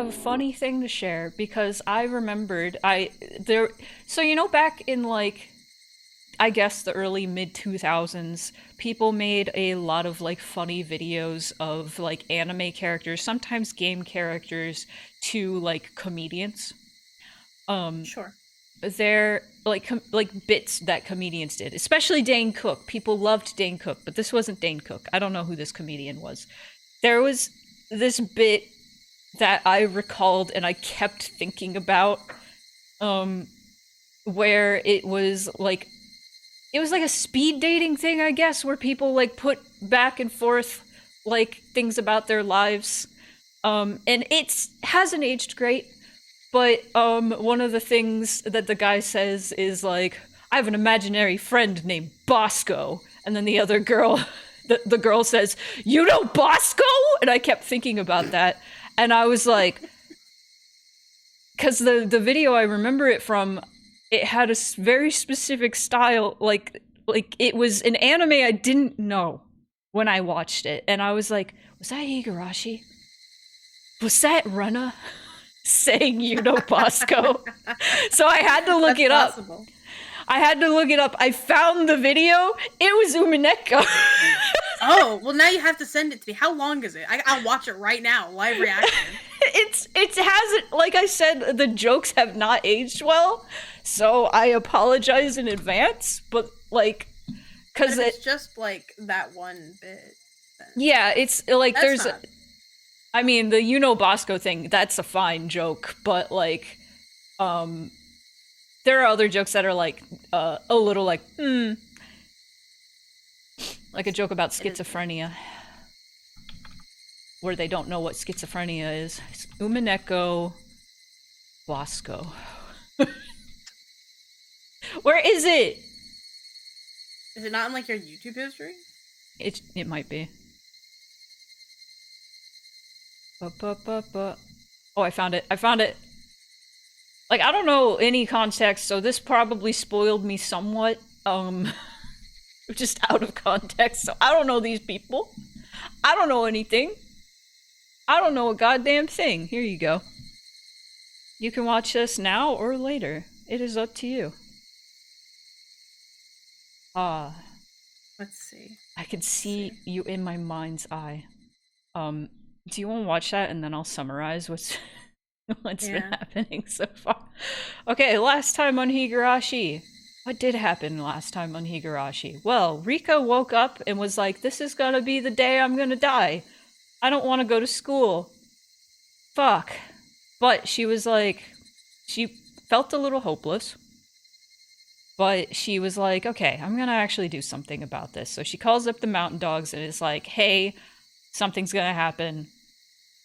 have a funny thing to share because I remembered I there so you know back in like I guess the early mid 2000s, people made a lot of like funny videos of like anime characters, sometimes game characters to like comedians. Um Sure. they're like bits that comedians did, especially Dane Cook. People loved Dane Cook, but this wasn't Dane Cook. I don't know who this comedian was. There was this bit that I recalled and I kept thinking about, um, where it was like a speed dating thing, I guess, where people like put back and forth like things about their lives. And it hasn't aged great, but one of the things that the guy says is like, I have an imaginary friend named Bosco. And then the other girl the girl says, "You know Bosco?" And I kept thinking about that. And I was like, because the video I remember it from, it had a very specific style, like it was an anime I didn't know when I watched it, and I was like, was that Higurashi? Was that Rena saying you know Bosco? So I had to look That's it up. possible. I had to look it up. I found the video. It was Umineko. Oh, well, now you have to send it to me. How long is it? I'll watch it right now. Live reaction. It hasn't, like I said, the jokes have not aged well, so I apologize in advance, but like But because if it's just like that one bit, then yeah, it's like that's there's not. I mean the you know Bosco thing, that's a fine joke, but like um there are other jokes that are like a little like a joke about It is. schizophrenia where they don't know what schizophrenia is. It's Umineko Bosco. Where is it? Is it not in like your YouTube history? It might be. Ba. Oh, I found it. I found it. Like I don't know any context, so this probably spoiled me somewhat. Just out of context. So I don't know these people. I don't know anything. I don't know a goddamn thing. Here you go. You can watch this now or later. It is up to you. Ah, Let's see. I can Let's see see. you in my mind's eye. Um, do you want to watch that and then I'll summarize what's what's been Yeah. happening so far? Okay, last time on Higurashi. What did happen last time on Higurashi? Well, Rika woke up and was like, "This is gonna be the day I'm gonna die. I don't want to go to school. Fuck." But she was like, she felt a little hopeless. But she was like, okay, I'm gonna actually do something about this. So she calls up the mountain dogs and is like, hey, something's gonna happen.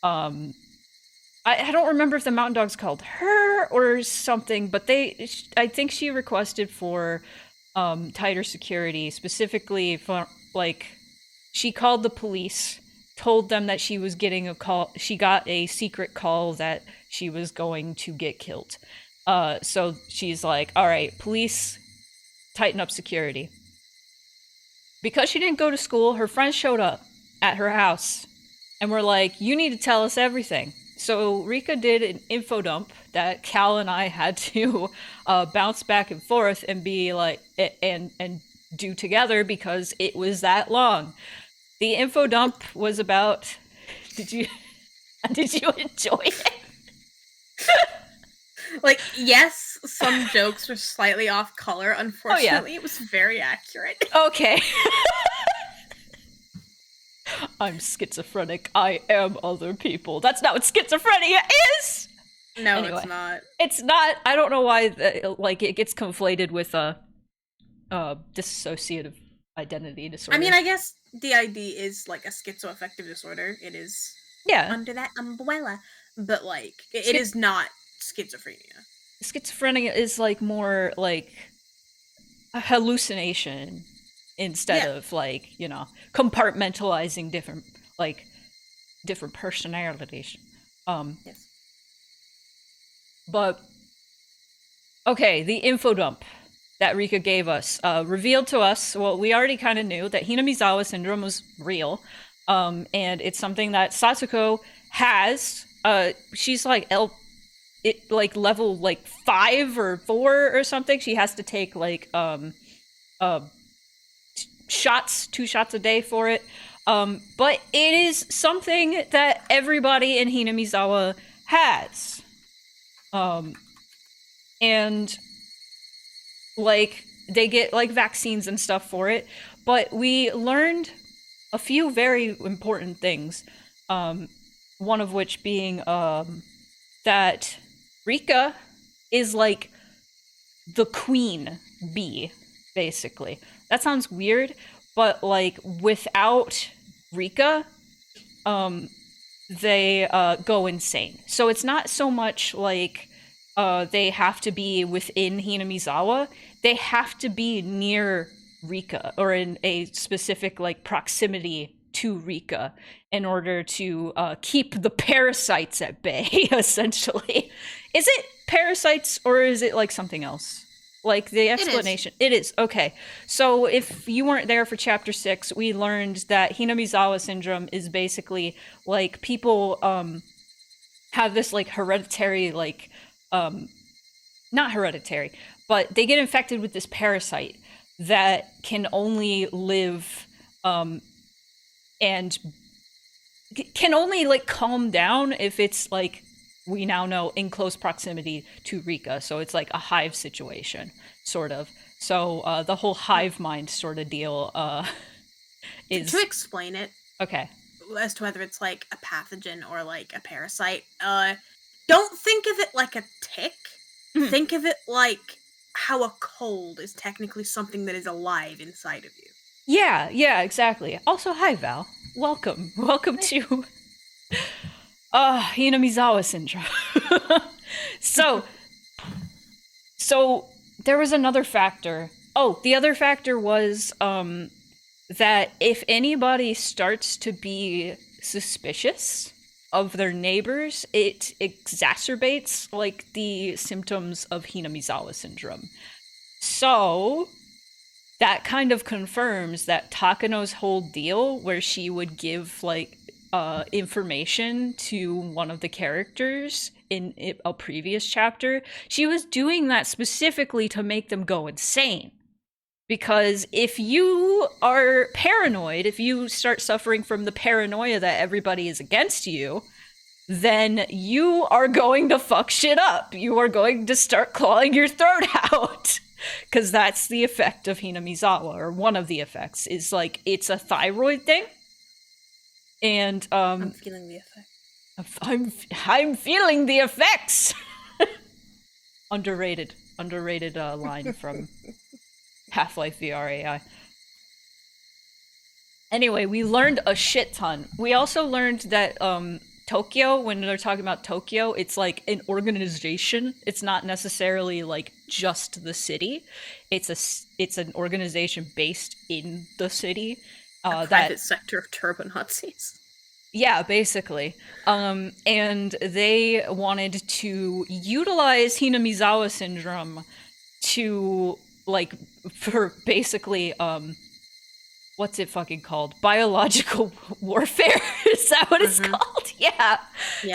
Um, I don't remember if the mountain dogs called her or something, but I think she requested for tighter security, specifically for like she called the police, told them that she was getting a call. She got a secret call that she was going to get killed. So she's like, all right, police, tighten up security. Because she didn't go to school, her friends showed up at her house and were like, you need to tell us everything. So Rika did an info dump that Cal and I had to bounce back and forth and be like, and do together because it was that long. The info dump was about. Did you did you enjoy it? Like, yes, some jokes were slightly off color. Oh yeah. Unfortunately, it was very accurate. Okay. I'm schizophrenic. I am other people. That's not what schizophrenia is. No, Anyway, it's not. it's not. I don't know why. Like it gets conflated with dissociative identity I disorder. mean, I guess the ID is like a schizoaffective disorder. It is Yeah, under that umbrella, but like it Schi- is not schizophrenia. schizophrenia is like more like a hallucination instead Yeah. of like compartmentalizing like different personalities. Um, Yes. but okay, the info dump that Rika gave us revealed to us. Well, we already kind of knew that Hinamizawa syndrome was real, and it's something that Satsuko has. she's like level like 5 or 4 or something. She has to take like uh shots, 2 shots a day for it. But it is something that everybody in Hinamizawa has. Um, and like they get like vaccines and stuff for it. But we learned a few very important things. Um, one of which being that Rika is like the queen bee, basically. That sounds weird, but like without Rika, um, they go insane. So it's not so much like they have to be within Hinamizawa, they have to be near Rika or in a specific like proximity to Rika in order to keep the parasites at bay, essentially. Is it parasites or is it like something else? Like the explanation. It is. Okay. So if you weren't there for chapter 6, we learned that Hinamizawa syndrome is basically like people have this like hereditary like not hereditary, but they get infected with this parasite that can only live and can only like calm down if it's like we now know in close proximity to Rika. So it's like a hive situation, sort of. So the whole hive mind sort of deal is to explain it. Okay. As to whether it's like a pathogen or like a parasite, don't think of it like a tick. Mm. Think of it like how a cold is technically something that is alive inside of you. Yeah, exactly. Also, hi Val. Welcome. Welcome to Hinamizawa syndrome. so so there was another factor. Oh, the other factor was that if anybody starts to be suspicious of their neighbors, it exacerbates like the symptoms of Hinamizawa syndrome. So that kind of confirms that Takano's whole deal where she would give like information to one of the characters in a previous chapter, she was doing that specifically to make them go insane. Because if you are paranoid, if you start suffering from the paranoia that everybody is against you, then you are going to fuck shit up. You are going to start clawing your throat out. Because that's the effect of Hinamizawa, or one of the effects, is like it's a thyroid thing. And I'm feeling the effect. I'm feeling the effects. underrated line from Half-Life VR AI. Anyway, we learned a shit ton. We also learned that Tokyo, when they're talking about Tokyo, it's like an organization. It's not necessarily like just the city. It's an organization based in the city. A private sector of turbo Nazis. Yeah, basically. And they wanted to utilize Hinamizawa syndrome to like for basically what's it fucking called? Biological warfare? Is that what it's called? Yeah.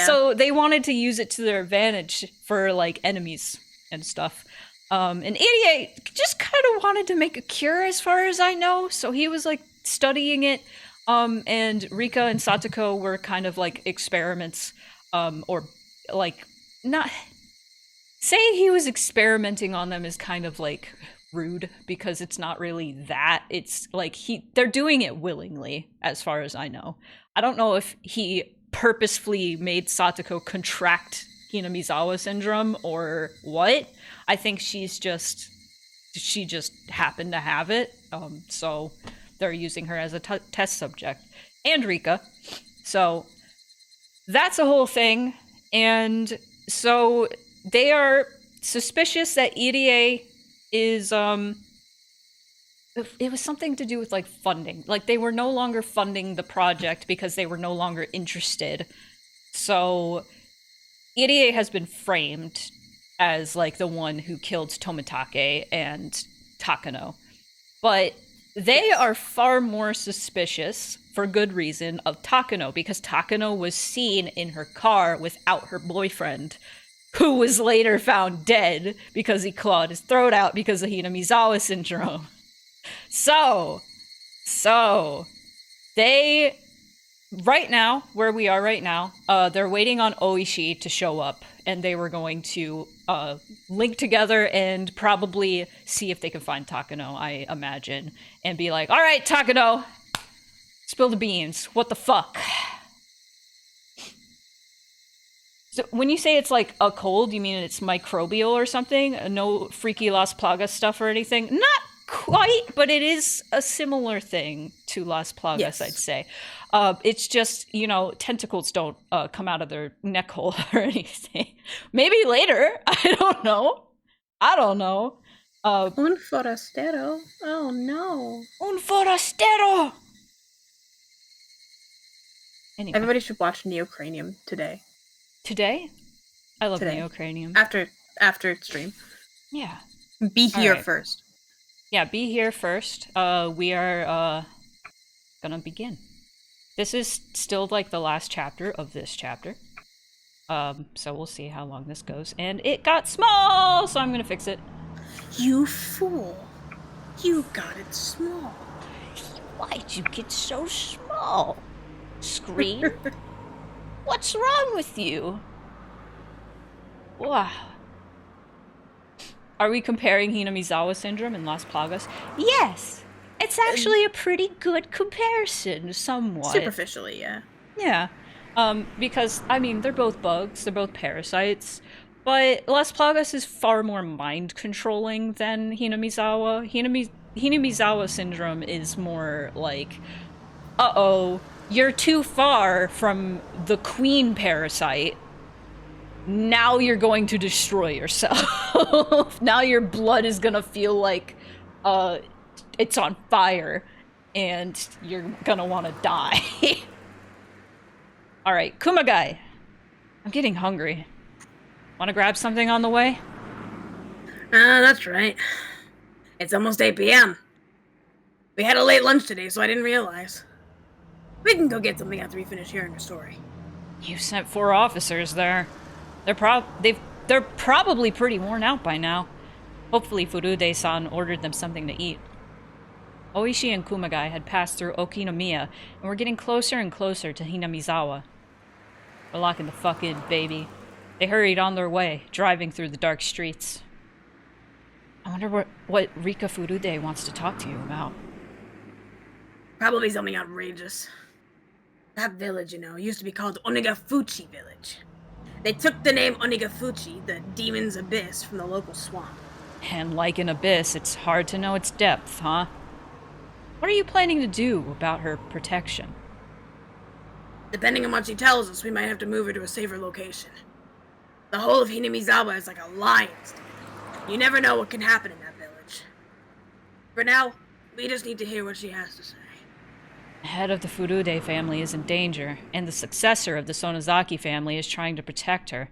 So they wanted to use it to their advantage for like enemies and stuff. And 88 just kind of wanted to make a cure as far as I know. So he was like studying it. And Rika and Satoko were kind of like experiments, or like not say he was experimenting on them is kind of like rude because it's not really that. It's like they're doing it willingly as far as I know. I don't know if he purposefully made Satoko contract Hinamizawa syndrome or what. I think she just happened to have it. So they're using her as a test subject. And Rika. So that's a whole thing. And so they are suspicious that Irie is it was something to do with like funding. Like they were no longer funding the project because they were no longer interested. So Irie has been framed as like the one who killed Tomodachi and Takano. But They Yes. are far more suspicious, for good reason, of Takano, because Takano was seen in her car without her boyfriend, who was later found dead because he clawed his throat out because of Hinamizawa syndrome. So, so they right now, where we are right now, they're waiting on Oishi to show up, and they were going to link together and probably see if they can find Takano, I imagine, and be like, all right, Takano, spill the beans. What the fuck? So when you say it's like a cold, you mean it's microbial or something? No freaky Las Plagas stuff or anything? Not quite, but it is a similar thing to Las Plagas, I'd Yes. say. It's just, tentacles don't come out of their neck hole or anything. Maybe later. I don't know. I don't know. Un forastero. Oh no. Un forastero! Anyway, Everybody should watch Neocranium today. today, I love Today. Neocranium. After stream. Yeah. Be here Alright. first. Yeah, be here first. We are gonna begin. This is still like the last chapter of this chapter. So we'll see how long this goes. And it got small, so I'm gonna fix it. You fool. You got it small. Why'd you get so small? Screen? What's wrong with you? Wow. Are we comparing Hinamizawa syndrome and Las Plagas? Yes! It's actually a pretty good comparison, somewhat. Superficially, yeah. Yeah. Because, I mean, they're both bugs, they're both parasites, but Las Plagas is far more mind-controlling than Hinamizawa. Hinamizawa syndrome is more like, uh-oh, you're too far from the queen parasite. Now you're going to destroy yourself. Now your blood is gonna feel like, it's on fire, and you're gonna want to die. All right, Kumagai. I'm getting hungry. Want to grab something on the way? That's right. It's almost 8 p.m. We had a late lunch today, so I didn't realize. We can go get something after we finish hearing your story. You sent 4 officers there. They're probably pretty worn out by now. Hopefully Furude-san ordered them something to eat. Oishi and Kumagai had passed through Okinomiya and were getting closer and closer to Hinamizawa. We're locking the fuck in, baby. They hurried on their way, driving through the dark streets. I wonder what Rika Furude wants to talk to you about. Probably something outrageous. That village, used to be called Onigafuchi Village. They took the name Onigafuchi, the demon's abyss, from the local swamp. And like an abyss, it's hard to know its depth, huh? What are you planning to do about her protection? Depending on what she tells us, we might have to move her to a safer location. The whole of Hinamizawa is like a lion's den. You never know what can happen in that village. For now, we just need to hear what she has to say. The head of the Furude family is in danger, and the successor of the Sonozaki family is trying to protect her.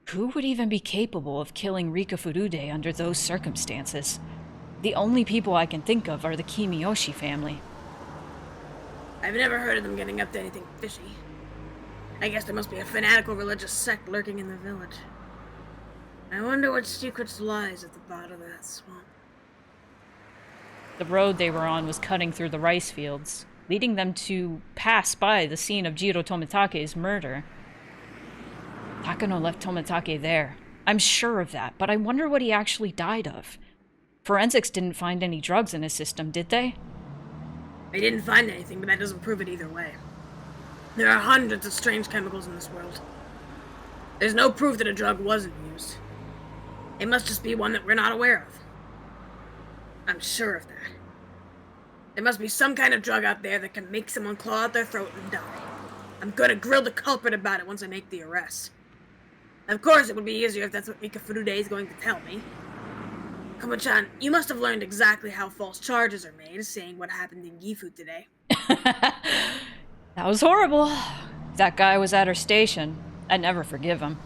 Who would even be capable of killing Rika Furude under those circumstances? The only people I can think of are the Kimiyoshi family. I've never heard of them getting up to anything fishy. I guess there must be a fanatical religious sect lurking in the village. I wonder what secrets lies at the bottom of that swamp. The road they were on was cutting through the rice fields, leading them to pass by the scene of Jiro Tomitake's murder. Takano left Tomitake there. I'm sure of that, but I wonder what he actually died of. Forensics didn't find any drugs in his system, did they? They didn't find anything, but that doesn't prove it either way. There are hundreds of strange chemicals in this world. There's no proof that a drug wasn't used. It must just be one that we're not aware of. I'm sure of that. There must be some kind of drug out there that can make someone claw out their throat and die. I'm gonna grill the culprit about it once I make the arrest. Of course, it would be easier if that's what Rika Furude is going to tell me. Komo-chan, you must have learned exactly how false charges are made, seeing what happened in Gifu today. That was horrible. If that guy was at her station, I'd never forgive him.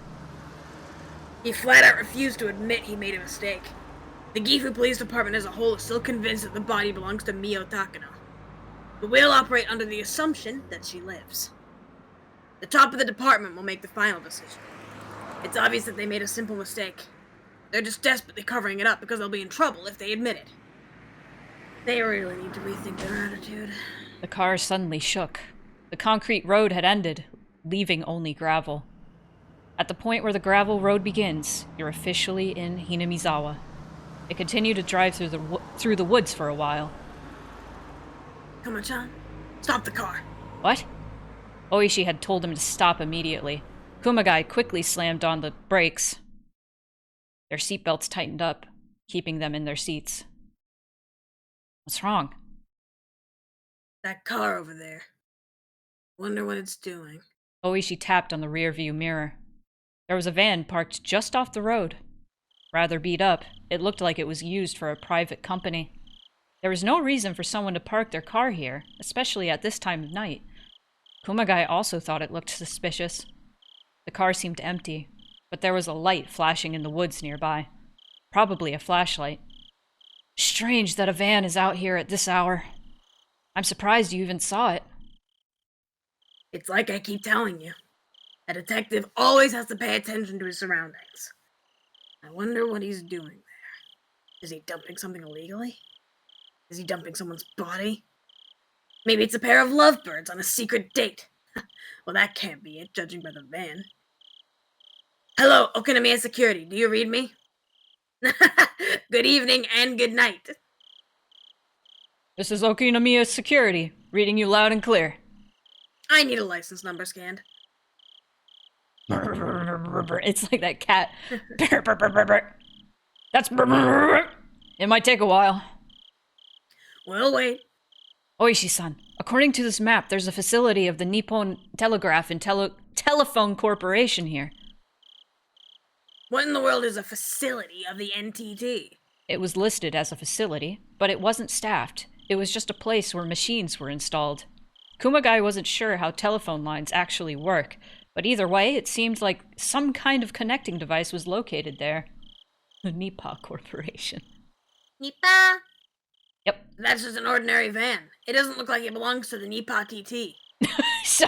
He flat out refused to admit he made a mistake. The Gifu Police Department as a whole is still convinced that the body belongs to Mio Takano, but we'll operate under the assumption that she lives. The top of the department will make the final decision. It's obvious that they made a simple mistake. They're just desperately covering it up because they'll be in trouble if they admit it. They really need to rethink their attitude. The car suddenly shook. The concrete road had ended, leaving only gravel. At the point where the gravel road begins, you're officially in Hinamizawa. It continued to drive through the woods for a while. Kuma-chan, stop the car. What? Oishi had told him to stop immediately. Kumagai quickly slammed on the brakes. Their seatbelts tightened up, keeping them in their seats. What's wrong? That car over there. Wonder what it's doing. Oishi tapped on the rearview mirror. There was a van parked just off the road. Rather beat up, it looked like it was used for a private company. There was no reason for someone to park their car here, especially at this time of night. Kumagai also thought it looked suspicious. The car seemed empty, but there was a light flashing in the woods nearby. Probably a flashlight. Strange that a van is out here at this hour. I'm surprised you even saw it. It's like I keep telling you. A detective always has to pay attention to his surroundings. I wonder what he's doing there. Is he dumping something illegally? Is he dumping someone's body? Maybe it's a pair of lovebirds on a secret date. Well, that can't be it, judging by the van. Hello, Okinomiya Security. Do you read me? Good evening and good night. This is Okinomiya Security, reading you loud and clear. I need a license number scanned. It's like that cat. That's... It might take a while. We'll wait. Oishi-san, according to this map, there's a facility of the Nippon Telegraph and Telephone Corporation here. What in the world is a facility of the NTT? It was listed as a facility, but it wasn't staffed. It was just a place where machines were installed. Kumagai wasn't sure how telephone lines actually work, but either way, it seemed like some kind of connecting device was located there. The Nippon Corporation. Nippon? Yep. That's just an ordinary van. It doesn't look like it belongs to the Nippon TT. So,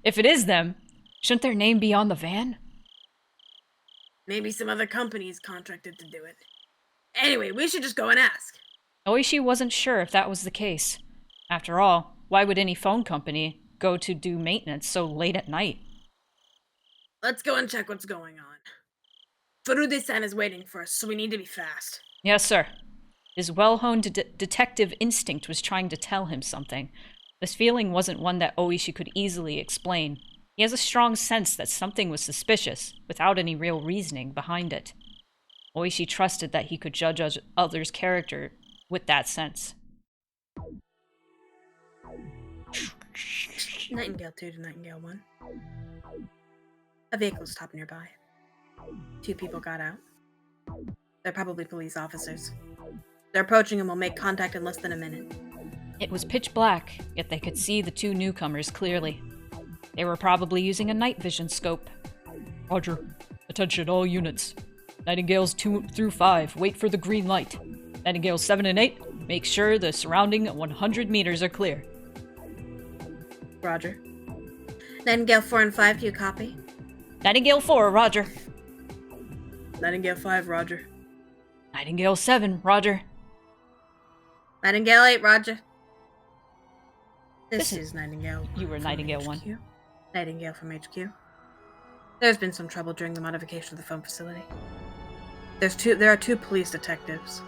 if it is them, shouldn't their name be on the van? Maybe some other company is contracted to do it. Anyway, we should just go and ask. Oishi wasn't sure if that was the case. After all, why would any phone company go to do maintenance so late at night? Let's go and check what's going on. Furude-san is waiting for us, so we need to be fast. Yes, sir. His well-honed detective instinct was trying to tell him something. This feeling wasn't one that Oishi could easily explain. He has a strong sense that something was suspicious, without any real reasoning behind it. Oishi trusted that he could judge others' character with that sense. Nightingale 2 to Nightingale 1. A vehicle stopped nearby. 2 people got out. They're probably police officers. They're approaching and will make contact in less than a minute. It was pitch black, yet they could see the 2 newcomers clearly. They were probably using a night vision scope. Roger. Attention all units. Nightingales 2 through 5, wait for the green light. Nightingales 7 and 8, make sure the surrounding 100 meters are clear. Roger. Nightingale 4 and 5, do you copy? Nightingale 4, roger. Nightingale 5, roger. Nightingale 7, roger. Nightingale 8, roger. This is Nightingale. You were Nightingale HQ. 1. Nightingale from HQ. There's been some trouble during the modification of the phone facility. There are 2 police detectives.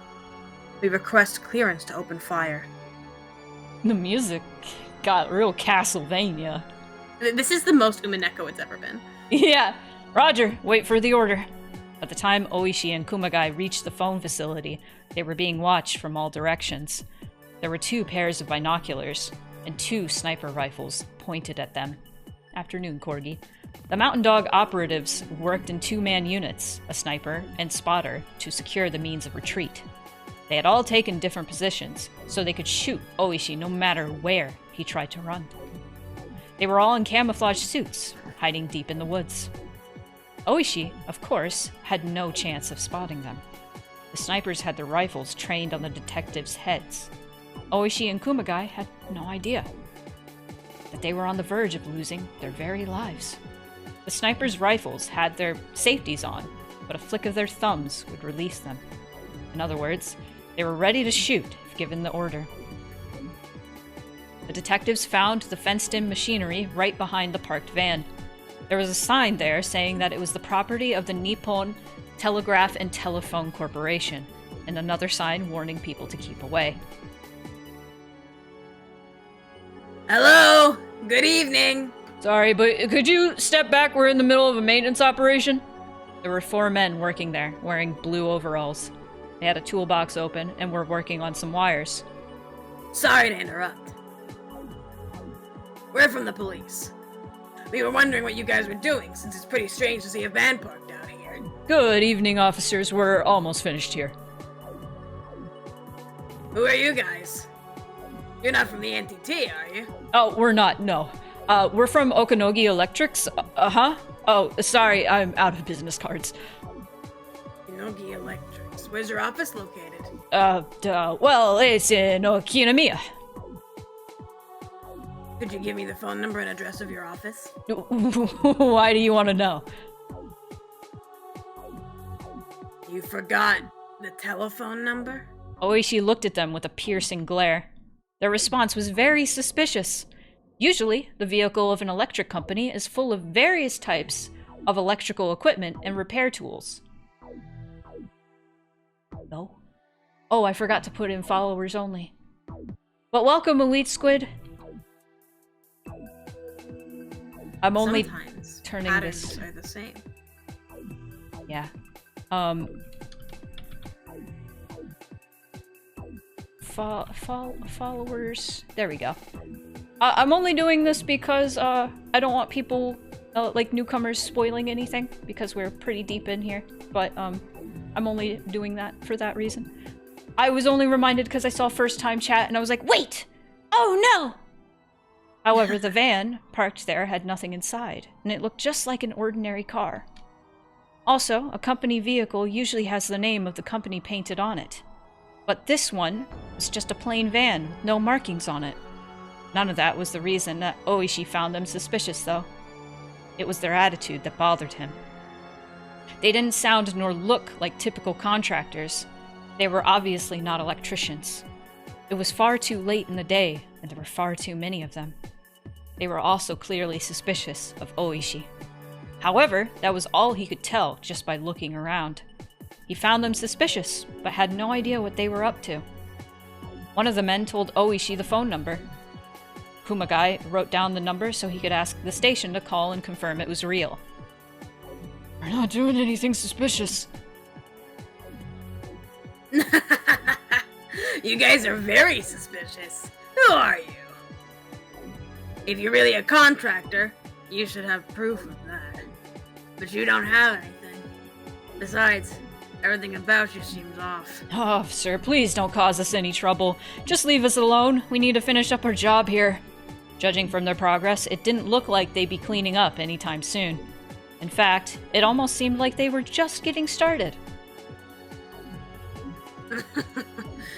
We request clearance to open fire. The music got real Castlevania. This is the most Umineko it's ever been. Yeah, roger, wait for the order. By the time Oishi and Kumagai reached the phone facility, they were being watched from all directions. There were 2 pairs of binoculars, and 2 sniper rifles pointed at them. Afternoon, Corgi. The Mountain Dog operatives worked in 2-man units, a sniper and spotter, to secure the means of retreat. They had all taken different positions, so they could shoot Oishi no matter where he tried to run. They were all in camouflage suits, hiding deep in the woods. Oishi, of course, had no chance of spotting them. The snipers had their rifles trained on the detectives' heads. Oishi and Kumagai had no idea that they were on the verge of losing their very lives. The snipers' rifles had their safeties on, but a flick of their thumbs would release them. In other words, they were ready to shoot if given the order. The detectives found the fenced-in machinery right behind the parked van. There was a sign there saying that it was the property of the Nippon Telegraph and Telephone Corporation, and another sign warning people to keep away. Hello! Good evening! Sorry, but could you step back? We're in the middle of a maintenance operation. There were 4 men working there, wearing blue overalls. They had a toolbox open and were working on some wires. Sorry to interrupt. We're from the police. We were wondering what you guys were doing, since it's pretty strange to see a van parked out here. Good evening, officers. We're almost finished here. Who are you guys? You're not from the NTT, are you? Oh, we're not, no. We're from Okanogi Electrics. Uh-huh. Oh, sorry, I'm out of business cards. Okanogi Electrics. Where's your office located? Well, it's in Okinamiya. Could you give me the phone number and address of your office? Why do you want to know? You forgot the telephone number? Oishi looked at them with a piercing glare. Their response was very suspicious. Usually, the vehicle of an electric company is full of various types of electrical equipment and repair tools. No? Oh, I forgot to put in followers only. But welcome, Elite Squid. I'm only Sometimes turning patterns this. are the same. Yeah. Followers. There we go. I'm only doing this because I don't want people like newcomers spoiling anything because we're pretty deep in here. But I'm only doing that for that reason. I was only reminded because I saw first time chat and I was like, wait! Oh no! However, the van parked there had nothing inside, and it looked just like an ordinary car. Also, a company vehicle usually has the name of the company painted on it. But this one was just a plain van with no markings on it. None of that was the reason that Oishi found them suspicious, though. It was their attitude that bothered him. They didn't sound nor look like typical contractors. They were obviously not electricians. It was far too late in the day, and there were far too many of them. They were also clearly suspicious of Oishi. However, that was all he could tell just by looking around. He found them suspicious, but had no idea what they were up to. One of the men told Oishi the phone number. Kumagai wrote down the number so he could ask the station to call and confirm it was real. We're not doing anything suspicious. You guys are very suspicious. Who are you? If you're really a contractor, you should have proof of that. But you don't have anything. Besides, everything about you seems off. Oh, sir, please don't cause us any trouble. Just leave us alone. We need to finish up our job here. Judging from their progress, it didn't look like they'd be cleaning up anytime soon. In fact, it almost seemed like they were just getting started.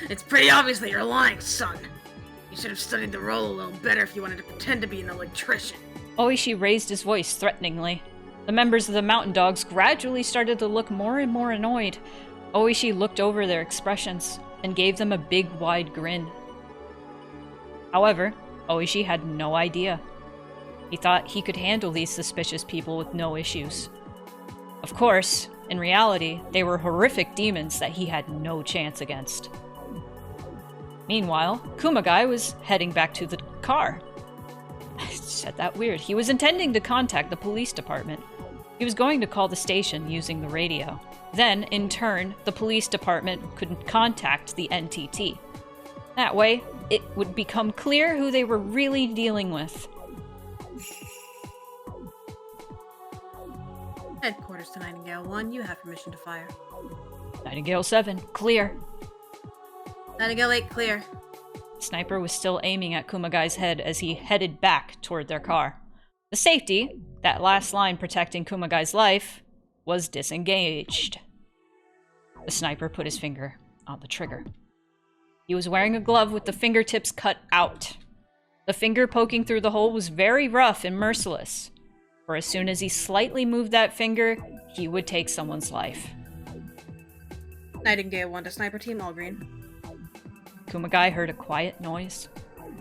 It's pretty obvious that you're lying, son. You should have studied the role a little better if you wanted to pretend to be an electrician. Oishi raised his voice threateningly. The members of the Mountain Dogs gradually started to look more and more annoyed. Oishi looked over their expressions and gave them a big, wide grin. However, Oishi had no idea. He thought he could handle these suspicious people with no issues. Of course, in reality, they were horrific demons that he had no chance against. Meanwhile, Kumagai was heading back to the car. I said that weird. He was intending to contact the police department. He was going to call the station using the radio. Then, in turn, the police department could contact the NTT. That way, it would become clear who they were really dealing with. Headquarters to Nightingale 1, you have permission to fire. Nightingale 7, clear. Nightingale 8, clear. Sniper was still aiming at Kumagai's head as he headed back toward their car. The safety, that last line protecting Kumagai's life, was disengaged. The sniper put his finger on the trigger. He was wearing a glove with the fingertips cut out. The finger poking through the hole was very rough and merciless, for as soon as he slightly moved that finger, he would take someone's life. Nightingale 1 to Sniper Team, all green. Kumagai heard a quiet noise.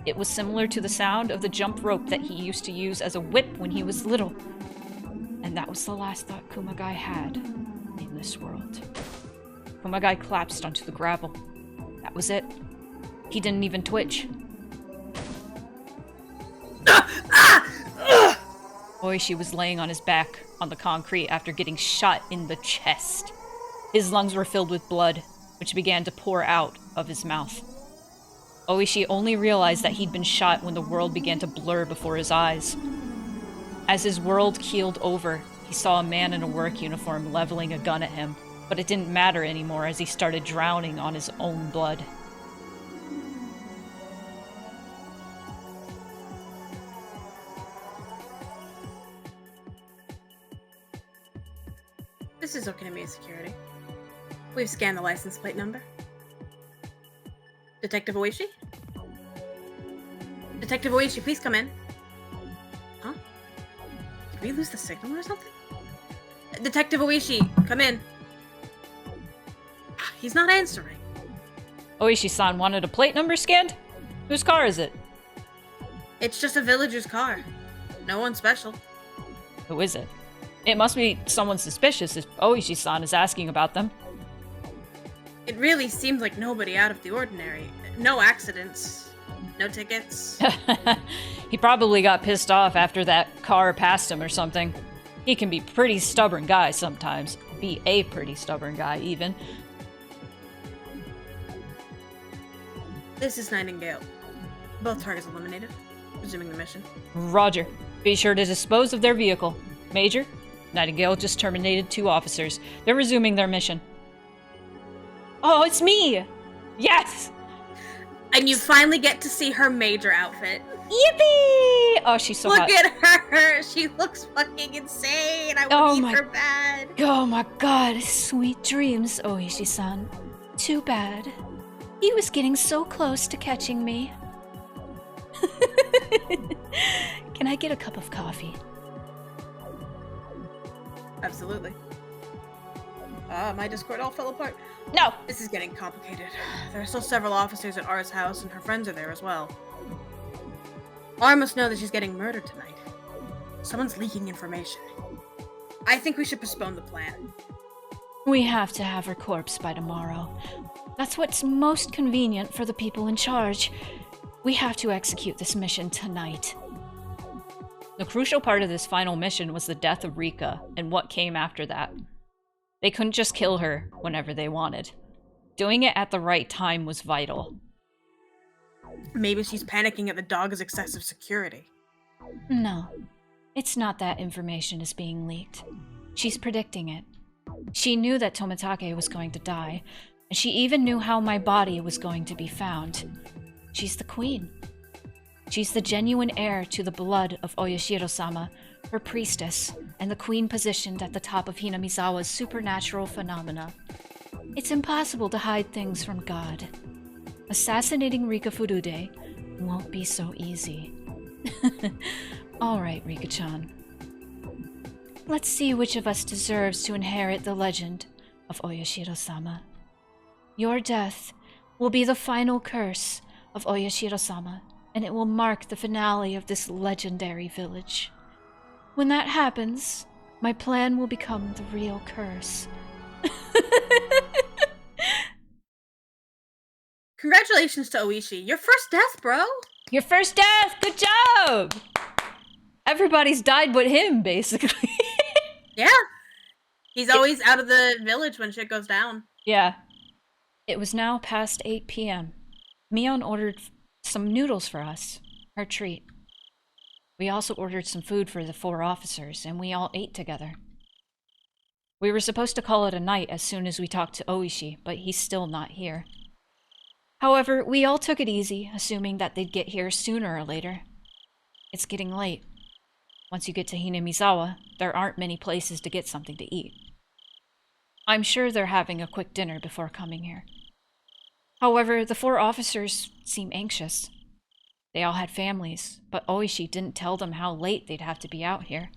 It was similar to the sound of the jump rope that he used to use as a whip when he was little. And that was the last thought Kumagai had in this world. Kumagai collapsed onto the gravel. That was it. He didn't even twitch. Oishi was laying on his back on the concrete after getting shot in the chest. His lungs were filled with blood, which began to pour out of his mouth. Oishi only realized that he'd been shot when the world began to blur before his eyes. As his world keeled over, he saw a man in a work uniform leveling a gun at him, but it didn't matter anymore as he started drowning on his own blood. This is Okinami Security. We've scanned the license plate number. Detective Oishi? Detective Oishi, please come in. Huh? Did we lose the signal or something? Detective Oishi, come in. He's not answering. Oishi-san wanted a plate number scanned? Whose car is it? It's just a villager's car. No one special. Who is it? It must be someone suspicious if Oishi-san is asking about them. It really seemed like nobody out of the ordinary. No accidents. No tickets. He probably got pissed off after that car passed him or something. He can be a pretty stubborn guy sometimes. Be a pretty stubborn guy, even. This is Nightingale. Both targets eliminated. Resuming the mission. Roger. Be sure to dispose of their vehicle. Major, Nightingale just terminated 2 officers. They're resuming their mission. Oh, it's me! Yes! And you finally get to see her major outfit. Yippee! Oh, she's so hot. Look at her! She looks fucking insane! I would eat her bad. Oh my god, sweet dreams, Oishi-san. Too bad. He was getting so close to catching me. Can I get a cup of coffee? Absolutely. My Discord all fell apart. No! This is getting complicated. There are still several officers at R's house, and her friends are there as well. R must know that she's getting murdered tonight. Someone's leaking information. I think we should postpone the plan. We have to have her corpse by tomorrow. That's what's most convenient for the people in charge. We have to execute this mission tonight. The crucial part of this final mission was the death of Rika and what came after that. They couldn't just kill her whenever they wanted. Doing it at the right time was vital. Maybe she's panicking at the dog's excessive security. No, it's not that information is being leaked. She's predicting it. She knew that Tomodachi was going to die, and she even knew how my body was going to be found. She's the queen. She's the genuine heir to the blood of Oyashiro-sama, her priestess, and the queen positioned at the top of Hinamizawa's supernatural phenomena. It's impossible to hide things from God. Assassinating Rika Furude won't be so easy. Alright, Rika-chan. Let's see which of us deserves to inherit the legend of Oyashiro-sama. Your death will be the final curse of Oyashiro-sama, and it will mark the finale of this legendary village. When that happens, my plan will become the real curse. Congratulations to Oishi. Your first death, bro! Your first death! Good job! Everybody's died but him, basically. Yeah. He's always out of the village when shit goes down. Yeah. It was now past 8 p.m. Mion ordered some noodles for us, her treat. We also ordered some food for the 4 officers, and we all ate together. We were supposed to call it a night as soon as we talked to Oishi, but he's still not here. However, we all took it easy, assuming that they'd get here sooner or later. It's getting late. Once you get to Hinamizawa, there aren't many places to get something to eat. I'm sure they're having a quick dinner before coming here. However, the 4 officers seem anxious. They all had families, but Oishi didn't tell them how late they'd have to be out here.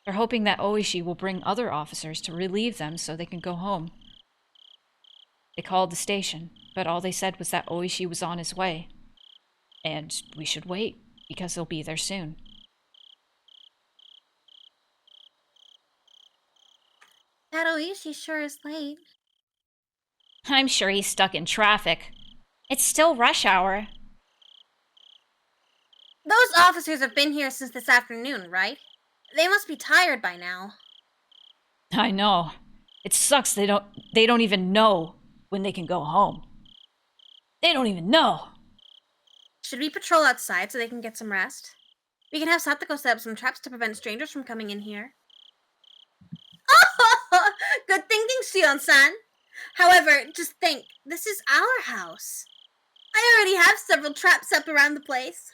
They're hoping that Oishi will bring other officers to relieve them so they can go home. They called the station, but all they said was that Oishi was on his way. And we should wait, because he'll be there soon. That Oishi sure is late. I'm sure he's stuck in traffic. It's still rush hour. Those officers have been here since this afternoon, right? They must be tired by now. I know. It sucks they don't even know when they can go home. They don't even know. Should we patrol outside so they can get some rest? We can have Satoko set up some traps to prevent strangers from coming in here. Oh, good thinking, Shion-san. However, just think, this is our house. I already have several traps up around the place.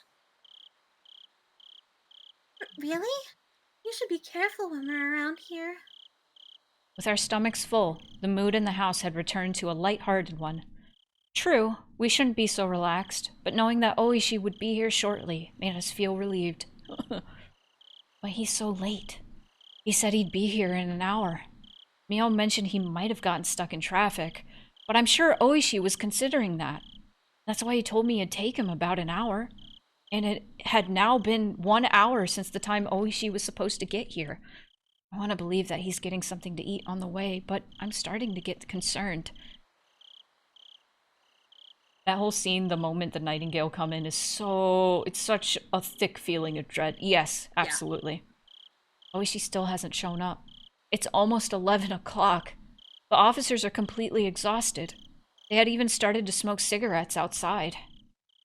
Really? You should be careful when we're around here. With our stomachs full, the mood in the house had returned to a light-hearted one. True, we shouldn't be so relaxed, but knowing that Oishi would be here shortly made us feel relieved. But he's so late. He said he'd be here in an hour. Mio mentioned he might have gotten stuck in traffic, but I'm sure Oishi was considering that. That's why he told me it'd take him about an hour. And it had now been 1 hour since the time Oishi was supposed to get here. I want to believe that he's getting something to eat on the way, but I'm starting to get concerned. That whole scene, the moment the Nightingale come in, it's such a thick feeling of dread. Yes, absolutely. Yeah. Oishi still hasn't shown up. It's almost 11 o'clock. The officers are completely exhausted. They had even started to smoke cigarettes outside.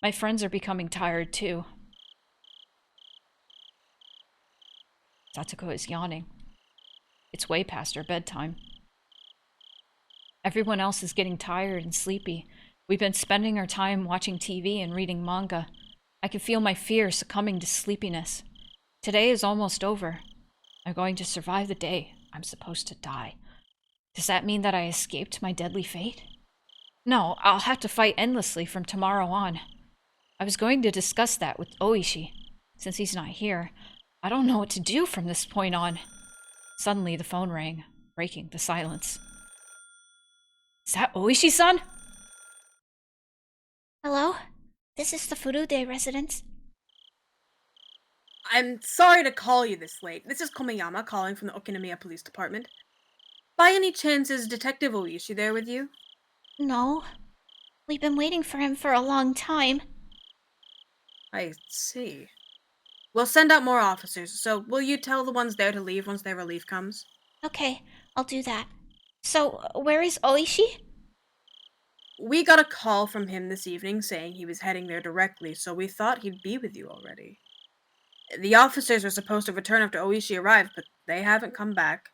My friends are becoming tired too. Satoko is yawning. It's way past her bedtime. Everyone else is getting tired and sleepy. We've been spending our time watching TV and reading manga. I can feel my fear succumbing to sleepiness. Today is almost over. I'm going to survive the day. I'm supposed to die. Does that mean that I escaped my deadly fate? No, I'll have to fight endlessly from tomorrow on. I was going to discuss that with Oishi. Since he's not here, I don't know what to do from this point on. Suddenly the phone rang, breaking the silence. Is that Oishi-san? Hello? This is the Furude residence. I'm sorry to call you this late. This is Komiyama calling from the Okinomiya Police Department. By any chance, is Detective Oishi there with you? No. We've been waiting for him for a long time. I see. We'll send out more officers, so will you tell the ones there to leave once their relief comes? Okay, I'll do that. So, where is Oishi? We got a call from him this evening saying he was heading there directly, so we thought he'd be with you already. The officers were supposed to return after Oishi arrived, but they haven't come back,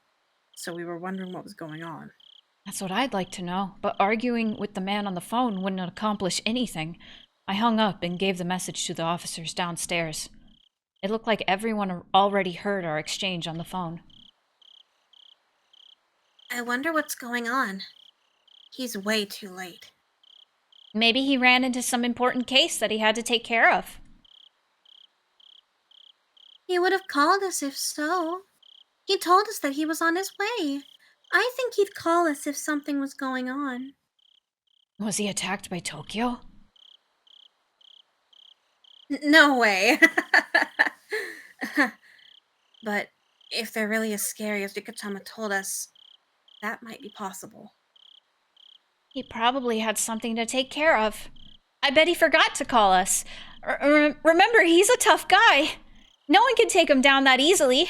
so we were wondering what was going on. That's what I'd like to know, but arguing with the man on the phone wouldn't accomplish anything. I hung up and gave the message to the officers downstairs. It looked like everyone already heard our exchange on the phone. I wonder what's going on. He's way too late. Maybe he ran into some important case that he had to take care of. He would have called us if so. He told us that he was on his way. I think he'd call us if something was going on. Was he attacked by Tokyo? No way. But if they're really as scary as Rikachama told us, that might be possible. He probably had something to take care of. I bet he forgot to call us. Remember, he's a tough guy. No one can take him down that easily.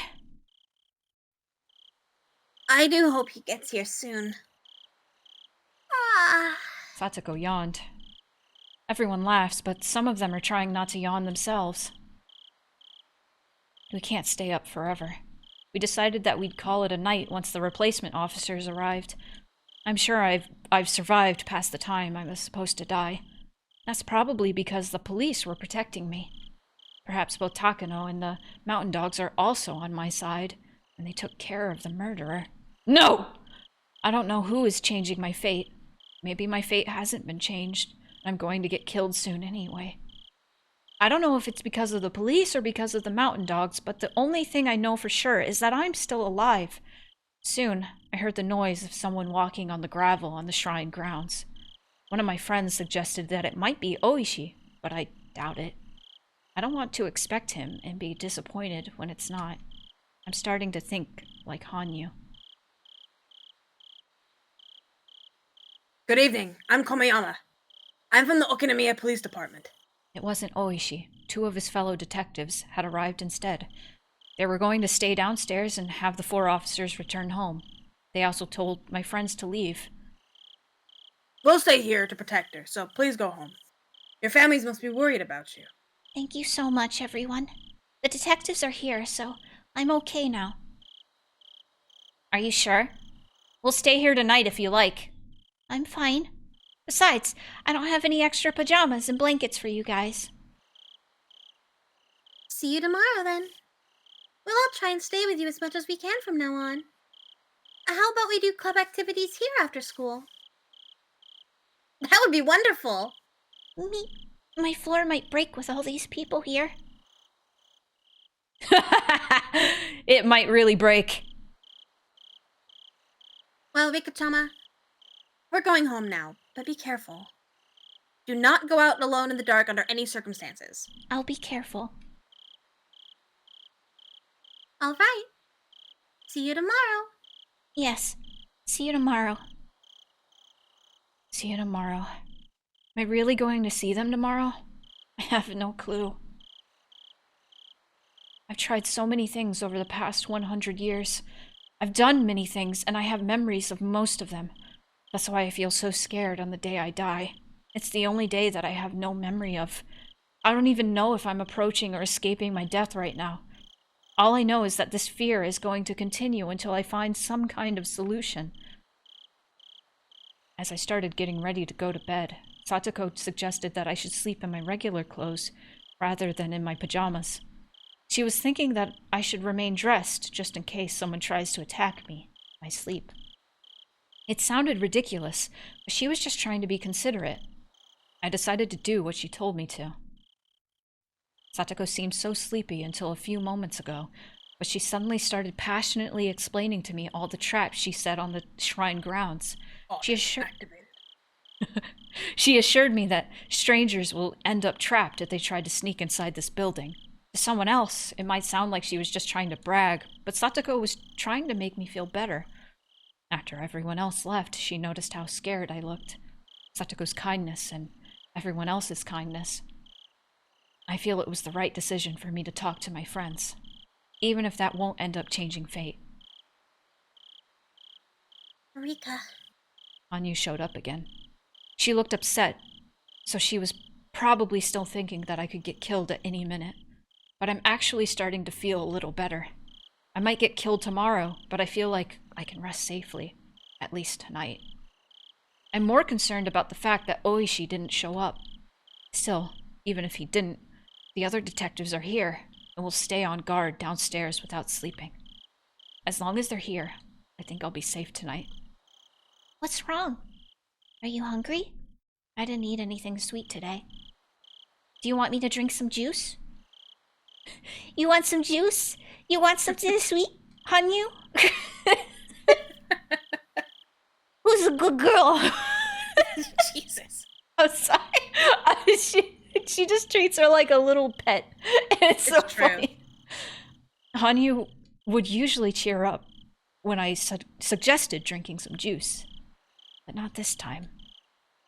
I do hope he gets here soon. Ah. Satoko yawned. Everyone laughs, but some of them are trying not to yawn themselves. We can't stay up forever. We decided that we'd call it a night once the replacement officers arrived. I'm sure I've survived past the time I was supposed to die. That's probably because the police were protecting me. Perhaps both Takano and the mountain dogs are also on my side, and they took care of the murderer. No! I don't know who is changing my fate. Maybe my fate hasn't been changed. I'm going to get killed soon anyway. I don't know if it's because of the police or because of the mountain dogs, but the only thing I know for sure is that I'm still alive. Soon, I heard the noise of someone walking on the gravel on the shrine grounds. One of my friends suggested that it might be Oishi, but I doubt it. I don't want to expect him and be disappointed when it's not. I'm starting to think like Hanyu. Good evening. I'm Komeyama. I'm from the Okinomiya Police Department. It wasn't Oishi. Two of his fellow detectives had arrived instead. They were going to stay downstairs and have the 4 officers return home. They also told my friends to leave. We'll stay here to protect her, so please go home. Your families must be worried about you. Thank you so much, everyone. The detectives are here, so I'm okay now. Are you sure? We'll stay here tonight if you like. I'm fine. Besides, I don't have any extra pajamas and blankets for you guys. See you tomorrow, then. We'll all try and stay with you as much as we can from now on. How about we do club activities here after school? That would be wonderful. My floor might break with all these people here. It might really break. Well, Rika-chama, we're going home now, but be careful. Do not go out alone in the dark under any circumstances. I'll be careful. All right. See you tomorrow. Yes. See you tomorrow. See you tomorrow. Am I really going to see them tomorrow? I have no clue. I've tried so many things over the past 100 years. I've done many things, and I have memories of most of them. That's why I feel so scared on the day I die. It's the only day that I have no memory of. I don't even know if I'm approaching or escaping my death right now. All I know is that this fear is going to continue until I find some kind of solution. As I started getting ready to go to bed, Satoko suggested that I should sleep in my regular clothes rather than in my pajamas. She was thinking that I should remain dressed just in case someone tries to attack me in my sleep. It sounded ridiculous, but she was just trying to be considerate. I decided to do what she told me to. Satoko seemed so sleepy until a few moments ago, but she suddenly started passionately explaining to me all the traps she set on the shrine grounds. She assured me that strangers will end up trapped if they try to sneak inside this building. To someone else, it might sound like she was just trying to brag, but Satoko was trying to make me feel better. After everyone else left, she noticed how scared I looked. Satoko's kindness and everyone else's kindness. I feel it was the right decision for me to talk to my friends, even if that won't end up changing fate. Rika. Hanyu showed up again. She looked upset, so she was probably still thinking that I could get killed at any minute. But I'm actually starting to feel a little better. I might get killed tomorrow, but I feel like I can rest safely, at least tonight. I'm more concerned about the fact that Oishi didn't show up. Still, even if he didn't, the other detectives are here, and will stay on guard downstairs without sleeping. As long as they're here, I think I'll be safe tonight. What's wrong? Are you hungry? I didn't eat anything sweet today. Do you want me to drink some juice? You want some juice? You want something sweet, Hanyu? Who's a good girl? Jesus. I'm sorry. She just treats her like a little pet. It's so true. funny. Hanyu would usually cheer up when I suggested drinking some juice, but not this time.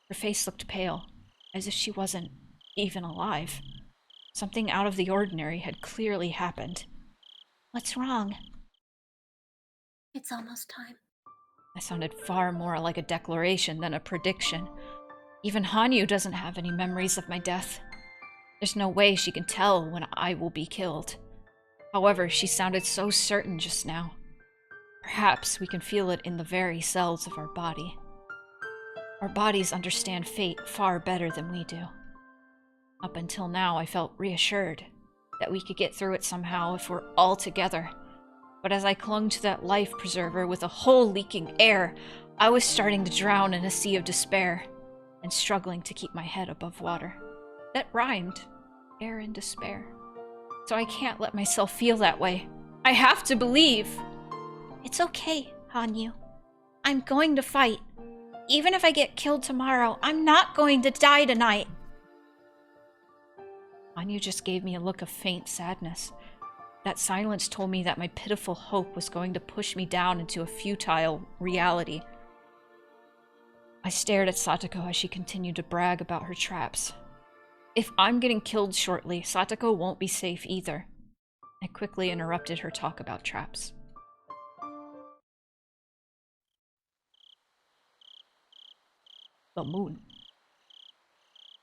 Her face looked pale, as if she wasn't even alive. Something out of the ordinary had clearly happened. What's wrong? It's almost time. That sounded far more like a declaration than a prediction. Even Hanyu doesn't have any memories of my death. There's no way she can tell when I will be killed. However, she sounded so certain just now. Perhaps we can feel it in the very cells of our body. Our bodies understand fate far better than we do. Up until now, I felt reassured that we could get through it somehow if we're all together. But as I clung to that life preserver with a hole leaking air, I was starting to drown in a sea of despair and struggling to keep my head above water. That rhymed. Air and despair. So I can't let myself feel that way. I have to believe. It's okay, Hanyu. I'm going to fight. Even if I get killed tomorrow, I'm not going to die tonight. Hanyu just gave me a look of faint sadness. That silence told me that my pitiful hope was going to push me down into a futile reality. I stared at Satoko as she continued to brag about her traps. If I'm getting killed shortly, Satoko won't be safe either. I quickly interrupted her talk about traps. The moon.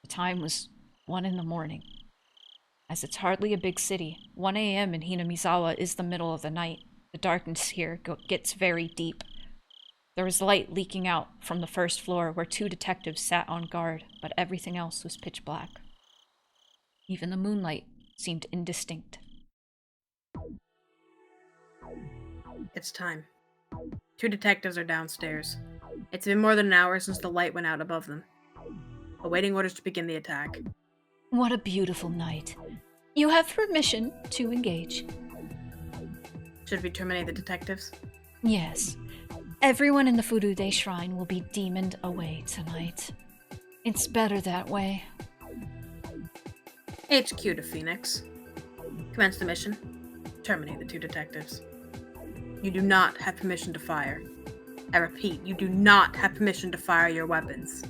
The time was 1 in the morning. As it's hardly a big city, 1 a.m. in Hinamizawa is the middle of the night. The darkness here gets very deep. There was light leaking out from the first floor where 2 detectives sat on guard, but everything else was pitch black. Even the moonlight seemed indistinct. It's time. 2 detectives are downstairs. It's been more than an hour since the light went out above them, awaiting orders to begin the attack. What a beautiful night. You have permission to engage. Should we terminate the detectives? Yes. Everyone in the Furude Shrine will be demoned away tonight. It's better that way. HQ to Phoenix. Commence the mission. Terminate the 2 detectives. You do not have permission to fire. I repeat, you do not have permission to fire your weapons.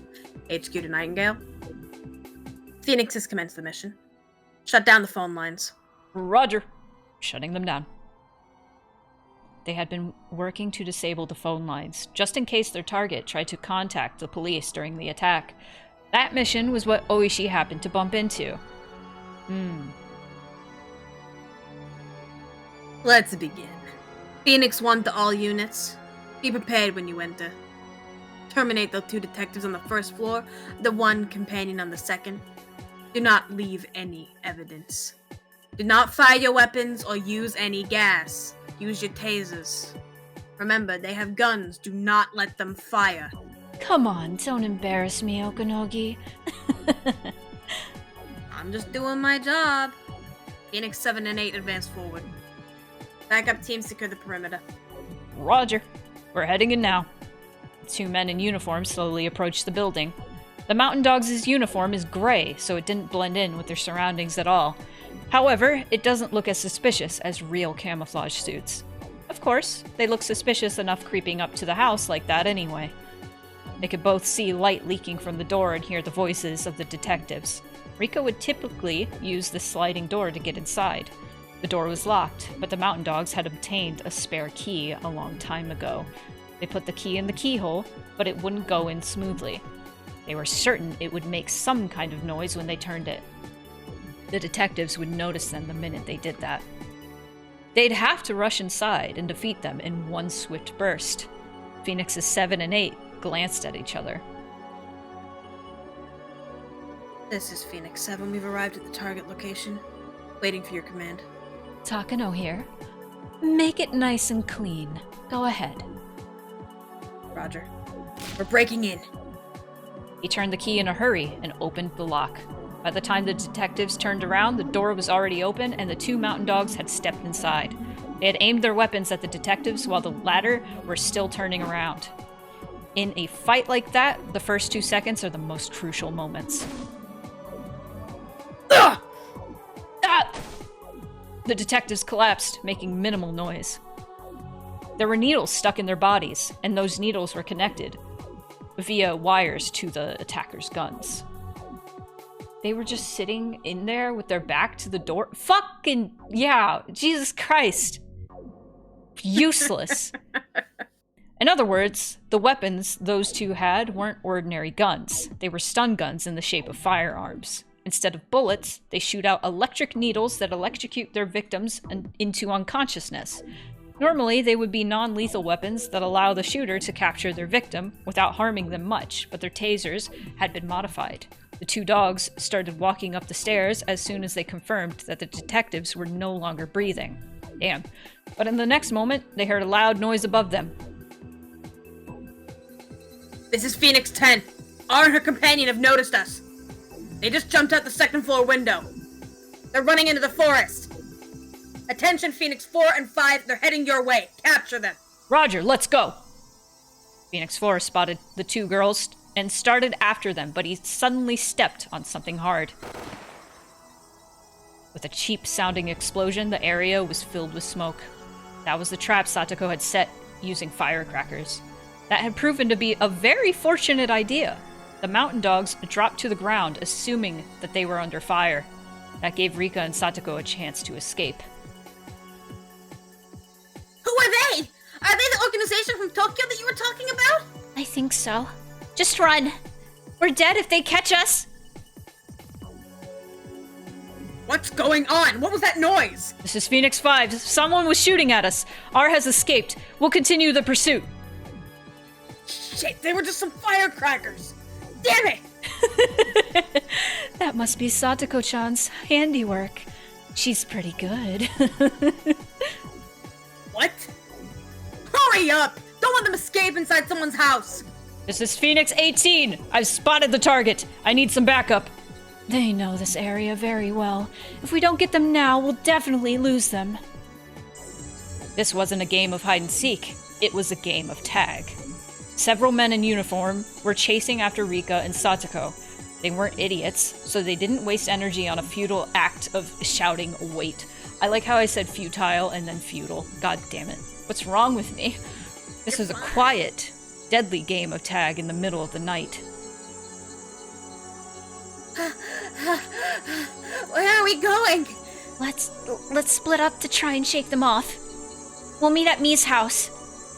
HQ to Nightingale. Phoenix has commenced the mission. Shut down the phone lines. Roger. Shutting them down. They had been working to disable the phone lines, just in case their target tried to contact the police during the attack. That mission was what Oishi happened to bump into. Let's begin. Phoenix 1 to all units. Be prepared when you enter. Terminate the 2 detectives on the first floor, the 1 companion on the second. Do not leave any evidence. Do not fire your weapons or use any gas. Use your tasers. Remember, they have guns. Do not let them fire. Come on, don't embarrass me, Okanogi. I'm just doing my job. Phoenix 7 and 8 advance forward. Backup team secure the perimeter. Roger. We're heading in now. 2 men in uniform slowly approach the building. The Mountain Dogs' uniform is gray, so it didn't blend in with their surroundings at all. However, it doesn't look as suspicious as real camouflage suits. Of course, they look suspicious enough creeping up to the house like that anyway. They could both see light leaking from the door and hear the voices of the detectives. Rika would typically use the sliding door to get inside. The door was locked, but the Mountain Dogs had obtained a spare key a long time ago. They put the key in the keyhole, but it wouldn't go in smoothly. They were certain it would make some kind of noise when they turned it. The detectives would notice them the minute they did that. They'd have to rush inside and defeat them in one swift burst. Phoenix's 7 and 8 glanced at each other. This is Phoenix 7. We've arrived at the target location. Waiting for your command. Takano here. Make it nice and clean. Go ahead. Roger. We're breaking in. He turned the key in a hurry and opened the lock. By the time the detectives turned around, the door was already open and the 2 Mountain Dogs had stepped inside. They had aimed their weapons at the detectives while the latter were still turning around. In a fight like that, the first 2 seconds are the most crucial moments. Ah! The detectives collapsed, making minimal noise. There were needles stuck in their bodies, and those needles were connected via wires to the attackers' guns. They were just sitting in there with their back to the door. Fucking, yeah, Jesus Christ. Useless. In other words, the weapons those 2 had weren't ordinary guns. They were stun guns in the shape of firearms. Instead of bullets, they shoot out electric needles that electrocute their victims into unconsciousness. Normally, they would be non-lethal weapons that allow the shooter to capture their victim without harming them much, but their tasers had been modified. The 2 dogs started walking up the stairs as soon as they confirmed that the detectives were no longer breathing. Damn. But in the next moment, they heard a loud noise above them. This is Phoenix 10. R and her companion have noticed us. They just jumped out the second floor window. They're running into the forest. Attention, Phoenix 4 and 5. They're heading your way. Capture them. Roger, let's go. Phoenix 4 spotted the two girls and started after them, but he suddenly stepped on something hard. With a cheap-sounding explosion, the area was filled with smoke. That was the trap Satoko had set using firecrackers. That had proven to be a very fortunate idea. The mountain dogs dropped to the ground, assuming that they were under fire. That gave Rika and Satoko a chance to escape. Who are they? Are they the organization from Tokyo that you were talking about? I think so. Just run. We're dead if they catch us. What's going on? What was that noise? This is Phoenix 5. Someone was shooting at us. R has escaped. We'll continue the pursuit. Shit, they were just some firecrackers. Damn it! That must be Satoko-chan's handiwork. She's pretty good. What? Hurry up! Don't let them escape inside someone's house! This is Phoenix 18. I've spotted the target. I need some backup. They know this area very well. If we don't get them now, we'll definitely lose them. This wasn't a game of hide and seek. It was a game of tag. Several men in uniform were chasing after Rika and Satoko. They weren't idiots, so they didn't waste energy on a futile act of shouting, "Wait." I like how I said futile and then futile. God damn it. What's wrong with me? This was a quiet, deadly game of tag in the middle of the night. Where are we going? Let's split up to try and shake them off. We'll meet at Mii's house.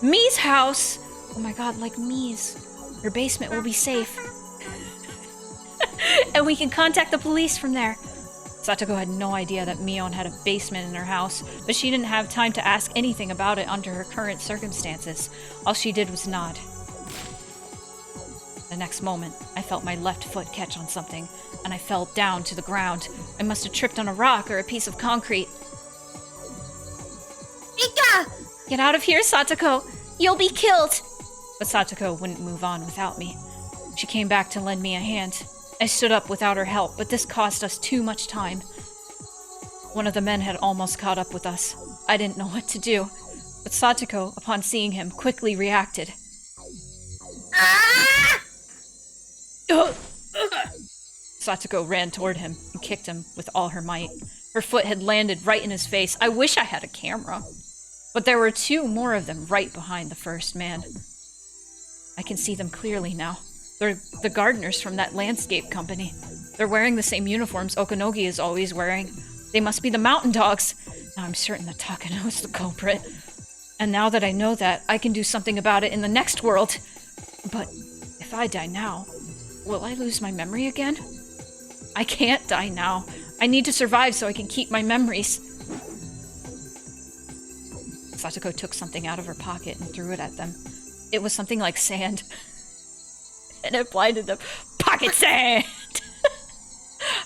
Mii's house? Oh my god, like Mii's. Her basement will be safe. And we can contact the police from there. Satoko had no idea that Mion had a basement in her house, but she didn't have time to ask anything about it under her current circumstances. All she did was nod. The next moment, I felt my left foot catch on something, and I fell down to the ground. I must have tripped on a rock or a piece of concrete. Rika! Get out of here, Satoko! You'll be killed! But Satoko wouldn't move on without me. She came back to lend me a hand. I stood up without her help, but this cost us too much time. One of the men had almost caught up with us. I didn't know what to do, but Satoko, upon seeing him, quickly reacted. Ah! Satoko ran toward him and kicked him with all her might. Her foot had landed right in his face. I wish I had a camera. But there were two more of them right behind the first man. I can see them clearly now. They're the gardeners from that landscape company. They're wearing the same uniforms Okanogi is always wearing. They must be the mountain dogs. Now I'm certain that Takano is the culprit. And now that I know that, I can do something about it in the next world. But if I die now, will I lose my memory again? I can't die now. I need to survive so I can keep my memories. Satoko took something out of her pocket and threw it at them. It was something like sand. And it blinded them. Pocket sand!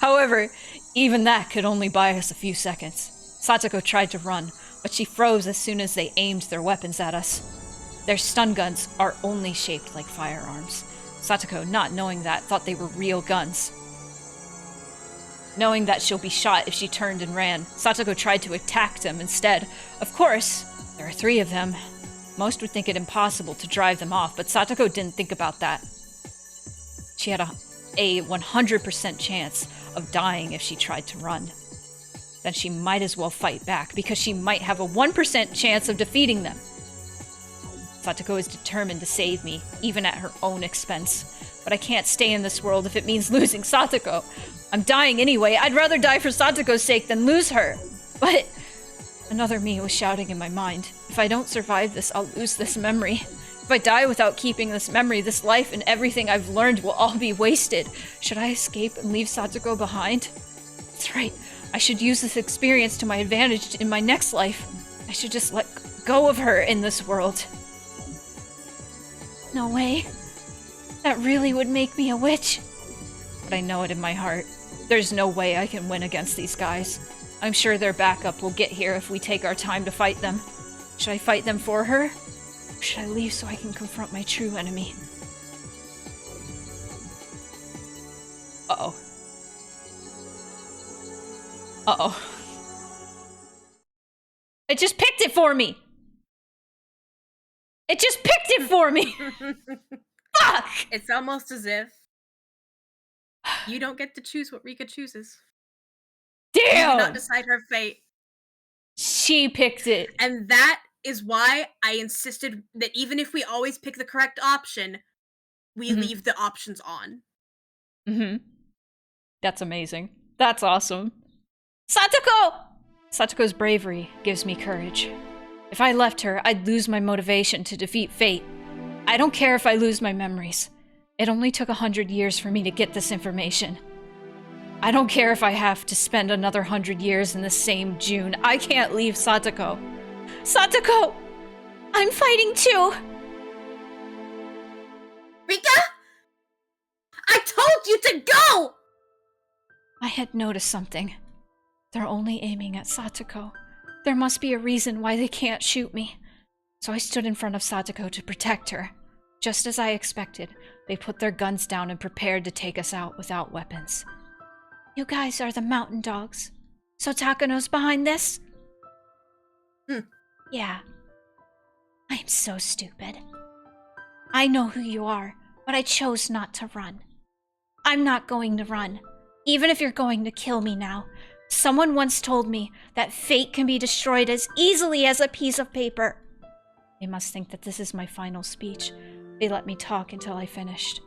However, even that could only buy us a few seconds. Satoko tried to run, but she froze as soon as they aimed their weapons at us. Their stun guns are only shaped like firearms. Satoko, not knowing that, thought they were real guns. Knowing that she'll be shot if she turned and ran, Satoko tried to attack them instead. Of course, there are 3 of them. Most would think it impossible to drive them off, but Satoko didn't think about that. She had a 100% chance of dying if she tried to run. Then she might as well fight back, because she might have a 1% chance of defeating them. Satoko is determined to save me, even at her own expense. But I can't stay in this world if it means losing Satoko. I'm dying anyway. I'd rather die for Satoko's sake than lose her. But another me was shouting in my mind. If I don't survive this, I'll lose this memory. If I die without keeping this memory, this life and everything I've learned will all be wasted. Should I escape and leave Satoko behind? That's right. I should use this experience to my advantage in my next life. I should just let go of her in this world. No way. That really would make me a witch. But I know it in my heart. There's no way I can win against these guys. I'm sure their backup will get here if we take our time to fight them. Should I fight them for her? Or should I leave so I can confront my true enemy? Uh-oh. Uh-oh. It just picked it for me! It just picked it for me! Fuck! It's almost as if you don't get to choose what Rika chooses. You do Damn! not decide her fate. She picked it. And that is why I insisted that even if we always pick the correct option, we leave the options on. Mm-hmm. That's amazing. That's awesome. Satoko! Satoko's bravery gives me courage. If I left her, I'd lose my motivation to defeat fate. I don't care if I lose my memories. It only took 100 years for me to get this information. I don't care if I have to spend another 100 years in the same June. I can't leave Satoko. Satoko! I'm fighting too! Rika? I told you to go! I had noticed something. They're only aiming at Satoko. There must be a reason why they can't shoot me. So I stood in front of Satoko to protect her. Just as I expected, they put their guns down and prepared to take us out without weapons. You guys are the mountain dogs. So Takano's behind this? Yeah. I am so stupid. I know who you are, but I chose not to run. I'm not going to run. Even if you're going to kill me now. Someone once told me that fate can be destroyed as easily as a piece of paper. They must think that this is my final speech. They let me talk until I finished.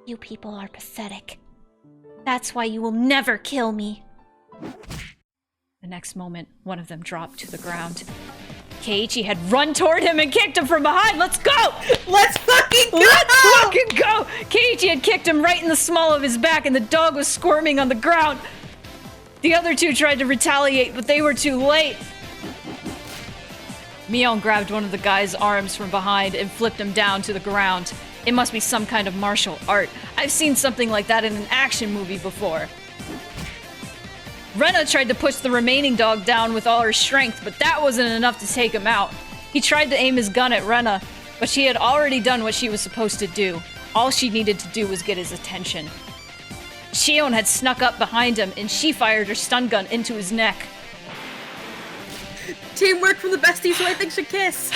You people are pathetic. That's why you will never kill me. The next moment, one of them dropped to the ground. Keiichi had run toward him and kicked him from behind. Let's go! Let's fucking go! Let's fucking go! Keiichi had kicked him right in the small of his back and the dog was squirming on the ground. The other two tried to retaliate, but they were too late. Mion grabbed one of the guy's arms from behind and flipped him down to the ground. It must be some kind of martial art. I've seen something like that in an action movie before. Rena tried to push the remaining dog down with all her strength, but that wasn't enough to take him out. He tried to aim his gun at Rena, but she had already done what she was supposed to do. All she needed to do was get his attention. Shion had snuck up behind him, and she fired her stun gun into his neck. Teamwork from the besties who I think should kiss.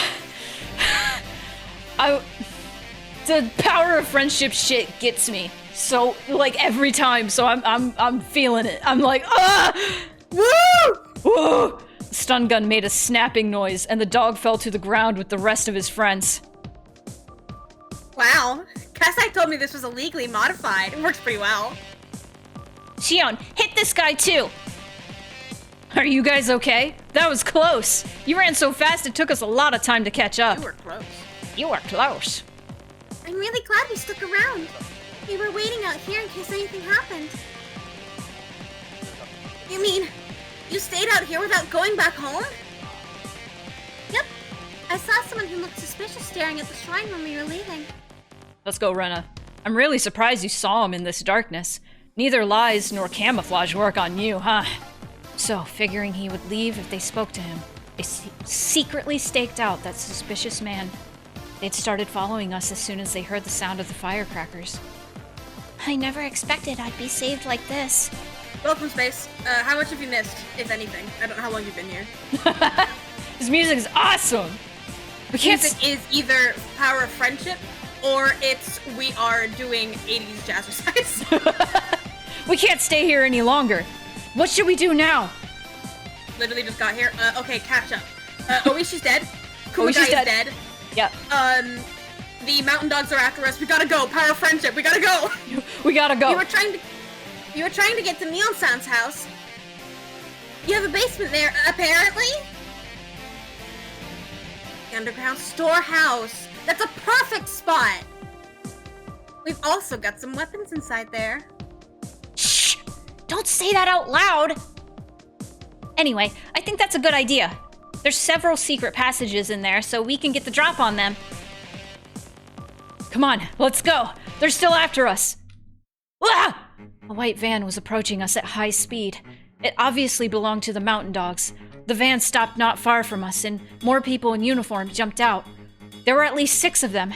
The power of friendship shit gets me. So, like, every time, so I'm feeling it. I'm like, ah! Woo! Woo! The stun gun made a snapping noise, and the dog fell to the ground with the rest of his friends. Wow. Kasai told me this was illegally modified. It works pretty well. Shion, hit this guy too! Are you guys okay? That was close. You ran so fast it took us a lot of time to catch up. You were close. You were close. I'm really glad we stuck around. We were waiting out here in case anything happened. You mean, you stayed out here without going back home? Yep. I saw someone who looked suspicious staring at the shrine when we were leaving. Let's go, Rena. I'm really surprised you saw him in this darkness. Neither lies nor camouflage work on you, huh? So, figuring he would leave if they spoke to him, they secretly staked out that suspicious man. They'd started following us as soon as they heard the sound of the firecrackers. I never expected I'd be saved like this. Welcome, Space. How much have you missed, if anything? I don't know how long you've been here. This music is awesome! We can't Music is either power of friendship, or it's we are doing 80s jazzercise. We can't stay here any longer. What should we do now? Literally just got here. Okay, catch up. Oishi's dead. Kumagai Oishi's is dead. Yep. The mountain dogs are after us. We gotta go. Power of friendship. We gotta go. We gotta go. You were trying to get to Neon-san's house. You have a basement there, apparently? The underground storehouse. That's a perfect spot. We've also got some weapons inside there. Shh! Don't say that out loud! Anyway, I think that's a good idea. There's several secret passages in there, so we can get the drop on them. Come on, let's go. They're still after us. Ah! A white van was approaching us at high speed. It obviously belonged to the mountain dogs. The van stopped not far from us, and more people in uniform jumped out. There were at least 6 of them.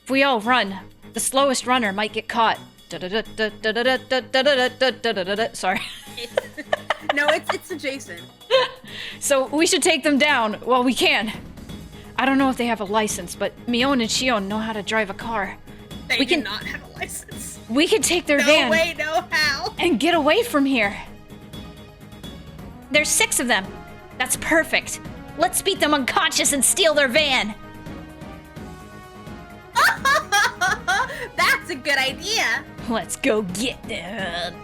If we all run, the slowest runner might get caught. Sorry. No, it's adjacent. So we should take them down. Well, we can. I don't know if they have a license, but Mion and Shion know how to drive a car. They We do can- not have a license. We could take their No van way, no how. and get away from here. There's 6 of them. That's perfect. Let's beat them unconscious and steal their van. That's a good idea. Let's go get them.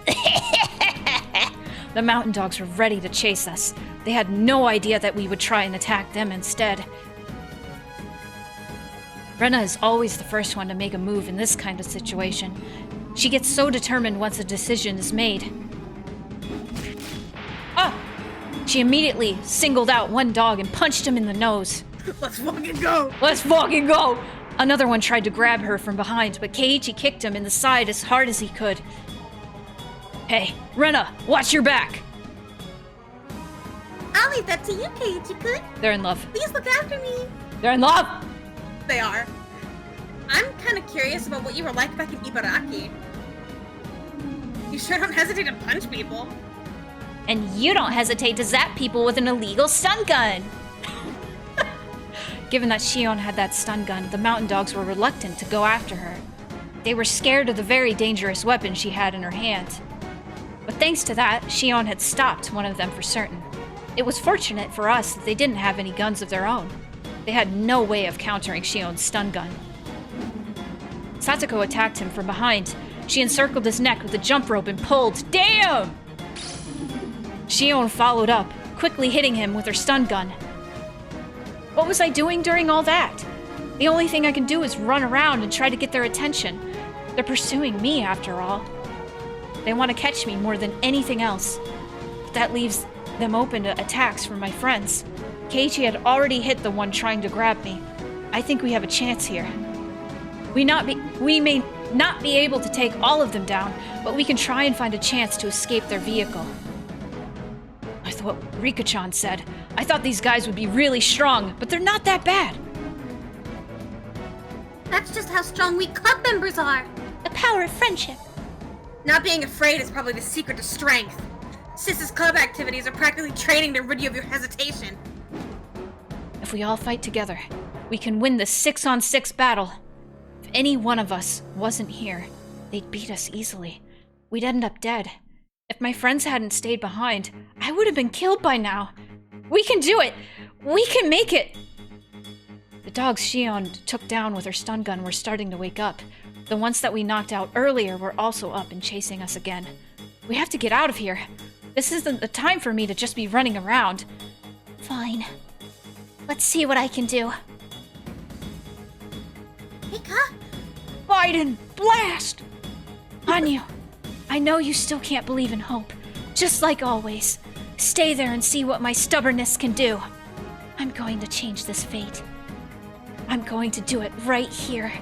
The mountain dogs were ready to chase us. They had no idea that we would try and attack them instead. Rena is always the first one to make a move in this kind of situation. She gets so determined once a decision is made. Ah! She immediately singled out one dog and punched him in the nose. Let's fucking go. Let's fucking go! Another one tried to grab her from behind, but Keiichi kicked him in the side as hard as he could. Hey, Rena, watch your back! I'll leave that to you, Keiichi-kun. They're in love. Please look after me. They're in love! They are. I'm kind of curious about what you were like back in Ibaraki. You sure don't hesitate to punch people. And you don't hesitate to zap people with an illegal stun gun. Given that Shion had that stun gun, the mountain dogs were reluctant to go after her. They were scared of the very dangerous weapon she had in her hand. But thanks to that, Shion had stopped one of them for certain. It was fortunate for us that they didn't have any guns of their own. They had no way of countering Shion's stun gun. Satoko attacked him from behind. She encircled his neck with a jump rope and pulled. Damn! Shion followed up, quickly hitting him with her stun gun. What was I doing during all that? The only thing I can do is run around and try to get their attention. They're pursuing me, after all. They want to catch me more than anything else. But that leaves them open to attacks from my friends. Keiichi had already hit the one trying to grab me. I think we have a chance here. We may not be able to take all of them down, but we can try and find a chance to escape their vehicle. With what Rika-chan said, I thought these guys would be really strong, but they're not that bad. That's just how strong we club members are. The power of friendship. Not being afraid is probably the secret to strength. Sis's club activities are practically training to rid you of your hesitation. If we all fight together, we can win this 6-on-6 battle. If any one of us wasn't here, they'd beat us easily. We'd end up dead. If my friends hadn't stayed behind, I would have been killed by now. We can do it! We can make it! The dogs Shion took down with her stun gun were starting to wake up. The ones that we knocked out earlier were also up and chasing us again. We have to get out of here. This isn't the time for me to just be running around. Fine. Let's see what I can do. Rika? Biden, blast! Hanyu, I know you still can't believe in hope. Just like always. Stay there and see what my stubbornness can do. I'm going to change this fate. I'm going to do it right here.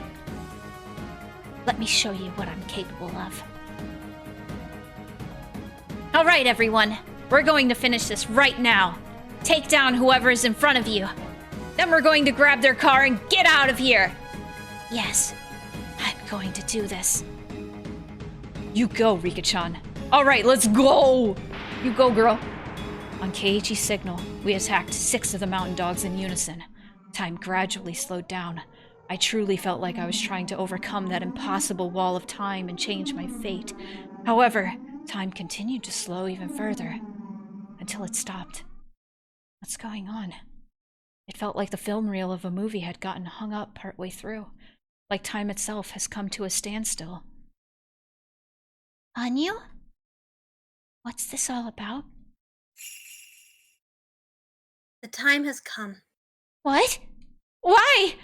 Let me show you what I'm capable of. All right, everyone. We're going to finish this right now. Take down whoever is in front of you. Then we're going to grab their car and get out of here. Yes, I'm going to do this. You go, Rika-chan. All right, let's go. You go, girl. On Keiichi's signal, we attacked 6 of the mountain dogs in unison. Time gradually slowed down. I truly felt like I was trying to overcome that impossible wall of time and change my fate. However, time continued to slow even further, until it stopped. What's going on? It felt like the film reel of a movie had gotten hung up partway through, like time itself has come to a standstill. Hanyu? What's this all about? The time has come. What? Why?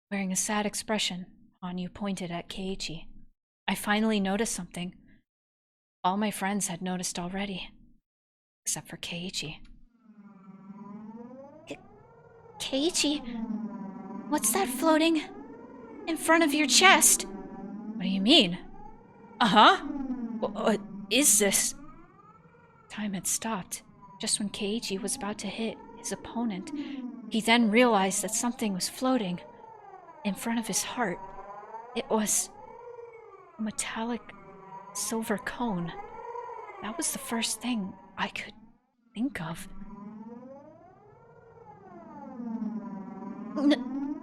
Wearing a sad expression, Hanyu pointed at Keiichi. I finally noticed something. All my friends had noticed already, except for Keiichi. Keiichi, what's that floating in front of your chest? What do you mean? Uh-huh? What is this? Time had stopped, just when Keiichi was about to hit his opponent. He then realized that something was floating in front of his heart. It was A metallic silver cone. That was the first thing I could think of.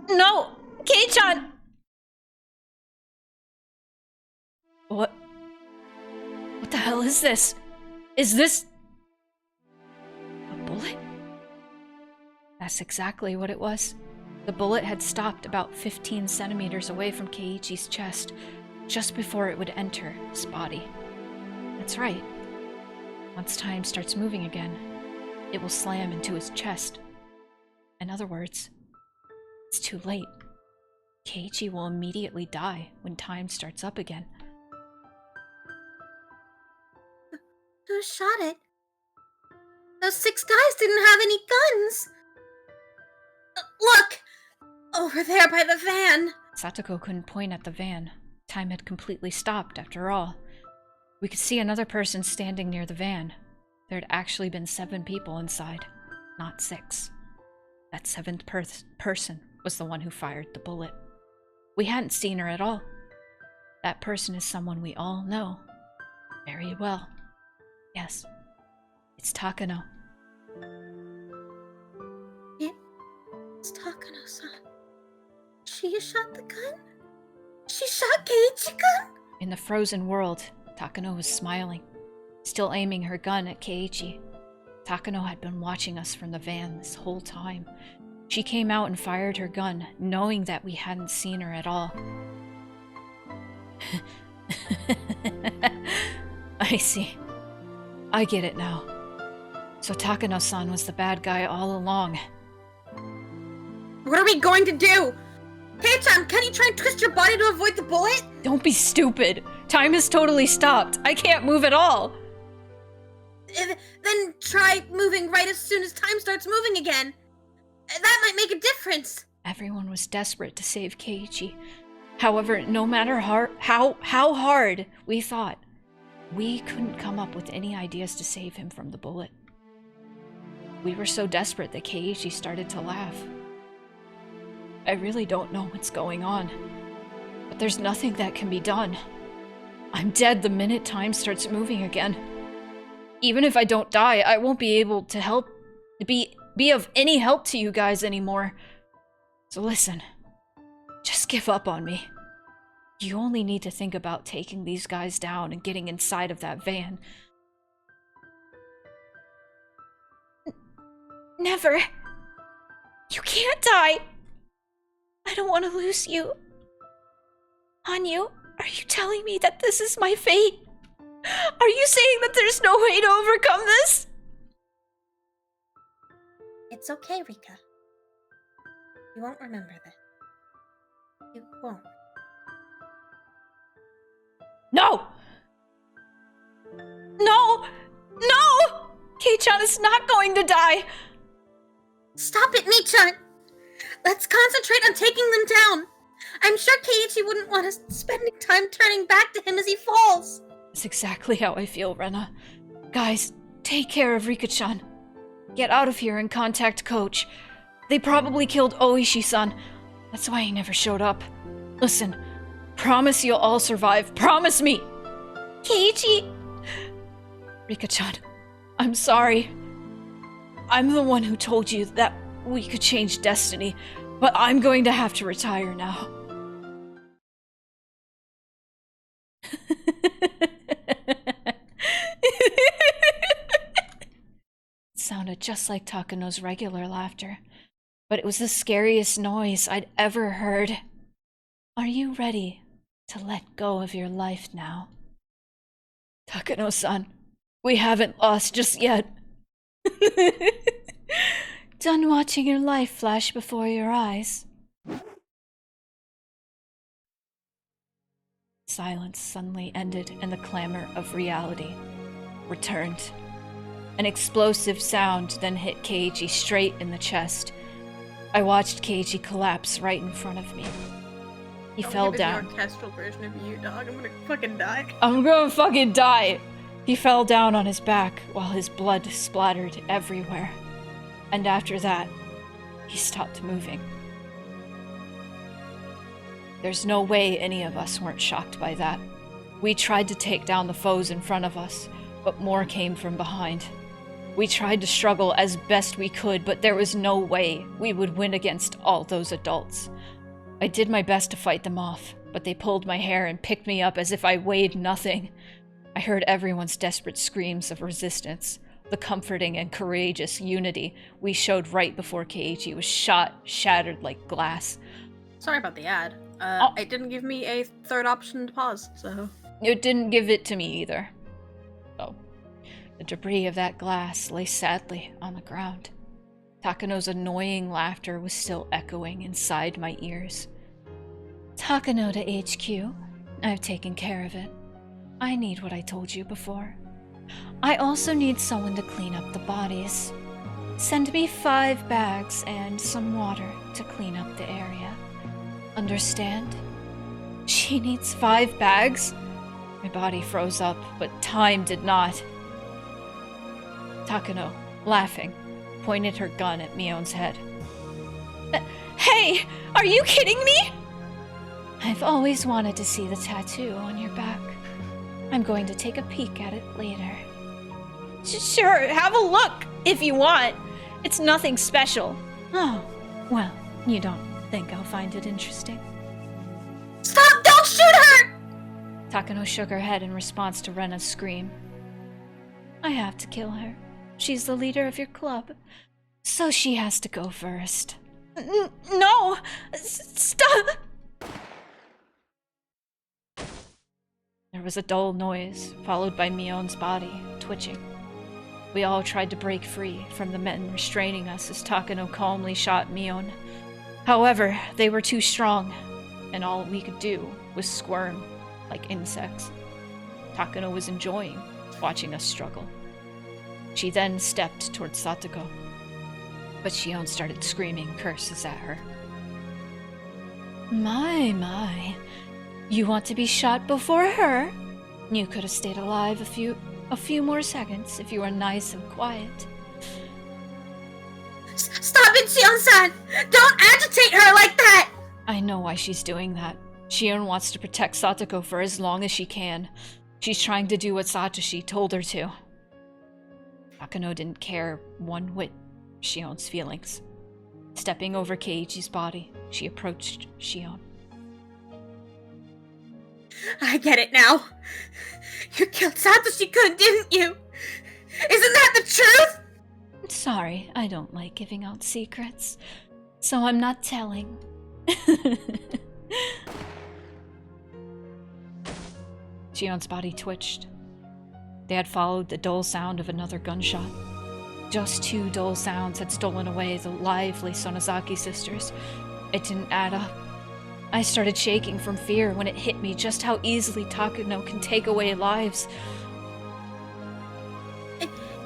No! Kei-chan! What? What the hell is this? Is this... a bullet? That's exactly what it was. The bullet had stopped about 15 centimeters away from Keiichi's chest, just before it would enter his body. That's right. Once time starts moving again, it will slam into his chest. In other words, it's too late. Keiichi will immediately die when time starts up again. Who shot it? Those 6 guys didn't have any guns! Look! Over there by the van! Satoko couldn't point at the van. Time had completely stopped, after all. We could see another person standing near the van. There had actually been 7 people inside, not 6. That 7th person was the one who fired the bullet. We hadn't seen her at all. That person is someone we all know very well. Yes, it's Takano. It's Takano-san. She shot the gun? She shot Keiichi-kun? In the frozen world, Takano was smiling, still aiming her gun at Keiichi. Takano had been watching us from the van this whole time. She came out and fired her gun, knowing that we hadn't seen her at all. I see. I get it now. So Takano-san was the bad guy all along. What are we going to do? Kei-chan, can you try and twist your body to avoid the bullet? Don't be stupid. Time has totally stopped. I can't move at all. Then try moving right as soon as time starts moving again. That might make a difference. Everyone was desperate to save Keiichi. However, no matter how hard we thought, we couldn't come up with any ideas to save him from the bullet. We were so desperate that Keiichi started to laugh. I really don't know what's going on, but there's nothing that can be done. I'm dead the minute time starts moving again. Even if I don't die, I won't be able to be of any help to you guys anymore. So listen, just give up on me. You only need to think about taking these guys down and getting inside of that van. Never. You can't die. I don't want to lose you. Hanyu, are you telling me that this is my fate? Are you saying that there's no way to overcome this? It's okay, Rika. You won't remember this. You won't. No! No! No! Kei-chan is not going to die! Stop it, Mi-chan! Let's concentrate on taking them down! I'm sure Keiichi wouldn't want us spending time turning back to him as he falls! That's exactly how I feel, Rena. Guys, take care of Rika-chan. Get out of here and contact Coach. They probably killed Oishi-san. That's why he never showed up. Listen, promise you'll all survive. Promise me! Keiichi! Rika-chan, I'm sorry. I'm the one who told you that we could change destiny, but I'm going to have to retire now. It sounded just like Takano's regular laughter, but it was the scariest noise I'd ever heard. Are you ready to let go of your life now? Takano-san, we haven't lost just yet. Done watching your life flash before your eyes. Silence suddenly ended and the clamor of reality returned. An explosive sound then hit Keiichi straight in the chest. I watched Keiichi collapse right in front of me. He fell down. The orchestral version of you, dog. I'm gonna fucking die. I'm gonna fucking die! He fell down on his back while his blood splattered everywhere. And after that, he stopped moving. There's no way any of us weren't shocked by that. We tried to take down the foes in front of us, but more came from behind. We tried to struggle as best we could, but there was no way we would win against all those adults. I did my best to fight them off, but they pulled my hair and picked me up as if I weighed nothing. I heard everyone's desperate screams of resistance, the comforting and courageous unity we showed right before Keiichi was shattered like glass. Sorry about the ad. It didn't give me a third option to pause, so... It didn't give it to me either. Oh. The debris of that glass lay sadly on the ground. Takano's annoying laughter was still echoing inside my ears. Takano to HQ. I've taken care of it. I need what I told you before. I also need someone to clean up the bodies. Send me 5 bags and some water to clean up the area. Understand? She needs 5 bags? My body froze up, but time did not. Takano, laughing, pointed her gun at Mion's head. Hey! Are you kidding me? I've always wanted to see the tattoo on your back. I'm going to take a peek at it later. Sure, have a look, if you want. It's nothing special. Oh, well, you don't think I'll find it interesting? Stop! Don't shoot her! Takano shook her head in response to Rena's scream. I have to kill her. She's the leader of your club, so she has to go first. No! Stop! There was a dull noise, followed by Mion's body twitching. We all tried to break free from the men restraining us as Takano calmly shot Mion. However, they were too strong, and all we could do was squirm like insects. Takano was enjoying watching us struggle. She then stepped towards Satoko, but Shion started screaming curses at her. My. You want to be shot before her? You could have stayed alive a few more seconds if you were nice and quiet. Stop it, Shion-san! Don't agitate her like that! I know why she's doing that. Shion wants to protect Satoko for as long as she can. She's trying to do what Satoshi told her to. Takano didn't care one whit Shion's feelings. Stepping over Keiichi's body, she approached Shion. I get it now. You killed Satoshi-kun, didn't you? Isn't that the truth? Sorry, I don't like giving out secrets, so I'm not telling. Shion's body twitched. They had followed the dull sound of another gunshot. Just 2 dull sounds had stolen away the lively Sonozaki sisters. It didn't add up. I started shaking from fear when it hit me just how easily Takano can take away lives.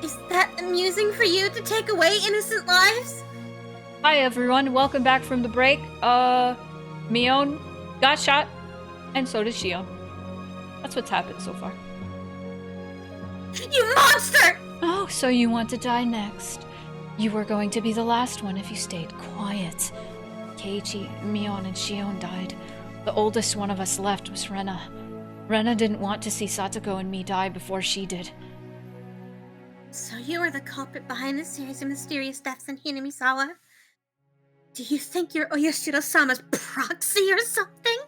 Is that amusing for you to take away innocent lives? Hi everyone, welcome back from the break. Mion got shot, and so did Shion. That's what's happened so far. You monster! Oh, so you want to die next. You were going to be the last one if you stayed quiet. Keiichi, Mion, and Shion died. The oldest one of us left was Rena. Rena didn't want to see Satoko and me die before she did. So you are the culprit behind the series of mysterious deaths in Hinamisawa? Do you think you're Oyashiro-sama's proxy or something?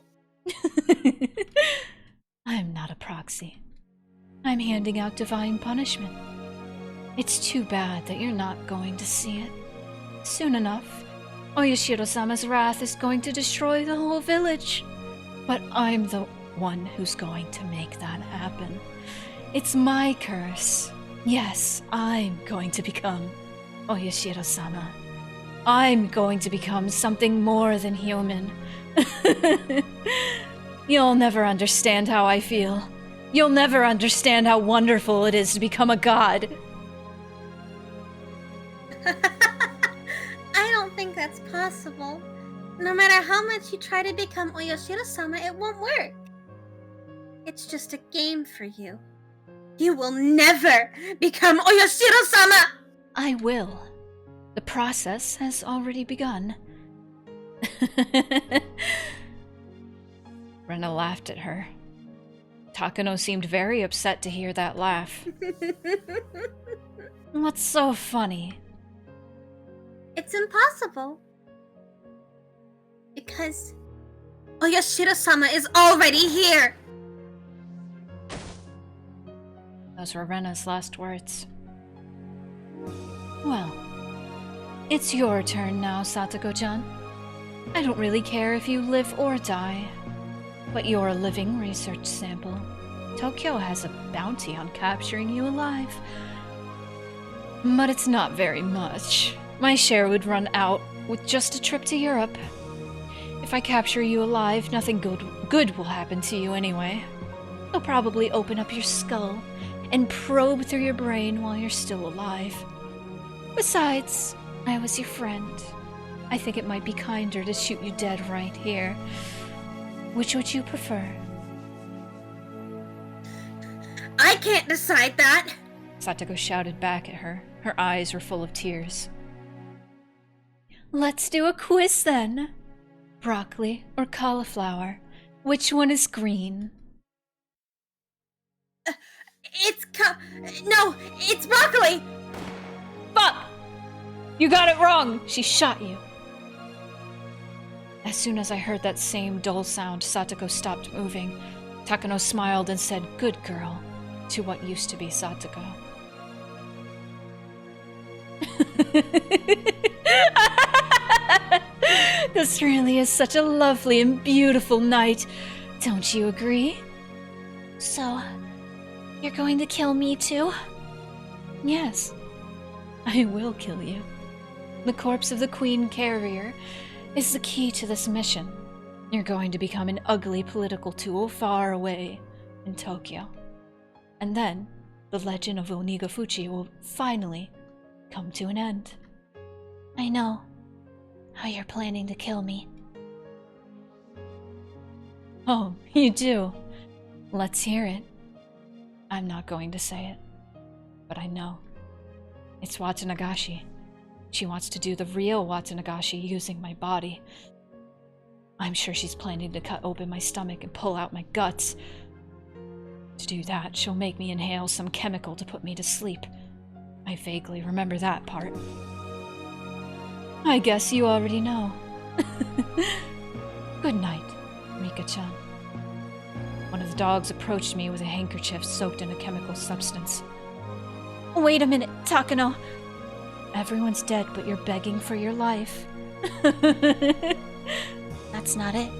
I'm not a proxy. I'm handing out divine punishment. It's too bad that you're not going to see it. Soon enough, Oyashiro-sama's wrath is going to destroy the whole village. But I'm the one who's going to make that happen. It's my curse. Yes, I'm going to become Oyashiro-sama. I'm going to become something more than human. You'll never understand how I feel. You'll never understand how wonderful it is to become a god. I don't think that's possible. No matter how much you try to become Oyashiro-sama, it won't work. It's just a game for you. You will never become Oyashiro-sama! I will. The process has already begun. Rena laughed at her. Takano seemed very upset to hear that laugh. What's so funny? It's impossible. Because Oyashiro-sama is already here. Those were Rena's last words. Well, it's your turn now, Satoko-chan. I don't really care if you live or die, but you're a living research sample. Tokyo has a bounty on capturing you alive. But it's not very much. My share would run out with just a trip to Europe. If I capture you alive, nothing good will happen to you anyway. They'll probably open up your skull and probe through your brain while you're still alive. Besides, I was your friend. I think it might be kinder to shoot you dead right here. Which would you prefer? I can't decide that. Satoko shouted back at her. Her eyes were full of tears. Let's do a quiz then. Broccoli or cauliflower? Which one is green? No, it's broccoli! Fuck! You got it wrong! She shot you. As soon as I heard that same dull sound, Satoko stopped moving. Takano smiled and said, "Good girl," to what used to be Satoko. This really is such a lovely and beautiful night. Don't you agree? So, you're going to kill me too? Yes, I will kill you. The corpse of the Queen Carrier is the key to this mission. You're going to become an ugly political tool far away in Tokyo. And then, the legend of Onigafuchi will finally come to an end. I know how you're planning to kill me. Oh, you do? Let's hear it. I'm not going to say it, but I know. It's Watanagashi. She wants to do the real Watanagashi using my body. I'm sure she's planning to cut open my stomach and pull out my guts. To do that, she'll make me inhale some chemical to put me to sleep. I vaguely remember that part. I guess you already know. Good night, Rika-chan. One of the dogs approached me with a handkerchief soaked in a chemical substance. Wait a minute, Takano. Everyone's dead, but you're begging for your life. That's not it.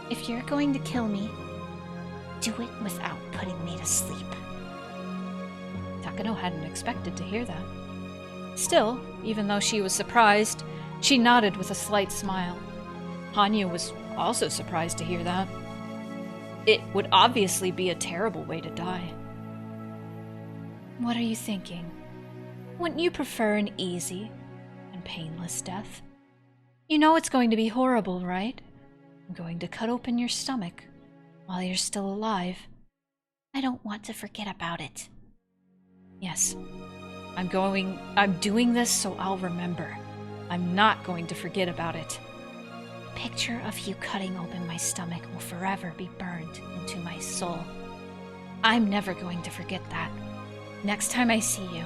If you're going to kill me, do it without putting me to sleep. Takano hadn't expected to hear that. Still, even though she was surprised, she nodded with a slight smile. Hanyu was also surprised to hear that. It would obviously be a terrible way to die. What are you thinking? Wouldn't you prefer an easy and painless death? You know it's going to be horrible, right? I'm going to cut open your stomach while you're still alive. I don't want to forget about it. Yes. I'm doing this so I'll remember. I'm not going to forget about it. The picture of you cutting open my stomach will forever be burned into my soul. I'm never going to forget that. Next time I see you,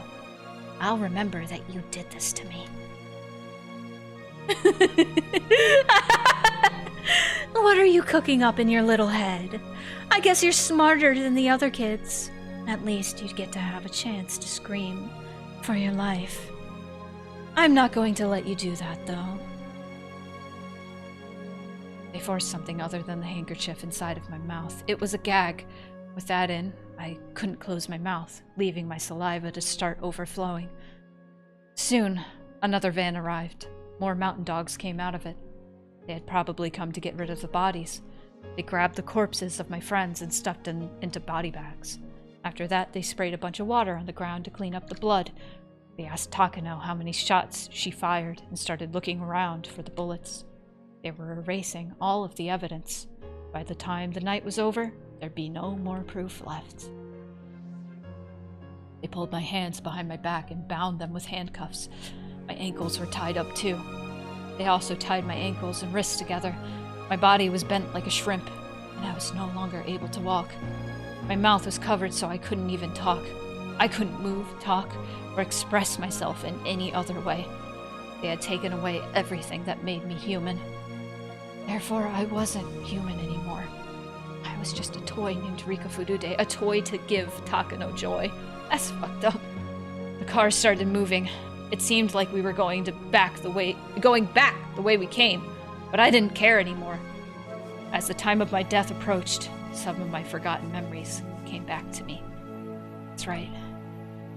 I'll remember that you did this to me. What are you cooking up in your little head? I guess you're smarter than the other kids. At least you'd get to have a chance to scream for your life. I'm not going to let you do that, though. They forced something other than the handkerchief inside of my mouth. It was a gag. With that in, I couldn't close my mouth, leaving my saliva to start overflowing. Soon, another van arrived. More mountain dogs came out of it. They had probably come to get rid of the bodies. They grabbed the corpses of my friends and stuffed them into body bags. After that, they sprayed a bunch of water on the ground to clean up the blood. They asked Takano how many shots she fired and started looking around for the bullets. They were erasing all of the evidence. By the time the night was over, there'd be no more proof left. They pulled my hands behind my back and bound them with handcuffs. My ankles were tied up too. They also tied my ankles and wrists together. My body was bent like a shrimp, and I was no longer able to walk. My mouth was covered so I couldn't even talk. I couldn't move, talk, or express myself in any other way. They had taken away everything that made me human. Therefore, I wasn't human anymore. I was just a toy named Rika Furude, a toy to give Takano joy. That's fucked up. The car started moving. It seemed like we were going back the way we came, but I didn't care anymore. As the time of my death approached, some of my forgotten memories came back to me. That's right.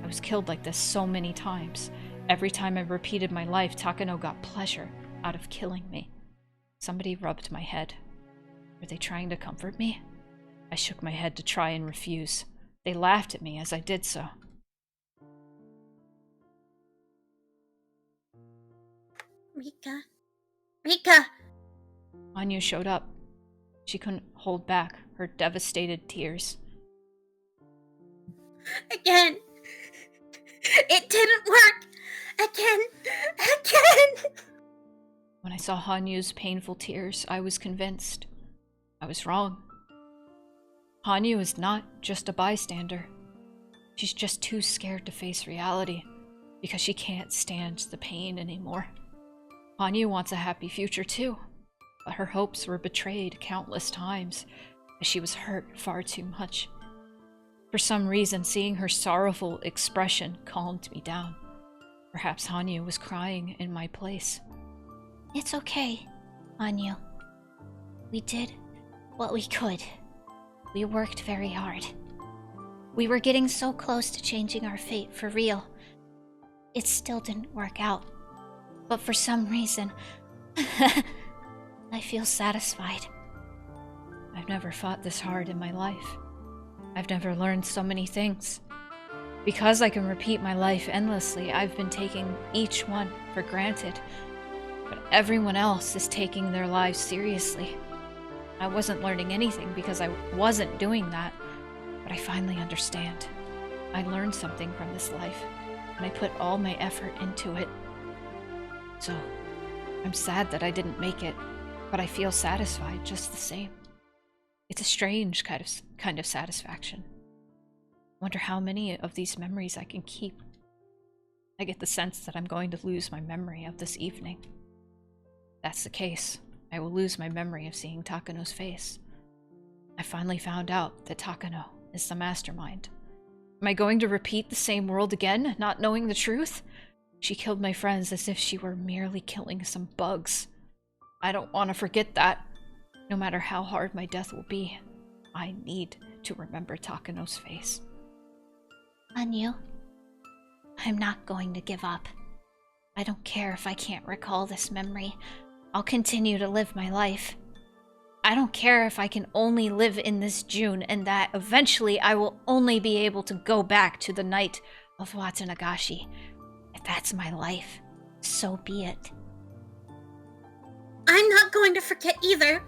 I was killed like this so many times. Every time I repeated my life, Takano got pleasure out of killing me. Somebody rubbed my head. Were they trying to comfort me? I shook my head to try and refuse. They laughed at me as I did so. Rika. Rika! Anya showed up. She couldn't hold back her devastated tears. Again! It didn't work! Again! Again! When I saw Hanyu's painful tears, I was convinced. I was wrong. Hanyu is not just a bystander. She's just too scared to face reality because she can't stand the pain anymore. Hanyu wants a happy future too, but her hopes were betrayed countless times as she was hurt far too much. For some reason, seeing her sorrowful expression calmed me down. Perhaps Hanyu was crying in my place. It's okay, Anyu. We did what we could. We worked very hard. We were getting so close to changing our fate for real. It still didn't work out. But for some reason, I feel satisfied. I've never fought this hard in my life. I've never learned so many things. Because I can repeat my life endlessly, I've been taking each one for granted. But everyone else is taking their lives seriously. I wasn't learning anything because I wasn't doing that, but I finally understand. I learned something from this life, and I put all my effort into it. So, I'm sad that I didn't make it, but I feel satisfied just the same. It's a strange kind of satisfaction. Wonder how many of these memories I can keep. I get the sense that I'm going to lose my memory of this evening. If that's the case, I will lose my memory of seeing Takano's face. I finally found out that Takano is the mastermind. Am I going to repeat the same world again, not knowing the truth? She killed my friends as if she were merely killing some bugs. I don't want to forget that. No matter how hard my death will be, I need to remember Takano's face. Anyu, I'm not going to give up. I don't care if I can't recall this memory. I'll continue to live my life. I don't care if I can only live in this June and that eventually I will only be able to go back to the night of Watanagashi. If that's my life, so be it. I'm not going to forget either.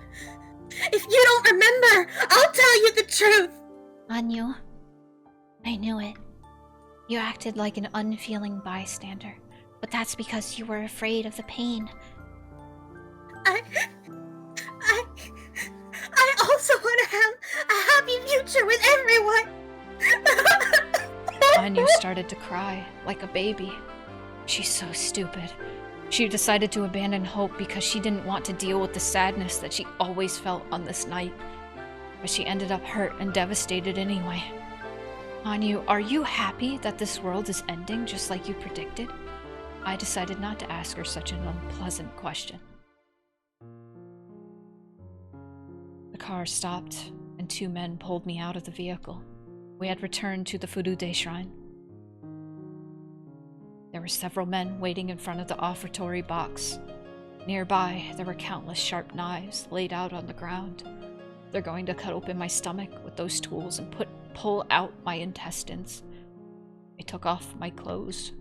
If you don't remember, I'll tell you the truth. Anyu, I knew it. You acted like an unfeeling bystander, but that's because you were afraid of the pain. I also want to have a happy future with everyone. Anyu started to cry like a baby. She's so stupid. She decided to abandon hope because she didn't want to deal with the sadness that she always felt on this night. But she ended up hurt and devastated anyway. Anyu, are you happy that this world is ending just like you predicted? I decided not to ask her such an unpleasant question. The car stopped, and two men pulled me out of the vehicle. We had returned to the Furude shrine. There were several men waiting in front of the offertory box. Nearby, there were countless sharp knives laid out on the ground. They're going to cut open my stomach with those tools and pull out my intestines. I took off my clothes.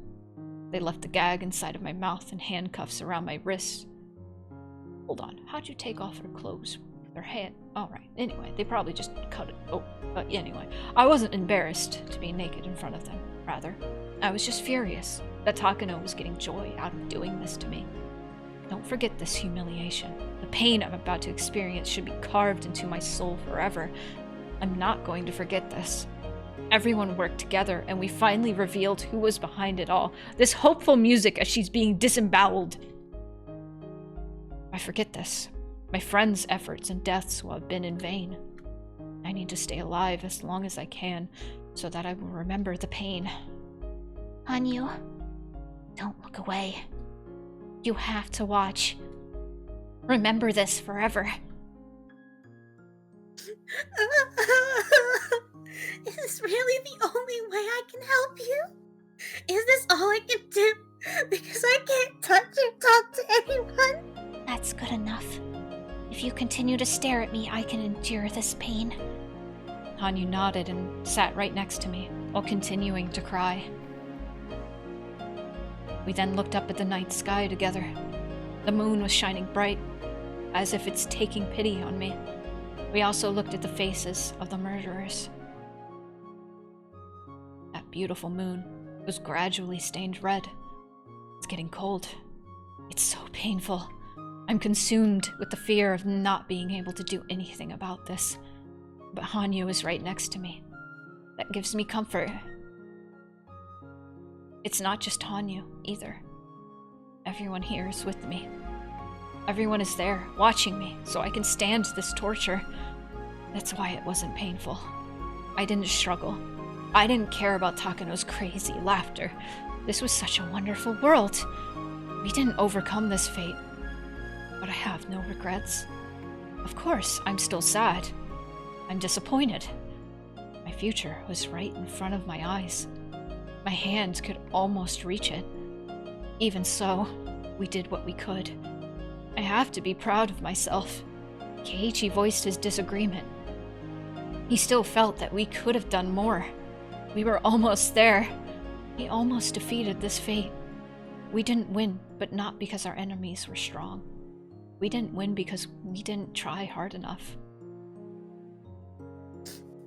They left the gag inside of my mouth and handcuffs around my wrists. Hold on, how'd you take off her clothes? Their hand. Alright, anyway, they probably just cut it. Anyway. I wasn't embarrassed to be naked in front of them. Rather, I was just furious that Takano was getting joy out of doing this to me. Don't forget this humiliation. The pain I'm about to experience should be carved into my soul forever. I'm not going to forget this. Everyone worked together, and we finally revealed who was behind it all. This hopeful music as she's being disemboweled. I forget this. My friends' efforts and deaths will have been in vain. I need to stay alive as long as I can, so that I will remember the pain. Hanyu, don't look away. You have to watch. Remember this forever. Is this really the only way I can help you? Is this all I can do? Because I can't touch or talk to anyone? That's good enough. If you continue to stare at me, I can endure this pain. Hanyu nodded and sat right next to me, while continuing to cry. We then looked up at the night sky together. The moon was shining bright, as if it's taking pity on me. We also looked at the faces of the murderers. That beautiful moon was gradually stained red. It's getting cold. It's so painful. I'm consumed with the fear of not being able to do anything about this. But Hanyu is right next to me. That gives me comfort. It's not just Hanyu, either. Everyone here is with me. Everyone is there, watching me, so I can stand this torture. That's why it wasn't painful. I didn't struggle. I didn't care about Takano's crazy laughter. This was such a wonderful world. We didn't overcome this fate. But I have no regrets. Of course, I'm still sad. I'm disappointed. My future was right in front of my eyes. My hands could almost reach it. Even so, we did what we could. I have to be proud of myself. Keiichi voiced his disagreement. He still felt that we could have done more. We were almost there. We almost defeated this fate. We didn't win, but not because our enemies were strong. We didn't win because we didn't try hard enough.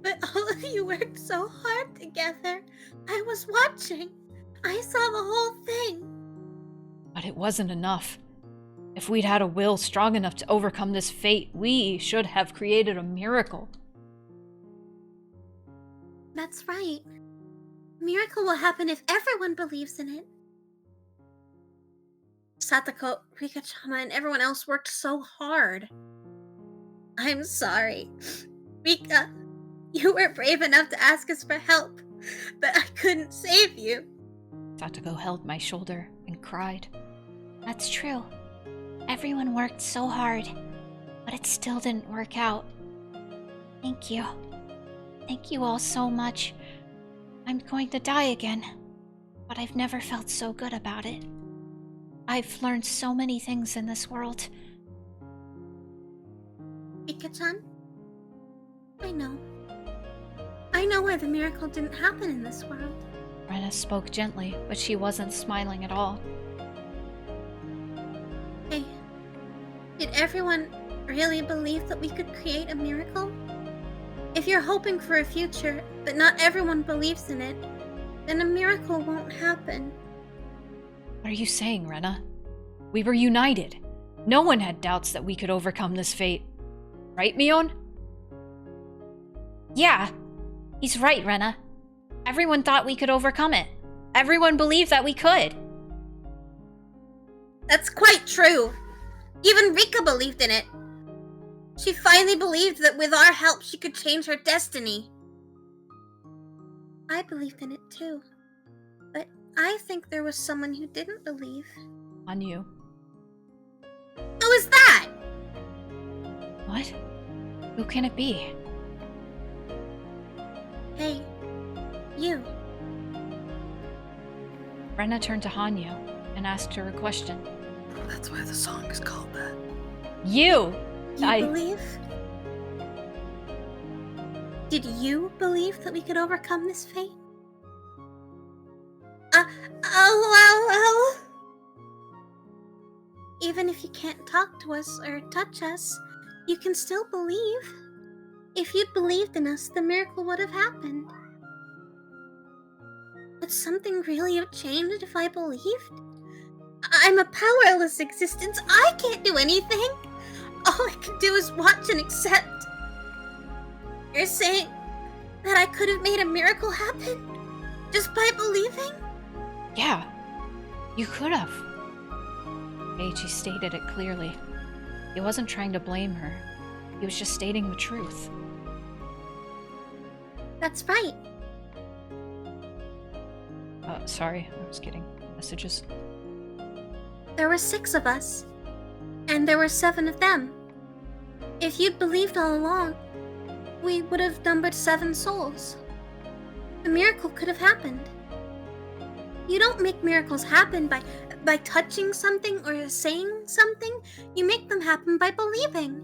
But all of you worked so hard together. I was watching. I saw the whole thing. But it wasn't enough. If we'd had a will strong enough to overcome this fate, we should have created a miracle. That's right. A miracle will happen if everyone believes in it. Satoko, Rika-chama, and everyone else worked so hard. I'm sorry. Rika, you were brave enough to ask us for help, but I couldn't save you. Satoko held my shoulder and cried. That's true. Everyone worked so hard, but it still didn't work out. Thank you. Thank you all so much. I'm going to die again, but I've never felt so good about it. I've learned so many things in this world. Rika-chan, I know. I know why the miracle didn't happen in this world. Rena spoke gently, but she wasn't smiling at all. Hey, did everyone really believe that we could create a miracle? If you're hoping for a future, but not everyone believes in it, then a miracle won't happen. What are you saying, Rena? We were united. No one had doubts that we could overcome this fate. Right, Mion? Yeah, he's right, Rena. Everyone thought we could overcome it. Everyone believed that we could. That's quite true. Even Rika believed in it. She finally believed that with our help she could change her destiny. I believed in it too. But I think there was someone who didn't believe. On you. Who is that? What? Who can it be? Hey, you. Rena turned to Hanyu and asked her a question. That's why the song is called that. You! You believe? Did you believe that we could overcome this fate? Well. Even if you can't talk to us or touch us, you can still believe. If you'd believed in us, the miracle would have happened. Would something really have changed if I believed? I'm a powerless existence. I can't do anything. All I can do is watch and accept. You're saying that I could have made a miracle happen just by believing? Yeah, you could have. Eiichi stated it clearly. He wasn't trying to blame her. He was just stating the truth. That's right. Sorry, I was getting messages. There were 6 of us, and there were 7 of them. If you'd believed all along, we would have numbered 7 souls. The miracle could have happened. You don't make miracles happen by touching something or saying something. You make them happen by believing.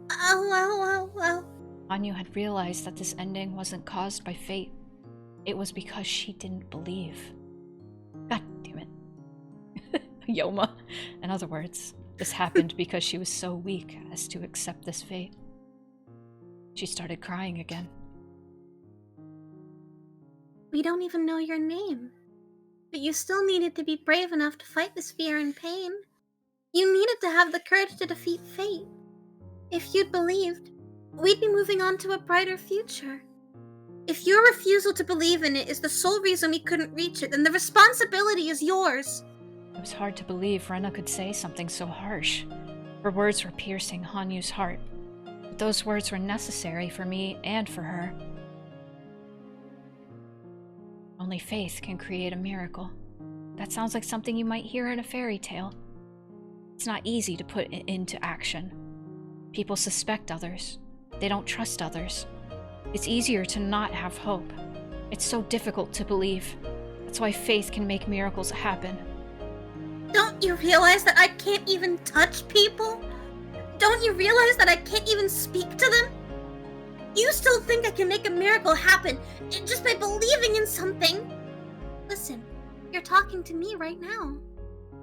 Well. Hanyu had realized that this ending wasn't caused by fate. It was because she didn't believe. God damn it. Yoma. In other words, this happened because she was so weak as to accept this fate. She started crying again. We don't even know your name. But you still needed to be brave enough to fight this fear and pain. You needed to have the courage to defeat fate. If you'd believed, we'd be moving on to a brighter future. If your refusal to believe in it is the sole reason we couldn't reach it, then the responsibility is yours. It was hard to believe Rena could say something so harsh. Her words were piercing Hanyu's heart. But those words were necessary for me and for her. Only faith can create a miracle. That sounds like something you might hear in a fairy tale. It's not easy to put it into action. People suspect others. They don't trust others. It's easier to not have hope. It's so difficult to believe. That's why faith can make miracles happen. Don't you realize that I can't even touch people? Don't you realize that I can't even speak to them? You still think I can make a miracle happen just by believing in something? Listen, you're talking to me right now.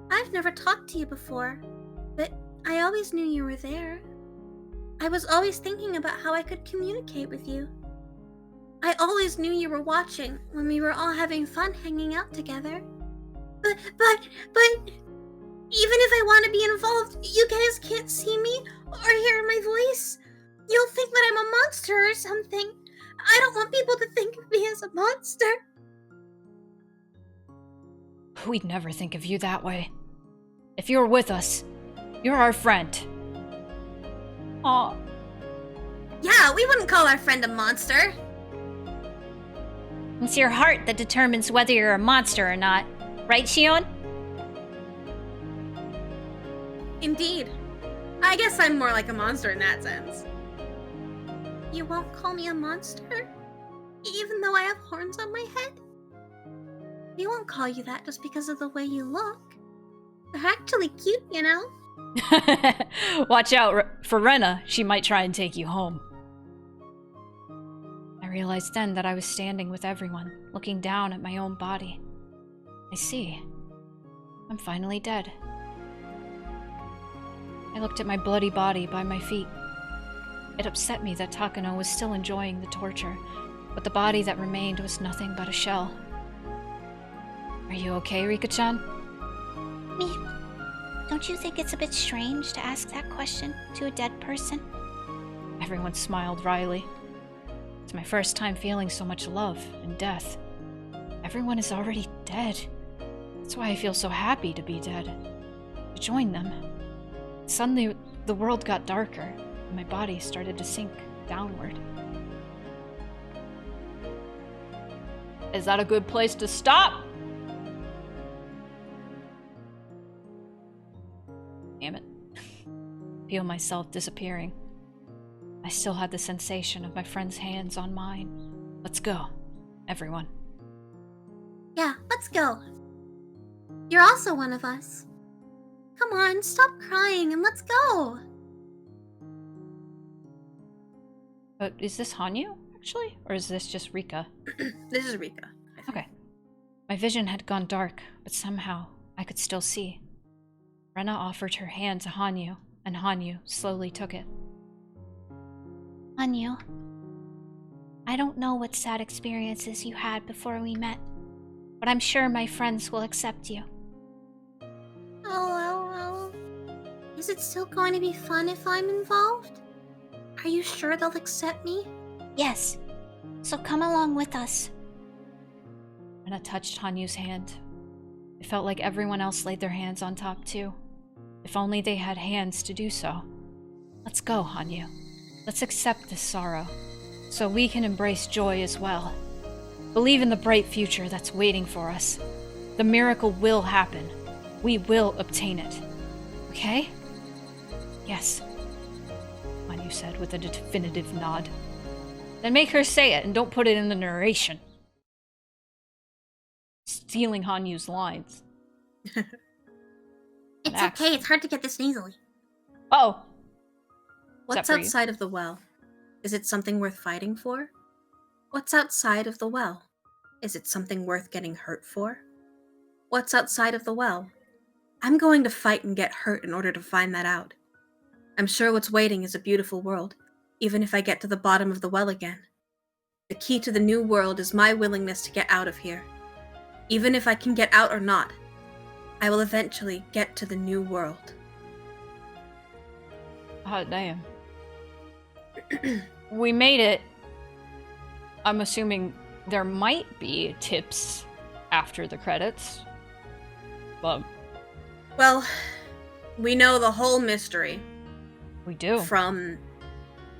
I've never talked to you before, but I always knew you were there. I was always thinking about how I could communicate with you. I always knew you were watching when we were all having fun hanging out together. But, even if I want to be involved, you guys can't see me or hear my voice. You'll think that I'm a monster or something. I don't want people to think of me as a monster. We'd never think of you that way. If you're with us, you're our friend. Aw. Yeah, we wouldn't call our friend a monster. It's your heart that determines whether you're a monster or not. Right, Shion? Indeed. I guess I'm more like a monster in that sense. You won't call me a monster? Even though I have horns on my head? We won't call you that just because of the way you look. They're actually cute, you know? Watch out for Rena. She might try and take you home. I realized then that I was standing with everyone, looking down at my own body. I see. I'm finally dead. I looked at my bloody body by my feet. It upset me that Takano was still enjoying the torture, but the body that remained was nothing but a shell. Are you okay, Rika-chan? Me? Don't you think it's a bit strange to ask that question to a dead person? Everyone smiled wryly. It's my first time feeling so much love and death. Everyone is already dead. That's why I feel so happy to be dead. To join them. Suddenly, the world got darker, and my body started to sink downward. Is that a good place to stop? Damn it. Feel myself disappearing. I still had the sensation of my friend's hands on mine. Let's go, everyone. Yeah, let's go. You're also one of us. Come on, stop crying and let's go. But is this Hanyu, actually? Or is this just Rika? This is Rika. I think. Okay. My vision had gone dark, but somehow I could still see. Rena offered her hand to Hanyu, and Hanyu slowly took it. Hanyu, I don't know what sad experiences you had before we met, but I'm sure my friends will accept you. Oh. Is it still going to be fun if I'm involved? Are you sure they'll accept me? Yes. So come along with us. Rena touched Hanyu's hand. It felt like everyone else laid their hands on top too. If only they had hands to do so. Let's go, Hanyu. Let's accept this sorrow, so we can embrace joy as well. Believe in the bright future that's waiting for us. The miracle will happen. We will obtain it. Okay? Yes, Hanyu said with a definitive nod. Then make her say it and don't put it in the narration. Stealing Hanyu's lines. It's Max. okay, it's hard to get this easily. Oh! What's for you? outside of the well? Is it something worth fighting for? What's outside of the well? Is it something worth getting hurt for? What's outside of the well? I'm going to fight and get hurt in order to find that out. I'm sure what's waiting is a beautiful world, even if I get to the bottom of the well again. The key to the new world is my willingness to get out of here. Even if I can get out or not, I will eventually get to the new world. Hot damn. We made it. I'm assuming there might be tips after the credits. But Well, we know the whole mystery we do. from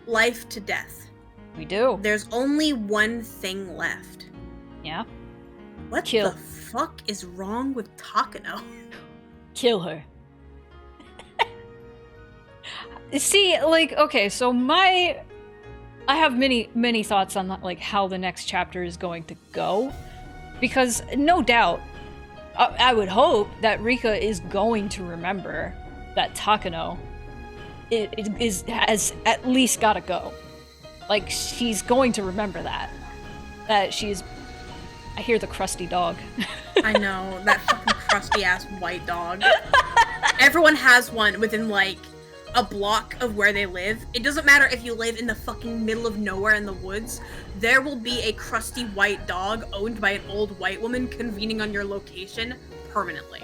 life to death. We do. There's only one thing left. Yeah? What Kill. the fuck is wrong with Takano? Kill her. See, like, okay, so I have many thoughts on like how the next chapter is going to go, because no doubt, I would hope that Rika is going to remember that Takano has at least got to go. Like, she's going to remember that she's. I hear the crusty dog. I know, that fucking crusty ass white dog. Everyone has one within like a block of where they live. It doesn't matter if you live in the fucking middle of nowhere in the woods, there will be a crusty white dog owned by an old white woman convening on your location permanently.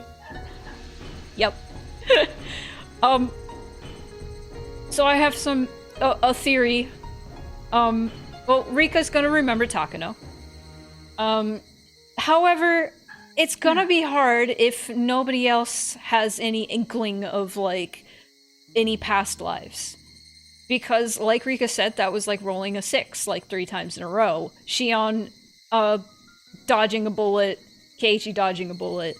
Yep. So I have a theory. Well, Rika's gonna remember Takano. However, it's gonna be hard if nobody else has any inkling of, like, any past lives. Because, like Rika said, that was like rolling a 6, like, 3 times in a row. Shion, dodging a bullet, Keiichi dodging a bullet,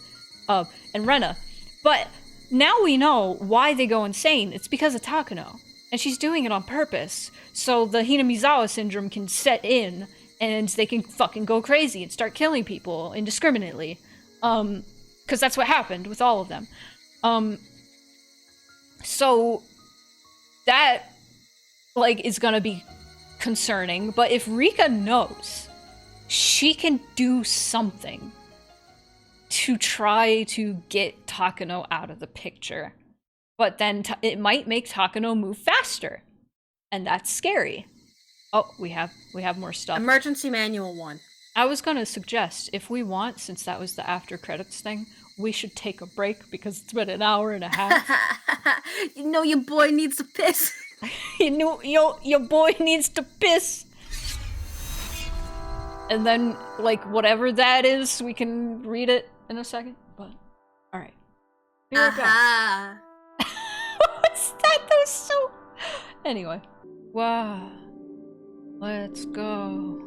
and Rena. But now we know why they go insane. It's because of Takano. And she's doing it on purpose. So the Hinamizawa syndrome can set in, and they can fucking go crazy and start killing people indiscriminately. Because that's what happened with all of them. So that, like, is gonna be concerning. But if Rika knows, she can do something to try to get Takano out of the picture. But then it might make Takano move faster. And that's scary. Oh, we have more stuff. Emergency Manual 1. I was gonna suggest, if we want, since that was the after credits thing, we should take a break because it's been an hour and a half. You know your boy needs to piss. You know, your boy needs to piss. And then, like, whatever that is, we can read it in a second. But, alright. Be right back. What's that? That was so... Anyway. Wow. Let's go.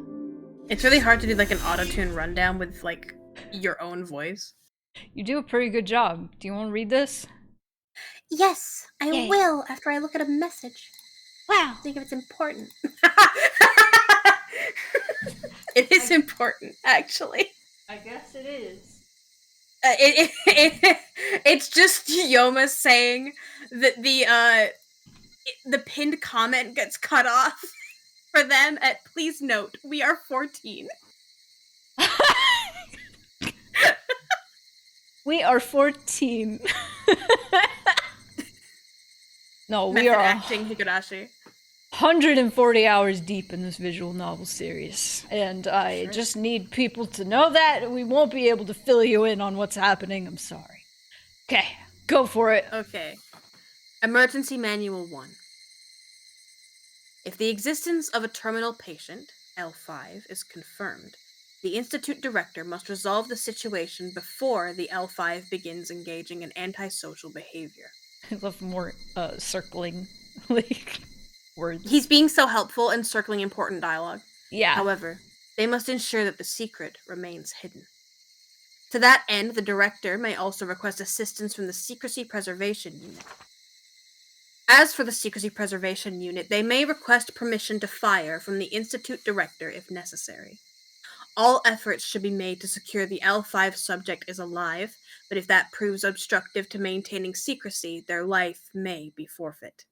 It's really hard to do like an auto-tune rundown with like your own voice. You do a pretty good job. Do you want to read this? Yes, I Yay. will after I look at a message. Wow. Think if it's important. It is important, actually. I guess it is. It's just Yoma saying that the pinned comment gets cut off for them at please note we are 14. We are 14. No, we Method are acting Higurashi. 140 hours deep in this visual novel series. And I just need people to know that. We won't be able to fill you in on what's happening. I'm sorry. Okay, go for it. Okay. Emergency Manual 1. If the existence of a terminal patient, L5, is confirmed, the Institute Director must resolve the situation before the L5 begins engaging in antisocial behavior. I love more circling like words. He's being so helpful in circling important dialogue. Yeah. However, they must ensure that the secret remains hidden. To that end, the Director may also request assistance from the Secrecy Preservation Unit. As for the Secrecy Preservation Unit, they may request permission to fire from the Institute Director if necessary. All efforts should be made to secure the L5 subject is alive, but if that proves obstructive to maintaining secrecy, their life may be forfeit.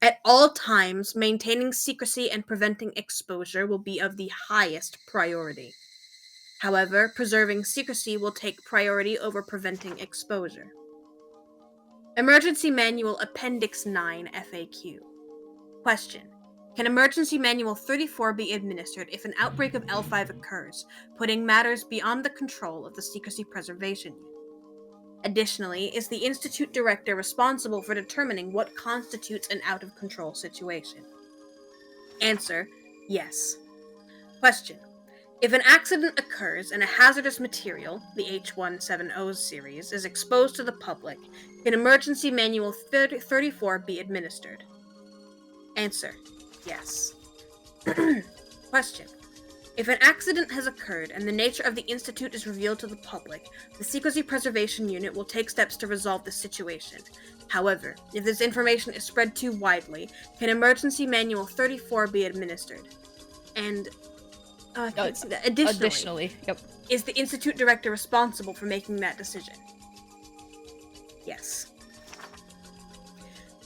At all times, maintaining secrecy and preventing exposure will be of the highest priority. However, preserving secrecy will take priority over preventing exposure. Emergency Manual Appendix 9 FAQ. Question. Can Emergency Manual 34 be administered if an outbreak of L5 occurs, putting matters beyond the control of the Secrecy Preservation Unit? Additionally, is the Institute Director responsible for determining what constitutes an out-of-control situation? Answer. Yes. Question. If an accident occurs and a hazardous material, the H170 series, is exposed to the public, can Emergency Manual 34 be administered? Answer. Yes. Question. If an accident has occurred and the nature of the Institute is revealed to the public, the Secrecy Preservation Unit will take steps to resolve the situation. However, if this information is spread too widely, can Emergency Manual 34 be administered? And Additionally, yep. Is the Institute Director responsible for making that decision? Yes.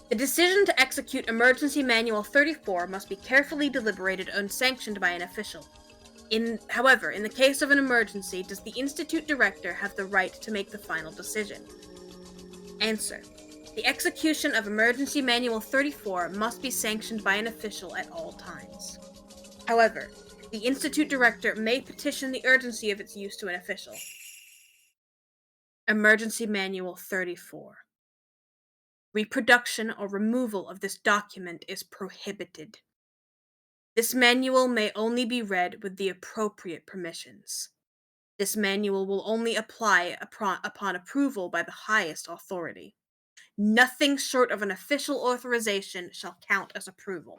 The decision to execute Emergency Manual 34 must be carefully deliberated and sanctioned by an official. However, in the case of an emergency, does the Institute Director have the right to make the final decision? Answer. The execution of Emergency Manual 34 must be sanctioned by an official at all times. However, the Institute Director may petition the urgency of its use to an official. Emergency Manual 34. Reproduction or removal of this document is prohibited. This manual may only be read with the appropriate permissions. This manual will only apply upon approval by the highest authority. Nothing short of an official authorization shall count as approval.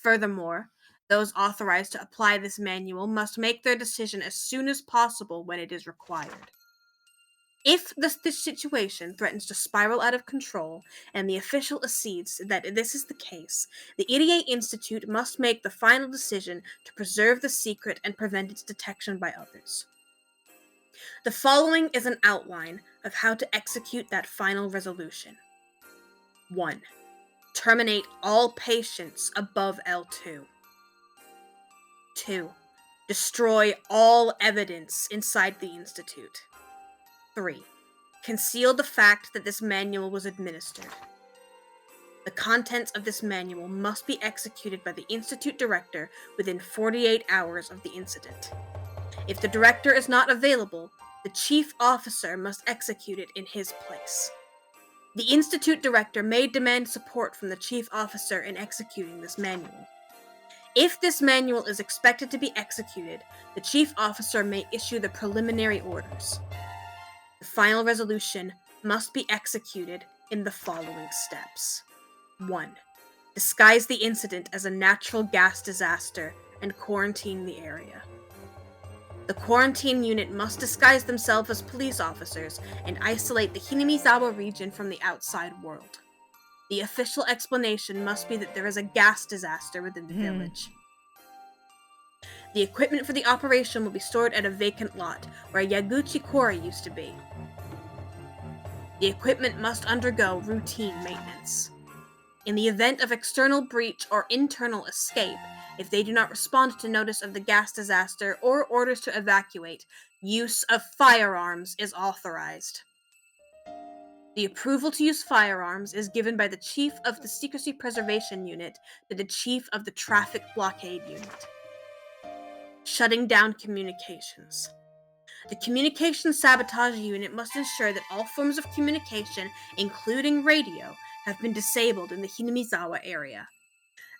Furthermore, those authorized to apply this manual must make their decision as soon as possible when it is required. If this situation threatens to spiral out of control, and the official accedes that this is the case, the EDA Institute must make the final decision to preserve the secret and prevent its detection by others. The following is an outline of how to execute that final resolution. 1. Terminate all patients above L2. 2. Destroy all evidence inside the Institute. 3. Conceal the fact that this manual was administered. The contents of this manual must be executed by the Institute Director within 48 hours of the incident. If the Director is not available, the Chief Officer must execute it in his place. The Institute Director may demand support from the Chief Officer in executing this manual. If this manual is expected to be executed, the Chief Officer may issue the preliminary orders. The final resolution must be executed in the following steps. 1. Disguise the incident as a natural gas disaster and quarantine the area. The quarantine unit must disguise themselves as police officers and isolate the Hinamizawa region from the outside world. The official explanation must be that there is a gas disaster within the village. The equipment for the operation will be stored at a vacant lot where Yaguchi Quarry used to be. The equipment must undergo routine maintenance. In the event of external breach or internal escape, if they do not respond to notice of the gas disaster or orders to evacuate, use of firearms is authorized. The approval to use firearms is given by the Chief of the Secrecy Preservation Unit to the Chief of the Traffic Blockade Unit. Shutting down communications. The Communications Sabotage Unit must ensure that all forms of communication, including radio, have been disabled in the Hinamizawa area.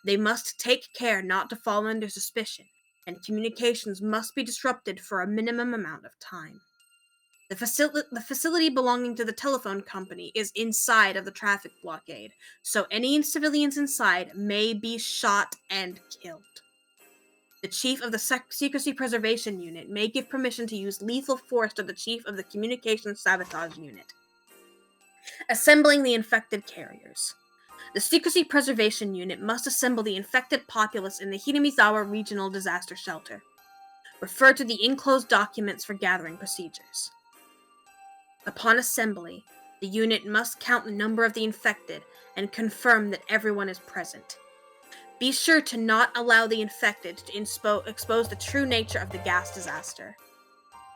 They must take care not to fall under suspicion, and communications must be disrupted for a minimum amount of time. The facility belonging to the telephone company is inside of the traffic blockade, so any civilians inside may be shot and killed. The chief of the Secrecy Preservation Unit may give permission to use lethal force to the chief of the Communications Sabotage Unit. Assembling the infected carriers. The Secrecy Preservation Unit must assemble the infected populace in the Hinamizawa Regional Disaster Shelter. Refer to the enclosed documents for gathering procedures. Upon assembly, the unit must count the number of the infected and confirm that everyone is present. Be sure to not allow the infected to expose the true nature of the gas disaster.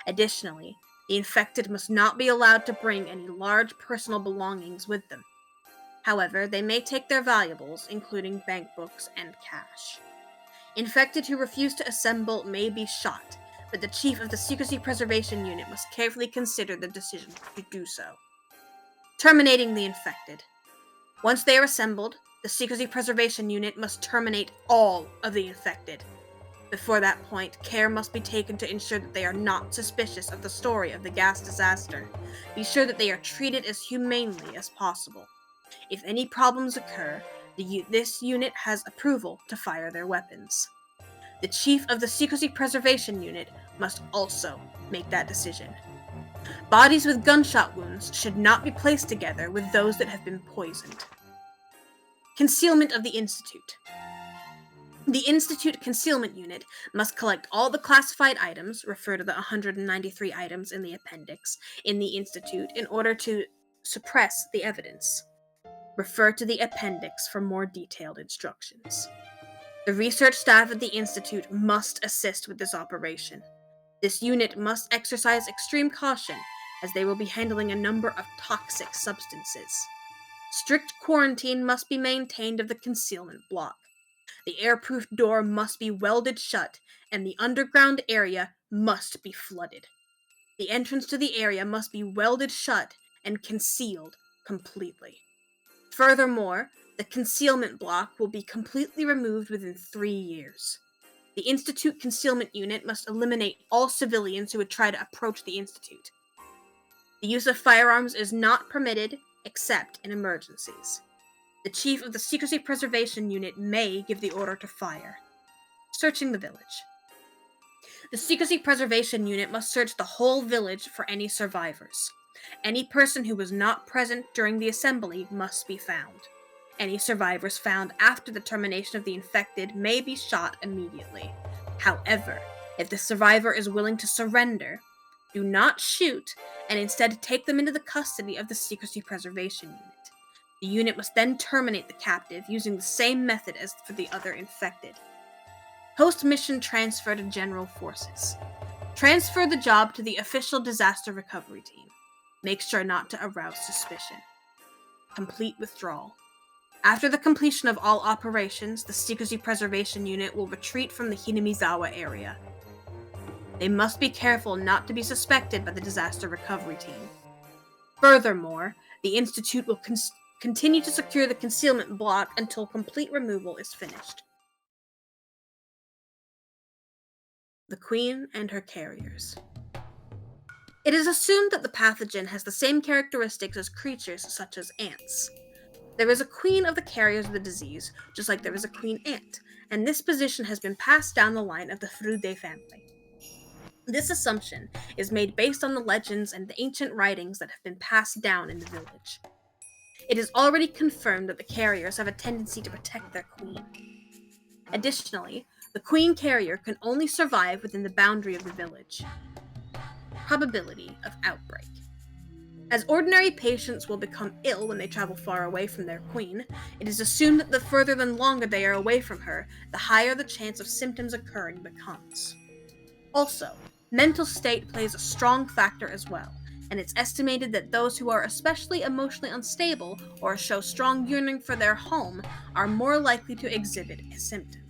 Additionally, the infected must not be allowed to bring any large personal belongings with them. However, they may take their valuables, including bank books and cash. Infected who refuse to assemble may be shot, but the chief of the Secrecy Preservation Unit must carefully consider the decision to do so. Terminating the infected. Once they are assembled, the Secrecy Preservation Unit must terminate all of the infected. Before that point, care must be taken to ensure that they are not suspicious of the story of the gas disaster. Be sure that they are treated as humanely as possible. If any problems occur, this unit has approval to fire their weapons. The chief of the Secrecy Preservation Unit must also make that decision. Bodies with gunshot wounds should not be placed together with those that have been poisoned. Concealment of the Institute. The Institute Concealment Unit must collect all the classified items, refer to the 193 items in the appendix, in the Institute in order to suppress the evidence. Refer to the appendix for more detailed instructions. The research staff at the Institute must assist with this operation. This unit must exercise extreme caution, as they will be handling a number of toxic substances. Strict quarantine must be maintained of the concealment block. The airproof door must be welded shut, and the underground area must be flooded. The entrance to the area must be welded shut and concealed completely. Furthermore, the concealment block will be completely removed within 3 years. The Institute Concealment Unit must eliminate all civilians who would try to approach the Institute. The use of firearms is not permitted except in emergencies. The chief of the Secrecy Preservation Unit may give the order to fire. Searching the village. The Secrecy Preservation Unit must search the whole village for any survivors. Any person who was not present during the assembly must be found. Any survivors found after the termination of the infected may be shot immediately. However, if the survivor is willing to surrender, do not shoot, and instead take them into the custody of the Secrecy Preservation Unit. The unit must then terminate the captive using the same method as for the other infected. Post-mission transfer to General Forces. Transfer the job to the official disaster recovery team. Make sure not to arouse suspicion. Complete withdrawal. After the completion of all operations, the Secrecy Preservation Unit will retreat from the Hinamizawa area. They must be careful not to be suspected by the disaster recovery team. Furthermore, the Institute will continue to secure the concealment block until complete removal is finished. The Queen and her carriers. It is assumed that the pathogen has the same characteristics as creatures such as ants. There is a queen of the carriers of the disease, just like there is a queen ant, and this position has been passed down the line of the Frude family. This assumption is made based on the legends and the ancient writings that have been passed down in the village. It is already confirmed that the carriers have a tendency to protect their queen. Additionally, the queen carrier can only survive within the boundary of the village. Probability of outbreak. As ordinary patients will become ill when they travel far away from their queen, it is assumed that the further and longer they are away from her, the higher the chance of symptoms occurring becomes. Also, mental state plays a strong factor as well, and it's estimated that those who are especially emotionally unstable or show strong yearning for their home are more likely to exhibit symptoms.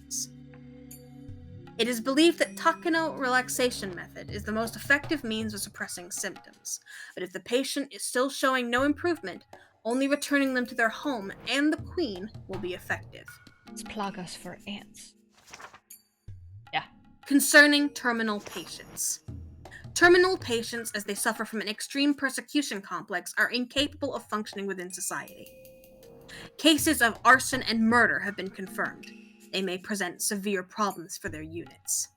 It is believed that Takeno relaxation method is the most effective means of suppressing symptoms, but if the patient is still showing no improvement, only returning them to their home and the queen will be effective. It's plagas for ants. Yeah. Concerning terminal patients. Terminal patients, as they suffer from an extreme persecution complex, are incapable of functioning within society. Cases of arson and murder have been confirmed. They may present severe problems for their units.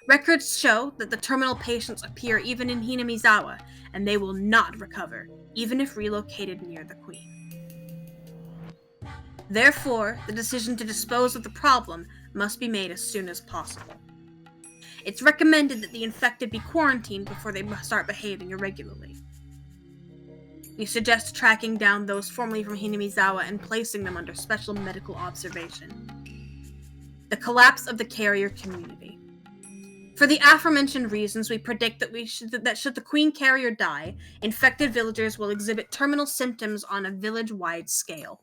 Records show that the terminal patients appear even in Hinamizawa, and they will not recover, even if relocated near the Queen. Therefore, the decision to dispose of the problem must be made as soon as possible. It's recommended that the infected be quarantined before they start behaving irregularly. We suggest tracking down those formerly from Hinamizawa and placing them under special medical observation. The collapse of the carrier community. For the aforementioned reasons, we predict that should the Queen Carrier die, infected villagers will exhibit terminal symptoms on a village-wide scale.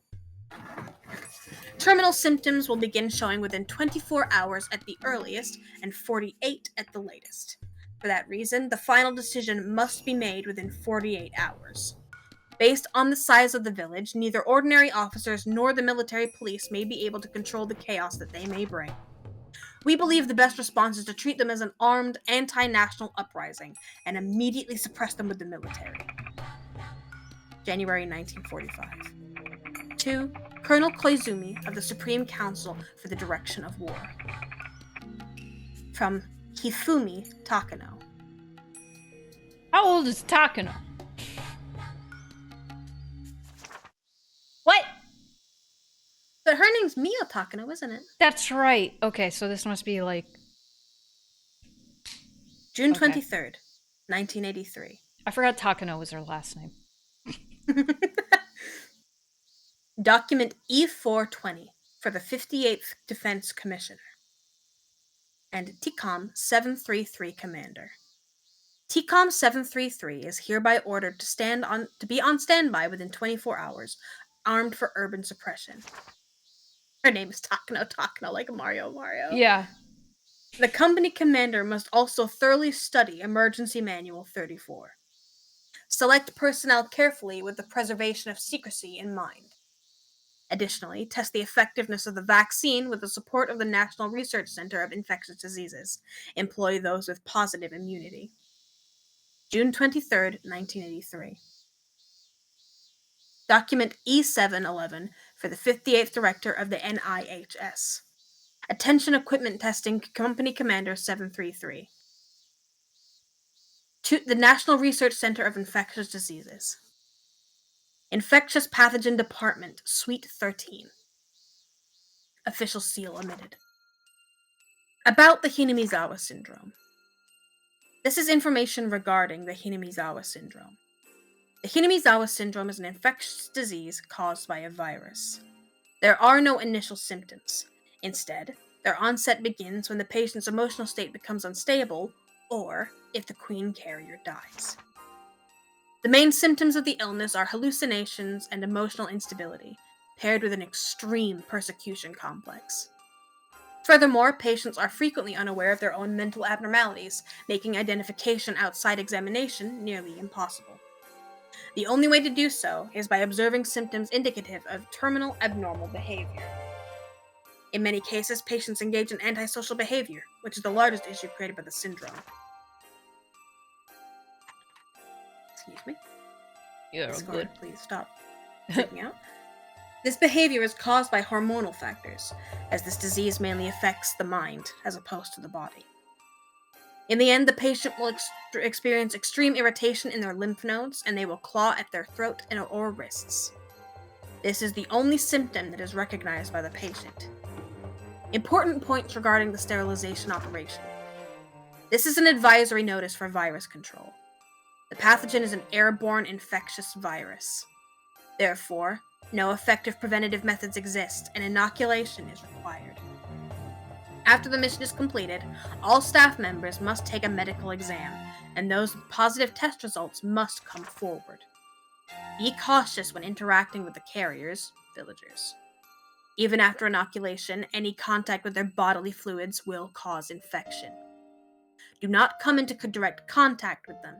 Terminal symptoms will begin showing within 24 hours at the earliest and 48 at the latest. For that reason, the final decision must be made within 48 hours. Based on the size of the village, neither ordinary officers nor the military police may be able to control the chaos that they may bring. We believe the best response is to treat them as an armed, anti-national uprising and immediately suppress them with the military. January 1945. To Colonel Koizumi of the Supreme Council for the Direction of War. From Hifumi Takano. How old is Takano? What? But her name's Mio Takano, isn't it? That's right. Okay, so this must be like... June Okay. 23rd, 1983. I forgot Takano was her last name. Document E420 for the 58th Defense Commissioner. And TCOM 733 Commander. TCOM 733 is hereby ordered to be on standby within 24 hours, armed for urban suppression. Her name is Takano, like Mario. Yeah. The company commander must also thoroughly study Emergency Manual 34. Select personnel carefully with the preservation of secrecy in mind. Additionally, test the effectiveness of the vaccine with the support of the National Research Center of Infectious Diseases. Employ those with positive immunity. June 23rd, 1983. Document E711 for the 58th Director of the NIHS. Attention Equipment Testing Company Commander 733. To the National Research Center of Infectious Diseases. Infectious Pathogen Department, Suite 13. Official seal omitted. About the Hinamizawa Syndrome. This is information regarding the Hinamizawa Syndrome. The Hinamizawa Syndrome is an infectious disease caused by a virus. There are no initial symptoms. Instead, their onset begins when the patient's emotional state becomes unstable, or if the Queen Carrier dies. The main symptoms of the illness are hallucinations and emotional instability, paired with an extreme persecution complex. Furthermore, patients are frequently unaware of their own mental abnormalities, making identification outside examination nearly impossible. The only way to do so is by observing symptoms indicative of terminal abnormal behavior. In many cases, patients engage in antisocial behavior, which is the largest issue created by the syndrome. Excuse me. You're good. Please stop freaking out. This behavior is caused by hormonal factors, as this disease mainly affects the mind as opposed to the body. In the end, the patient will experience extreme irritation in their lymph nodes, and they will claw at their throat or wrists. This is the only symptom that is recognized by the patient. Important points regarding the sterilization operation. This is an advisory notice for virus control. The pathogen is an airborne infectious virus. Therefore, no effective preventative methods exist, and inoculation is required. After the mission is completed, all staff members must take a medical exam, and those with positive test results must come forward. Be cautious when interacting with the carriers, villagers. Even after inoculation, any contact with their bodily fluids will cause infection. Do not come into direct contact with them.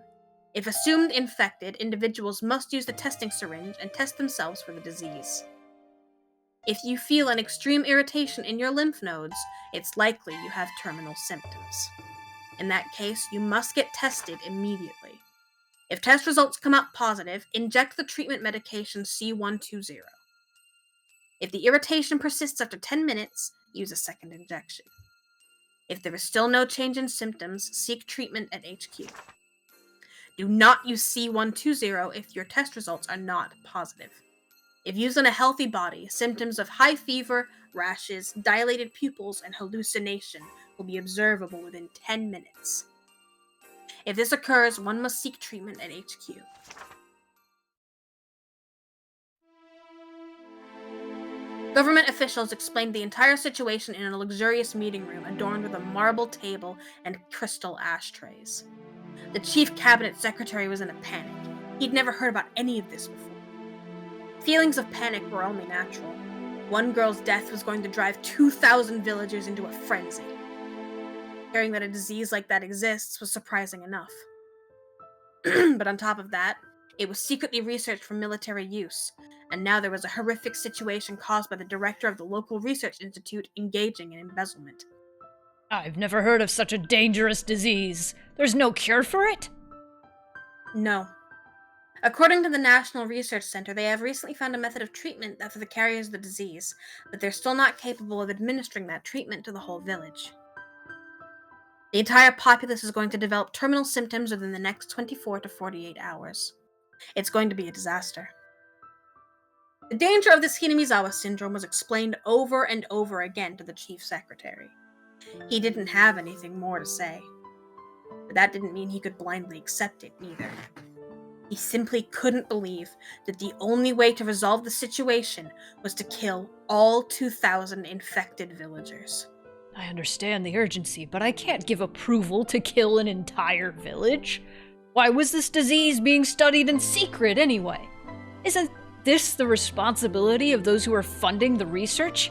If assumed infected, individuals must use the testing syringe and test themselves for the disease. If you feel an extreme irritation in your lymph nodes, it's likely you have terminal symptoms. In that case, you must get tested immediately. If test results come out positive, inject the treatment medication C120. If the irritation persists after 10 minutes, use a second injection. If there is still no change in symptoms, seek treatment at HQ. Do not use C120 if your test results are not positive. If used on a healthy body, symptoms of high fever, rashes, dilated pupils, and hallucination will be observable within 10 minutes. If this occurs, one must seek treatment at HQ. Government officials explained the entire situation in a luxurious meeting room adorned with a marble table and crystal ashtrays. The chief cabinet secretary was in a panic. He'd never heard about any of this before. Feelings of panic were only natural. One girl's death was going to drive 2,000 villagers into a frenzy. Hearing that a disease like that exists was surprising enough. But on top of that, it was secretly researched for military use, and now there was a horrific situation caused by the director of the local research institute engaging in embezzlement. I've never heard of such a dangerous disease. There's no cure for it? No. According to the National Research Center, they have recently found a method of treatment for the carriers of the disease, but they're still not capable of administering that treatment to the whole village. The entire populace is going to develop terminal symptoms within the next 24 to 48 hours. It's going to be a disaster. The danger of this Hinamizawa syndrome was explained over and over again to the chief secretary. He didn't have anything more to say. But that didn't mean he could blindly accept it, either. He simply couldn't believe that the only way to resolve the situation was to kill all 2,000 infected villagers. I understand the urgency, but I can't give approval to kill an entire village. Why was this disease being studied in secret anyway? Isn't this the responsibility of those who are funding the research?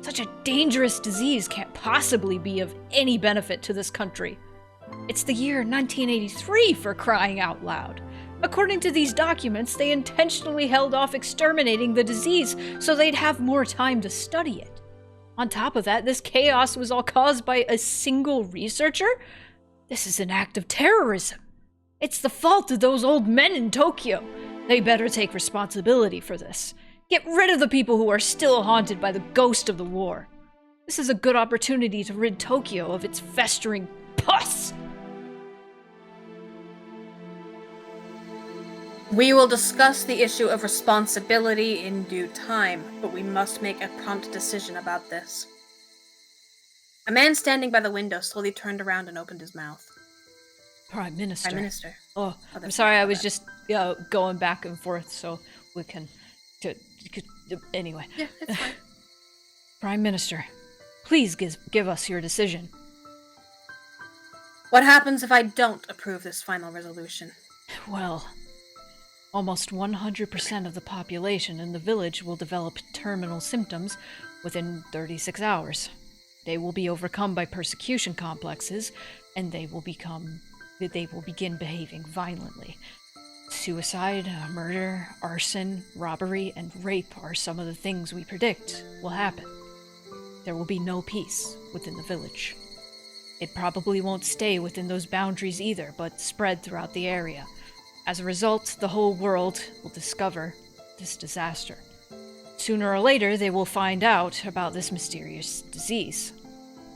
Such a dangerous disease can't possibly be of any benefit to this country. It's the year 1983, for crying out loud. According to these documents, they intentionally held off exterminating the disease so they'd have more time to study it. On top of that, this chaos was all caused by a single researcher? This is an act of terrorism. It's the fault of those old men in Tokyo. They better take responsibility for this. Get rid of the people who are still haunted by the ghost of the war. This is a good opportunity to rid Tokyo of its festering pus. We will discuss the issue of responsibility in due time, but we must make a prompt decision about this. A man standing by the window slowly turned around and opened his mouth. Prime Minister. Prime Minister. Oh, I'm that's sorry, not I was bad. just going back and forth so we can... Anyway. Yeah, it's fine. Prime Minister, please give us your decision. What happens if I don't approve this final resolution? Well, almost 100% of the population in the village will develop terminal symptoms within 36 hours. They will be overcome by persecution complexes, and they will begin behaving violently. Suicide, murder, arson, robbery, and rape are some of the things we predict will happen. There will be no peace within the village. It probably won't stay within those boundaries either, but spread throughout the area. As a result, the whole world will discover this disaster. Sooner or later, they will find out about this mysterious disease.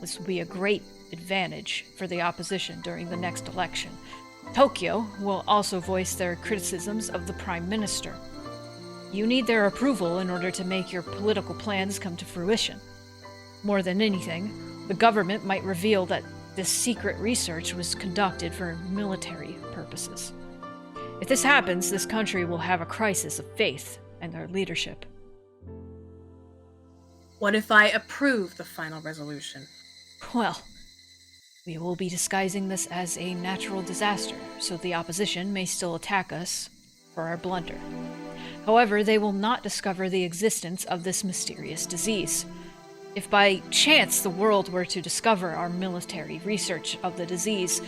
This will be a great advantage for the opposition during the next election. Tokyo will also voice their criticisms of the Prime Minister. You need their approval in order to make your political plans come to fruition. More than anything, the government might reveal that this secret research was conducted for military purposes. If this happens, this country will have a crisis of faith in their leadership. What if I approve the final resolution? Well, we will be disguising this as a natural disaster, so the opposition may still attack us for our blunder. However, they will not discover the existence of this mysterious disease. If by chance the world were to discover our military research of the disease,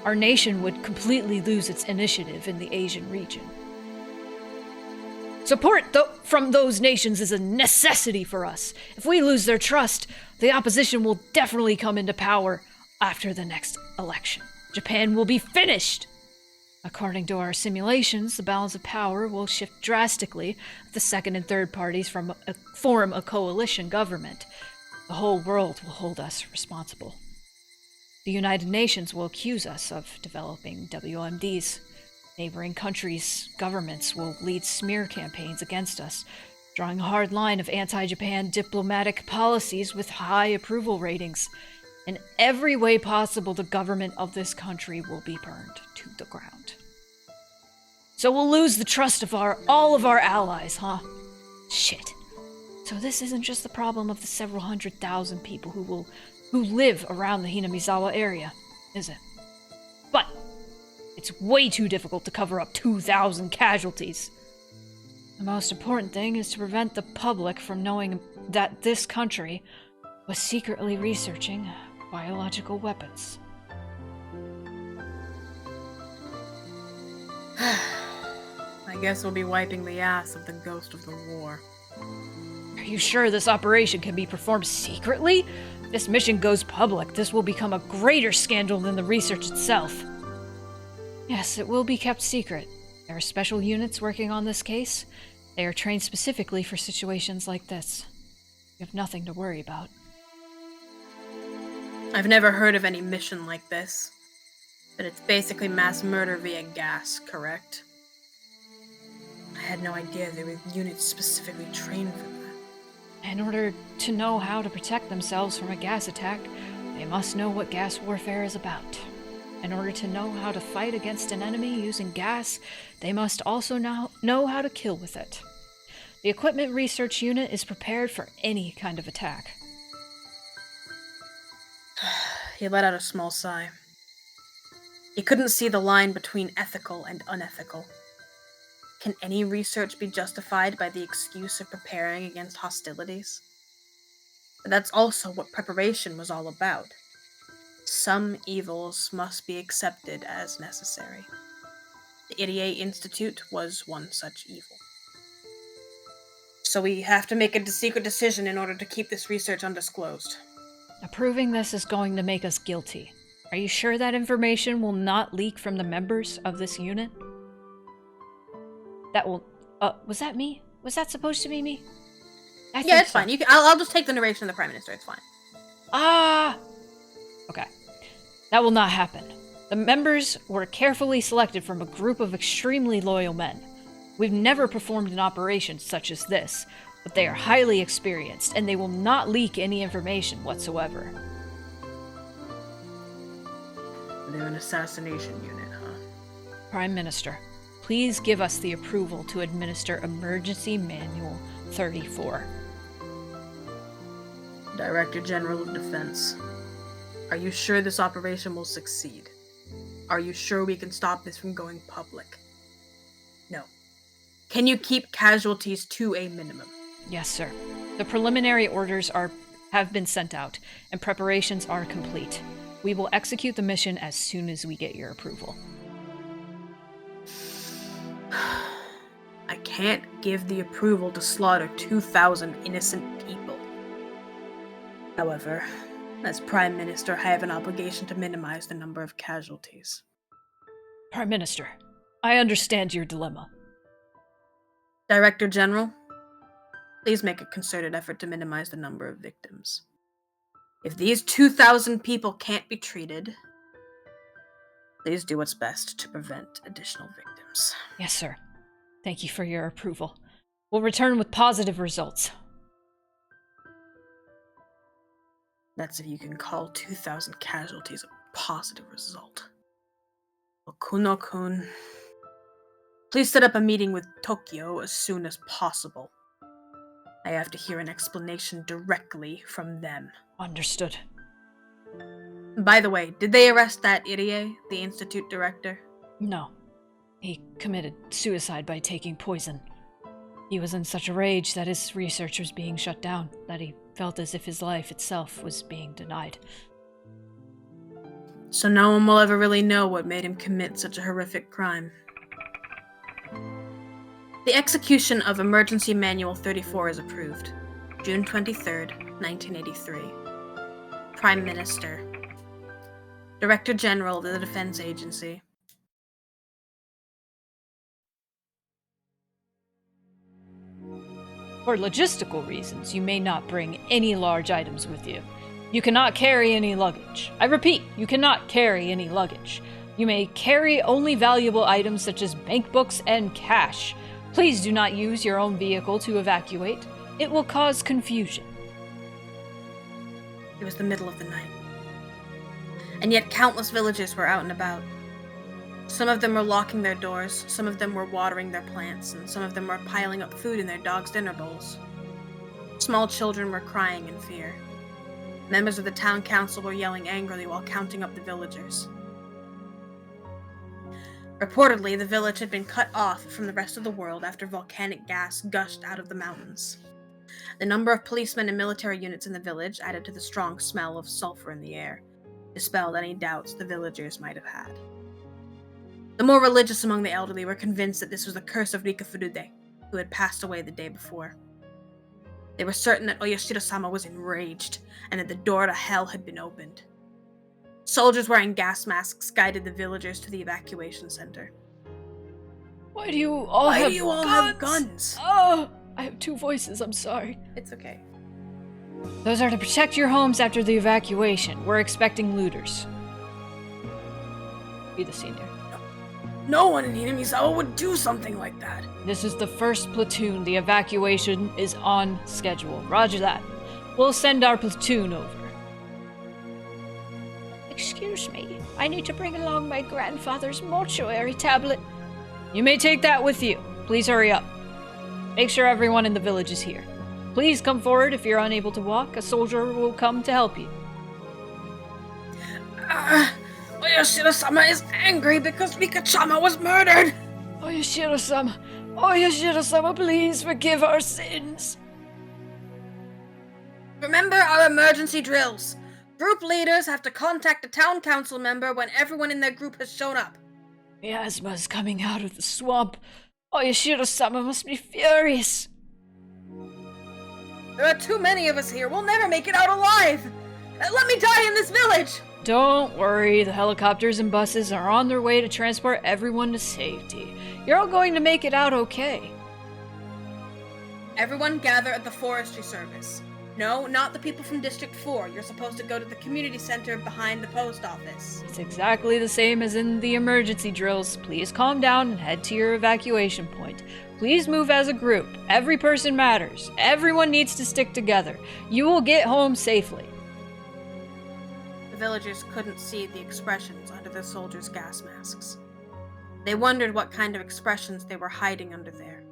our nation would completely lose its initiative in the Asian region. Support from those nations is a necessity for us. If we lose their trust, the opposition will definitely come into power after the next election. Japan will be finished. According to our simulations, the balance of power will shift drastically if the second and third parties form a coalition government. The whole world will hold us responsible. The United Nations will accuse us of developing WMDs. Neighboring countries' governments will lead smear campaigns against us, drawing a hard line of anti-Japan diplomatic policies with high approval ratings. In every way possible, the government of this country will be burned to the ground. So we'll lose the trust of all of our allies, huh? Shit. So this isn't just the problem of the several 100,000 people who live around the Hinamizawa area, is it? But it's way too difficult to cover up 2,000 casualties. The most important thing is to prevent the public from knowing that this country was secretly researching biological weapons. I guess we'll be wiping the ass of the ghost of the war. Are you sure this operation can be performed secretly? If this mission goes public, this will become a greater scandal than the research itself. Yes, it will be kept secret. There are special units working on this case. They are trained specifically for situations like this. You have nothing to worry about. I've never heard of any mission like this, but it's basically mass murder via gas, correct? I had no idea there were units specifically trained for that. In order to know how to protect themselves from a gas attack, they must know what gas warfare is about. In order to know how to fight against an enemy using gas, they must also know how to kill with it. The Equipment Research Unit is prepared for any kind of attack. He let out a small sigh. He couldn't see the line between ethical and unethical. Can any research be justified by the excuse of preparing against hostilities? But that's also what preparation was all about. Some evils must be accepted as necessary. The Irie Institute was one such evil. So we have to make a secret decision in order to keep this research undisclosed. Approving this is going to make us guilty. Are you sure that information will not leak from the members of this unit? That will... was that me? Was that supposed to be me? Yeah, it's fine. I'll just take the narration of the Prime Minister. It's fine. Okay. That will not happen. The members were carefully selected from a group of extremely loyal men. We've never performed an operation such as this, but they are highly experienced, and they will not leak any information whatsoever. They're an assassination unit, huh? Prime Minister, please give us the approval to administer Emergency Manual 34. Director General of Defense, are you sure this operation will succeed? Are you sure we can stop this from going public? No. Can you keep casualties to a minimum? Yes, sir. The preliminary orders have been sent out, and preparations are complete. We will execute the mission as soon as we get your approval. I can't give the approval to slaughter 2,000 innocent people. However, as Prime Minister, I have an obligation to minimize the number of casualties. Prime Minister, I understand your dilemma. Director General, please make a concerted effort to minimize the number of victims. If these 2,000 people can't be treated, please do what's best to prevent additional victims. Yes, sir. Thank you for your approval. We'll return with positive results. That's if you can call 2,000 casualties a positive result. Okuno-kun, please set up a meeting with Tokyo as soon as possible. I have to hear an explanation directly from them. Understood. By the way, did they arrest that Irie, the Institute director? No. He committed suicide by taking poison. He was in such a rage that his research was being shut down, that he felt as if his life itself was being denied. So no one will ever really know what made him commit such a horrific crime. The execution of Emergency Manual 34 is approved. June 23rd, 1983. Prime Minister. Director General of the Defense Agency. For logistical reasons, you may not bring any large items with you. You cannot carry any luggage. I repeat, you cannot carry any luggage. You may carry only valuable items such as bank books and cash. Please do not use your own vehicle to evacuate. It will cause confusion. It was the middle of the night. And yet countless villagers were out and about. Some of them were locking their doors, some of them were watering their plants, and some of them were piling up food in their dogs' dinner bowls. Small children were crying in fear. Members of the town council were yelling angrily while counting up the villagers. Reportedly, the village had been cut off from the rest of the world after volcanic gas gushed out of the mountains. The number of policemen and military units in the village added to the strong smell of sulfur in the air, dispelled any doubts the villagers might have had. The more religious among the elderly were convinced that this was the curse of Rika Furude, who had passed away the day before. They were certain that Oyashiro-sama was enraged, and that the door to hell had been opened. Soldiers wearing gas masks guided the villagers to the evacuation center. Why do you all have guns? Oh, I have two voices, I'm sorry. It's okay. Those are to protect your homes after the evacuation. We're expecting looters. Be the senior. No one in Hinamizawa would do something like that. This is the first platoon. The evacuation is on schedule. Roger that. We'll send our platoon over. Excuse me, I need to bring along my grandfather's mortuary tablet. You may take that with you. Please hurry up. Make sure everyone in the village is here. Please come forward if you're unable to walk. A soldier will come to help you. Oyashiro-sama is angry because Rika-chama was murdered. Oyashiro-sama. Oyashiro-sama, please forgive our sins. Remember our emergency drills. Group leaders have to contact a town council member when everyone in their group has shown up. Miasma is coming out of the swamp. Oyashiro-sama must be furious. There are too many of us here. We'll never make it out alive. Let me die in this village. Don't worry, the helicopters and buses are on their way to transport everyone to safety. You're all going to make it out okay. Everyone gather at the forestry service. No, not the people from District 4. You're supposed to go to the community center behind the post office. It's exactly the same as in the emergency drills. Please calm down and head to your evacuation point. Please move as a group. Every person matters. Everyone needs to stick together. You will get home safely. The villagers couldn't see the expressions under the soldiers' gas masks. They wondered what kind of expressions they were hiding under there.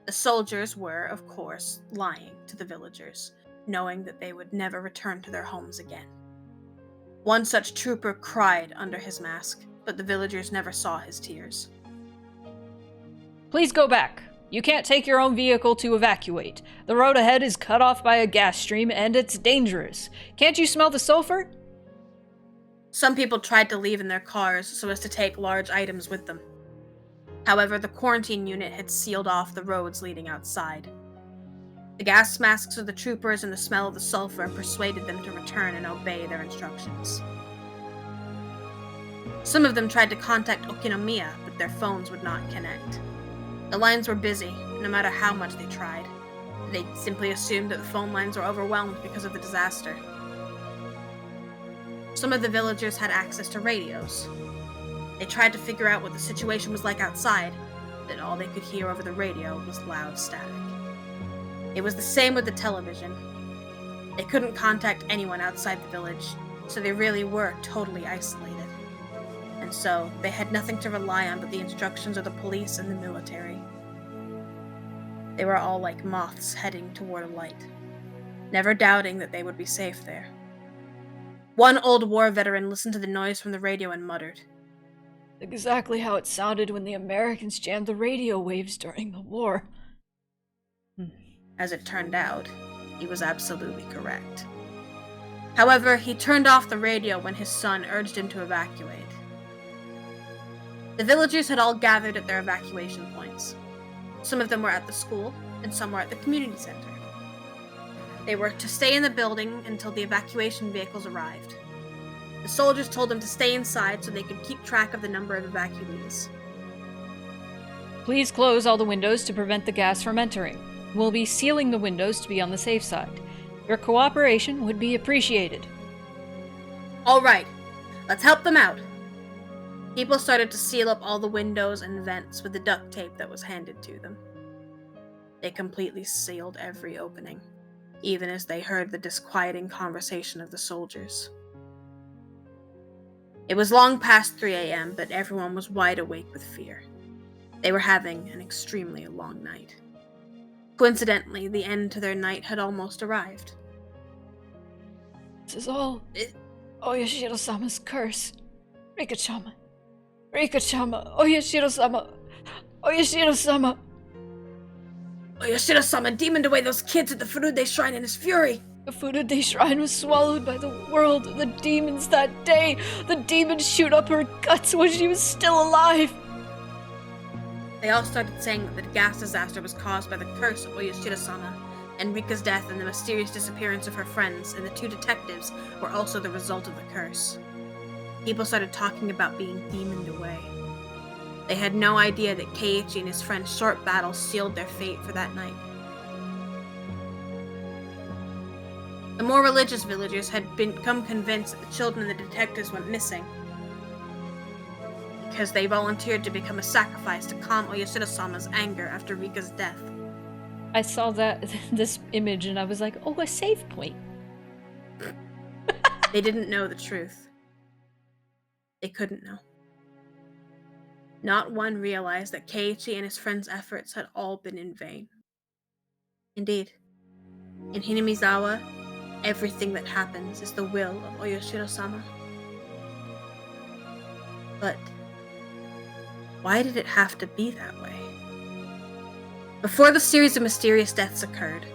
The soldiers were, of course, lying to the villagers, knowing that they would never return to their homes again. One such trooper cried under his mask, but the villagers never saw his tears. Please go back. You can't take your own vehicle to evacuate. The road ahead is cut off by a gas stream, and it's dangerous. Can't you smell the sulfur? Some people tried to leave in their cars so as to take large items with them. However, the quarantine unit had sealed off the roads leading outside. The gas masks of the troopers and the smell of the sulfur persuaded them to return and obey their instructions. Some of them tried to contact Okinomiya, but their phones would not connect. The lines were busy, no matter how much they tried. They simply assumed that the phone lines were overwhelmed because of the disaster. Some of the villagers had access to radios. They tried to figure out what the situation was like outside, but all they could hear over the radio was loud static. It was the same with the television. They couldn't contact anyone outside the village, so they really were totally isolated. And so, they had nothing to rely on but the instructions of the police and the military. They were all like moths heading toward a light, never doubting that they would be safe there. One old war veteran listened to the noise from the radio and muttered, Exactly how it sounded when the Americans jammed the radio waves during the war. As it turned out, he was absolutely correct. However, he turned off the radio when his son urged him to evacuate. The villagers had all gathered at their evacuation points. Some of them were at the school, and some were at the community center. They were to stay in the building until the evacuation vehicles arrived. The soldiers told them to stay inside so they could keep track of the number of evacuees. Please close all the windows to prevent the gas from entering. We'll be sealing the windows to be on the safe side. Your cooperation would be appreciated. All right, let's help them out. People started to seal up all the windows and vents with the duct tape that was handed to them. They completely sealed every opening, even as they heard the disquieting conversation of the soldiers. It was long past 3 a.m., but everyone was wide awake with fear. They were having an extremely long night. Coincidentally, the end to their night had almost arrived. This is all Oyashiro-sama's curse. Rika-chama. Rika-chama. Oyashiro-sama. Oyashiro-sama. Oyashiro-sama demoned away those kids at the Furude Shrine in his fury. The Furude Shrine was swallowed by the world of the demons that day. The demons shoot up her guts when she was still alive. They all started saying that the gas disaster was caused by the curse of Oyashiro-sama, and Rika's death and the mysterious disappearance of her friends and the 2 detectives were also the result of the curse. People started talking about being demoned away. They had no idea that Keiichi and his friend's short battle sealed their fate for that night. The more religious villagers had become convinced that the children and the detectives went missing, because they volunteered to become a sacrifice to calm Oyashiro-sama's anger after Rika's death. I saw this image and I was like, oh, a save point. They didn't know the truth. They couldn't know. Not one realized that Keiichi and his friend's efforts had all been in vain. Indeed, in Hinamizawa, everything that happens is the will of Oyashiro-sama. But why did it have to be that way? Before the series of mysterious deaths occurred,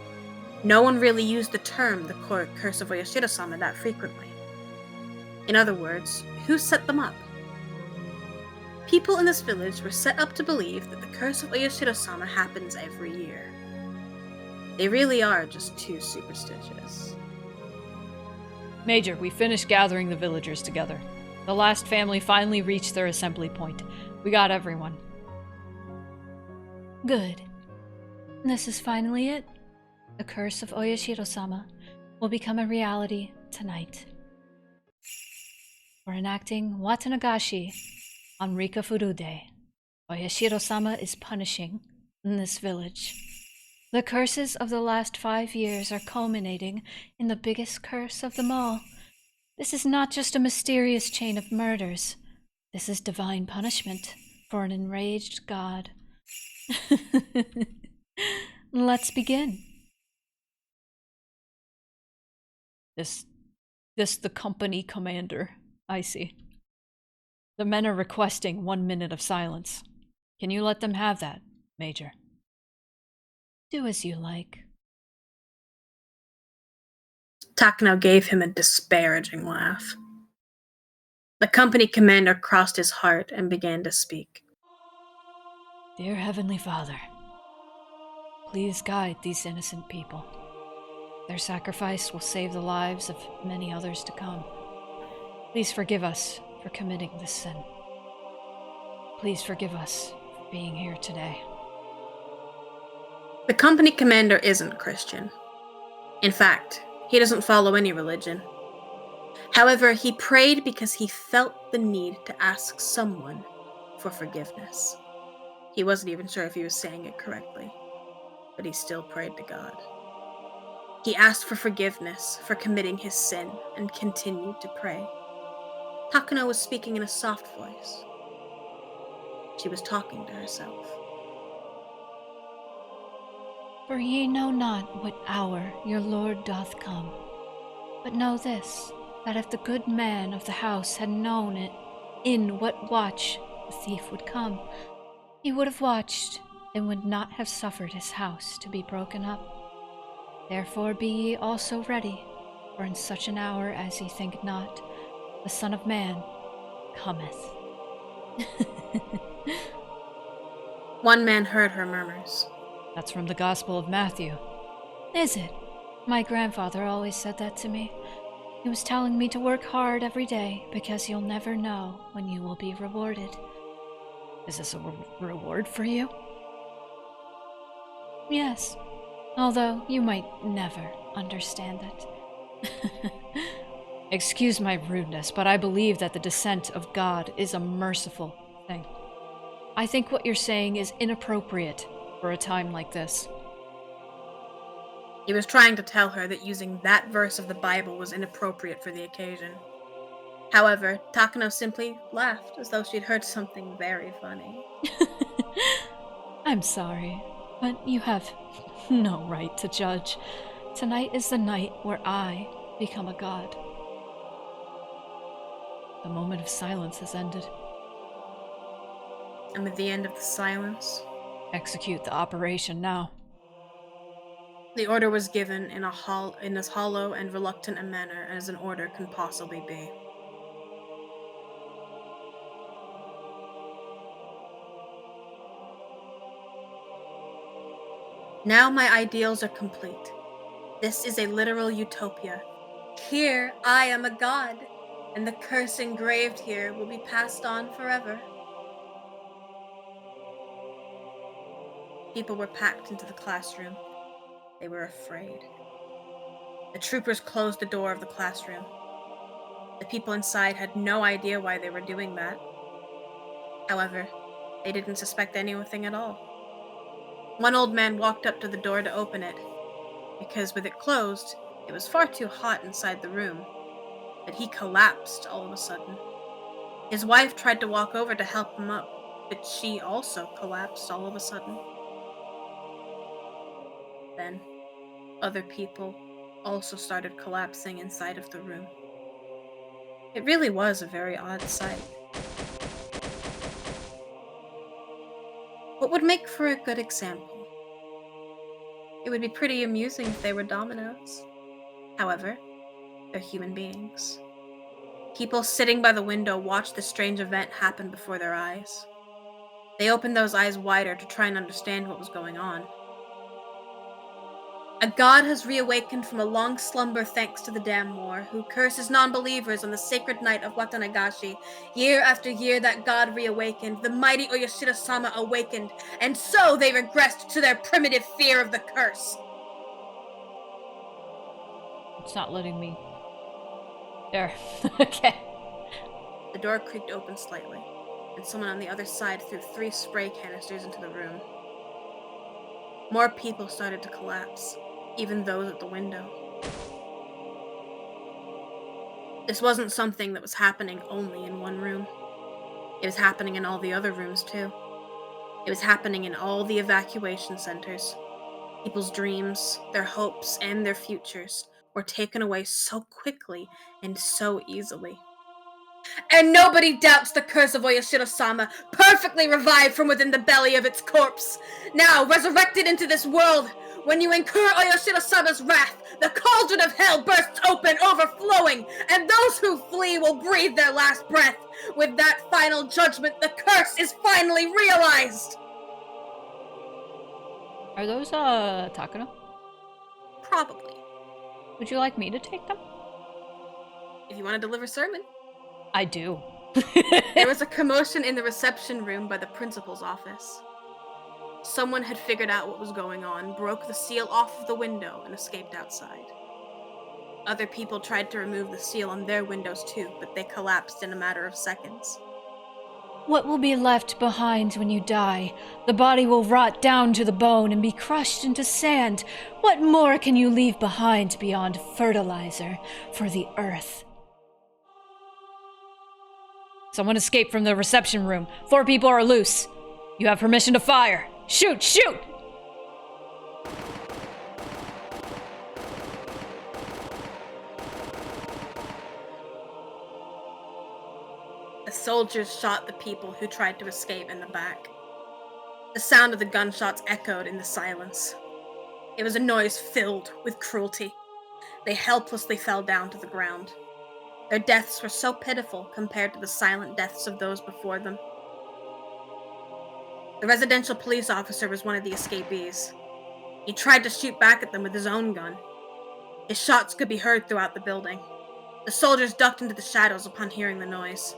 no one really used the term the curse of Oyashiro-sama that frequently. In other words, who set them up? People in this village were set up to believe that the curse of Oyashiro-sama happens every year. They really are just too superstitious. Major, we finished gathering the villagers together. The last family finally reached their assembly point. We got everyone. Good. This is finally it. The curse of Oyashiro-sama will become a reality tonight. We're enacting Watanagashi on Rika Furude. Oyashiro-sama is punishing in this village. The curses of the last 5 years are culminating in the biggest curse of them all. This is not just a mysterious chain of murders. This is divine punishment for an enraged god. Let's begin. This the company commander. I see. The men are requesting 1 minute of silence. Can you let them have that, Major? Do as you like. Takano gave him a disparaging laugh. The company commander crossed his heart and began to speak. Dear Heavenly Father, please guide these innocent people. Their sacrifice will save the lives of many others to come. Please forgive us for committing this sin. Please forgive us for being here today. The company commander isn't Christian. In fact, he doesn't follow any religion. However, he prayed because he felt the need to ask someone for forgiveness. He wasn't even sure if he was saying it correctly, but he still prayed to God. He asked for forgiveness for committing his sin and continued to pray. Takano was speaking in a soft voice. She was talking to herself. For ye know not what hour your Lord doth come. But know this, that if the good man of the house had known it, in what watch the thief would come, he would have watched, and would not have suffered his house to be broken up. Therefore be ye also ready, for in such an hour as ye think not, the Son of Man cometh. One man heard her murmurs. That's from the Gospel of Matthew. Is it? My grandfather always said that to me. He was telling me to work hard every day because you'll never know when you will be rewarded. Is this a reward for you? Yes, although you might never understand it. Excuse my rudeness, but I believe that the descent of God is a merciful thing. I think what you're saying is inappropriate for a time like this. He was trying to tell her that using that verse of the Bible was inappropriate for the occasion. However, Takano simply laughed as though she'd heard something very funny. I'm sorry, but you have no right to judge. Tonight is the night where I become a god. The moment of silence has ended. And with the end of the silence, Execute the operation now. the order was given in as hollow and reluctant a manner as an order can possibly be. Now my ideals are complete. This is a literal utopia. Here I am a god, and the curse engraved here will be passed on forever. People were packed into the classroom. They were afraid. The troopers closed the door of the classroom. The people inside had no idea why they were doing that. However, they didn't suspect anything at all. One old man walked up to the door to open it, because with it closed, it was far too hot inside the room, but he collapsed all of a sudden. His wife tried to walk over to help him up, but she also collapsed all of a sudden. Then, other people also started collapsing inside of the room. It really was a very odd sight. What would make for a good example? It would be pretty amusing if they were dominoes. However, they're human beings. People sitting by the window watched the strange event happen before their eyes. They opened those eyes wider to try and understand what was going on. A god has reawakened from a long slumber thanks to the Dam War, who curses non-believers on the sacred night of Watanagashi. Year after year that god reawakened, the mighty Oyashiro-sama awakened, and so they regressed to their primitive fear of the curse. It's not letting me. There. Okay. The door creaked open slightly, and someone on the other side threw 3 spray canisters into the room. More people started to collapse, even those at the window. This wasn't something that was happening only in one room. It was happening in all the other rooms too. It was happening in all the evacuation centers. People's dreams, their hopes, and their futures were taken away so quickly and so easily. And nobody doubts the curse of Oyashiro-sama, perfectly revived from within the belly of its corpse. Now, resurrected into this world, when you incur Oyashiro-sama's wrath, the cauldron of hell bursts open, overflowing, and those who flee will breathe their last breath. With that final judgment, the curse is finally realized! Are those, Takano? Probably. Would you like me to take them? If you want to deliver sermon. I do. There was a commotion in the reception room by the principal's office. Someone had figured out what was going on, broke the seal off of the window, and escaped outside. Other people tried to remove the seal on their windows too, but they collapsed in a matter of seconds. What will be left behind when you die? The body will rot down to the bone and be crushed into sand. What more can you leave behind beyond fertilizer for the earth? Someone escaped from the reception room. 4 people are loose. You have permission to fire. Shoot! Shoot! The soldiers shot the people who tried to escape in the back. The sound of the gunshots echoed in the silence. It was a noise filled with cruelty. They helplessly fell down to the ground. Their deaths were so pitiful compared to the silent deaths of those before them. The residential police officer was one of the escapees. He tried to shoot back at them with his own gun. His shots could be heard throughout the building. The soldiers ducked into the shadows upon hearing the noise.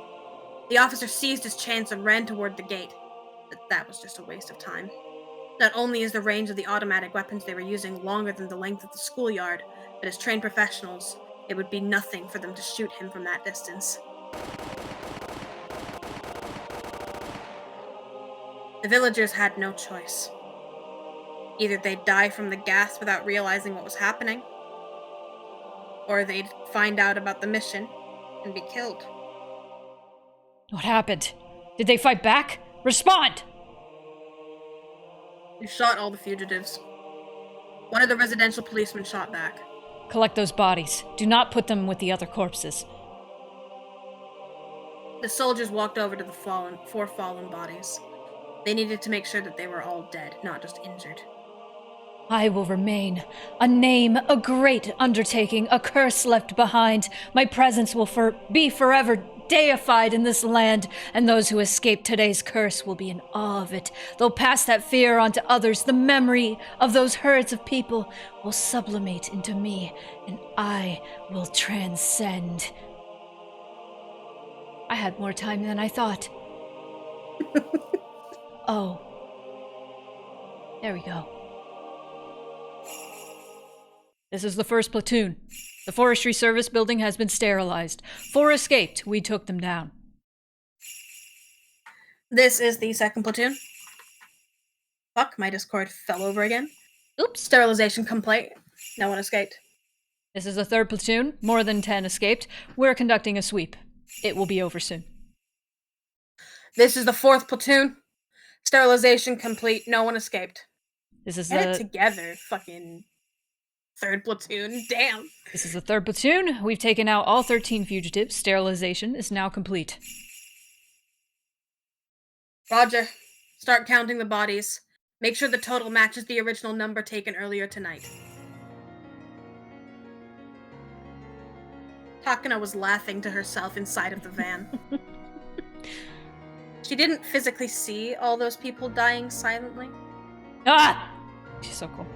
The officer seized his chance and ran toward the gate, but that was just a waste of time. Not only is the range of the automatic weapons they were using longer than the length of the schoolyard, but as trained professionals, it would be nothing for them to shoot him from that distance. The villagers had no choice. Either they'd die from the gas without realizing what was happening, or they'd find out about the mission and be killed. What happened? Did they fight back? Respond! We shot all the fugitives. One of the residential policemen shot back. Collect those bodies. Do not put them with the other corpses. The soldiers walked over to the four fallen bodies. They needed to make sure that they were all dead, not just injured. I will remain. A name, a great undertaking, a curse left behind. My presence will be forever deified in this land, and those who escape today's curse will be in awe of it. They'll pass that fear on to others. The memory of those herds of people will sublimate into me, and I will transcend. I had more time than I thought. Oh. There we go. This is the first platoon. The Forestry Service building has been sterilized. 4 escaped. We took them down. This is the second platoon. Fuck, my Discord fell over again. Oops. Sterilization complete. No one escaped. This is the third platoon. More than 10 escaped. We're conducting a sweep. It will be over soon. This is the fourth platoon. Sterilization complete. No one escaped. This is Get it the together, fucking third platoon. Damn. This is the third platoon. We've taken out all 13 fugitives. Sterilization is now complete. Roger. Start counting the bodies. Make sure the total matches the original number taken earlier tonight. Takana was laughing to herself inside of the van. She didn't physically see all those people dying silently. Ah! She's so cool.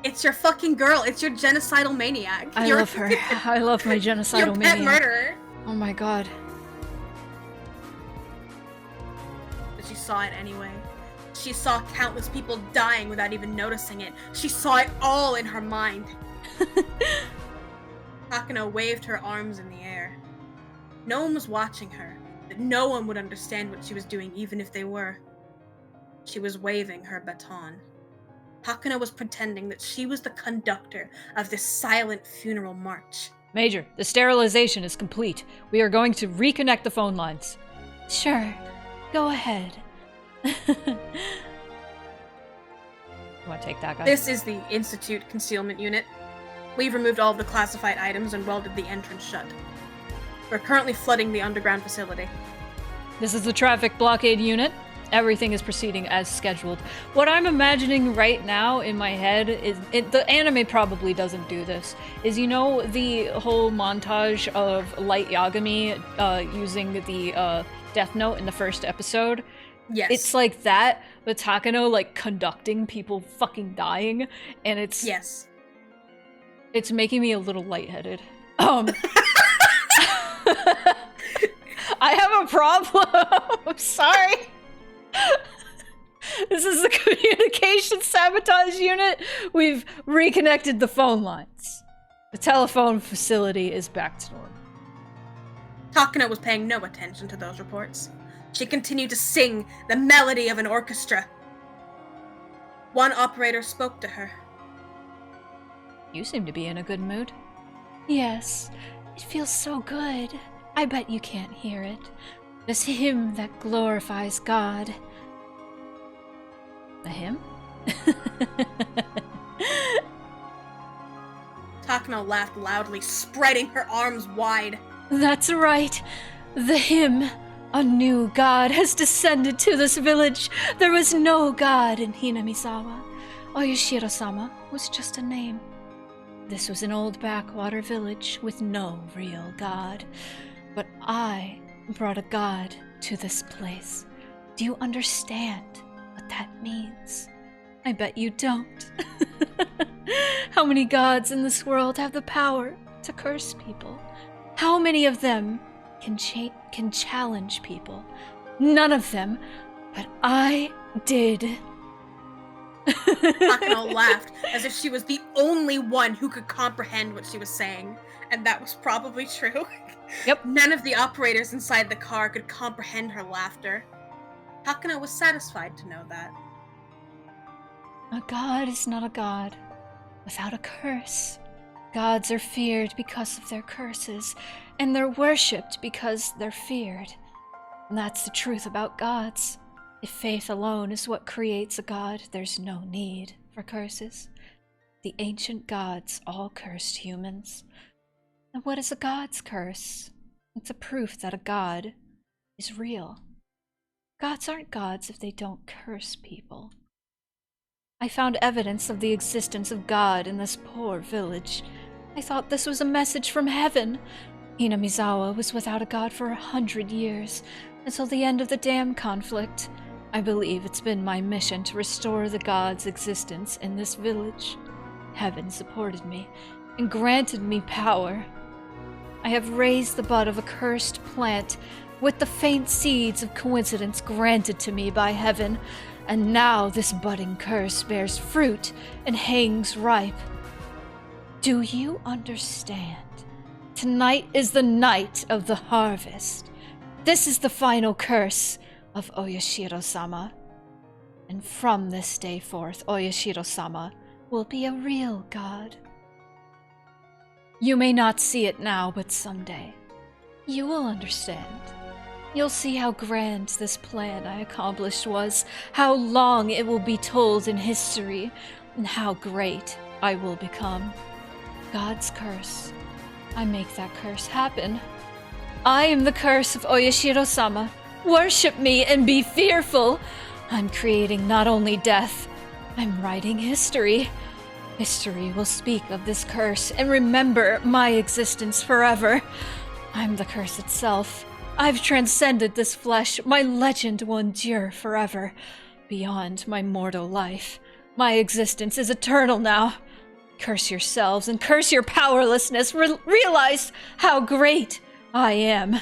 It's your fucking girl. It's your genocidal maniac. I love her. I love my genocidal Your pet maniac. murderer. Oh my god. But she saw it anyway. She saw countless people dying without even noticing it. She saw it all in her mind. Takano waved her arms in the air. No one was watching her, but no one would understand what she was doing even if they were. She was waving her baton. Takano was pretending that she was the conductor of this silent funeral march. Major, the sterilization is complete. We are going to reconnect the phone lines. Sure. Go ahead. You want to take that guy? This is the Institute Concealment Unit. We've removed all of the classified items and welded the entrance shut. We're currently flooding the underground facility. This is the traffic blockade unit. Everything is proceeding as scheduled. What I'm imagining right now in my head is, the anime probably doesn't do this, is the whole montage of Light Yagami using the Death Note in the first episode? Yes. It's like that, but Takano conducting people fucking dying, and it's... Yes. It's making me a little lightheaded. I have a problem. I'm sorry. This is the communication sabotage unit. We've reconnected the phone lines. The telephone facility is back to normal. Takano was paying no attention to those reports. She continued to sing the melody of an orchestra. One operator spoke to her. You seem to be in a good mood. Yes, it feels so good. I bet you can't hear it. This hymn that glorifies God. The hymn? Takano laughed loudly, spreading her arms wide. That's right. The hymn. A new god has descended to this village. There was no god in Hinamizawa. Oyashiro-sama was just a name. This was an old backwater village with no real god. But I brought a god to this place. Do you understand? what that means. I bet you don't. How many gods in this world have the power to curse people? How many of them can challenge people? None of them, but I did. Takano laughed as if she was the only one who could comprehend what she was saying, and that was probably true. Yep. None of the operators inside the car could comprehend her laughter. Takano was satisfied to know that. A god is not a god without a curse. Gods are feared because of their curses, and they're worshipped because they're feared. And that's the truth about gods. If faith alone is what creates a god, there's no need for curses. The ancient gods all cursed humans. And what is a god's curse? It's a proof that a god is real. Gods aren't gods if they don't curse people. I found evidence of the existence of God in this poor village. I thought this was a message from heaven. Hinamizawa was without a god for 100 years, until the end of the dam conflict. I believe it's been my mission to restore the god's existence in this village. Heaven supported me and granted me power. I have raised the bud of a cursed plant with the faint seeds of coincidence granted to me by heaven, and now this budding curse bears fruit and hangs ripe. Do you understand? Tonight is the night of the harvest. This is the final curse of Oyashiro-sama. And from this day forth, Oyashiro-sama will be a real god. You may not see it now, but someday you will understand. You'll see how grand this plan I accomplished was, how long it will be told in history, and how great I will become. God's curse. I make that curse happen. I am the curse of Oyashiro-sama. Worship me and be fearful. I'm creating not only death, I'm writing history. History will speak of this curse and remember my existence forever. I'm the curse itself. I've transcended this flesh. My legend will endure forever. Beyond my mortal life, my existence is eternal now. Curse yourselves and curse your powerlessness. Realize how great I am.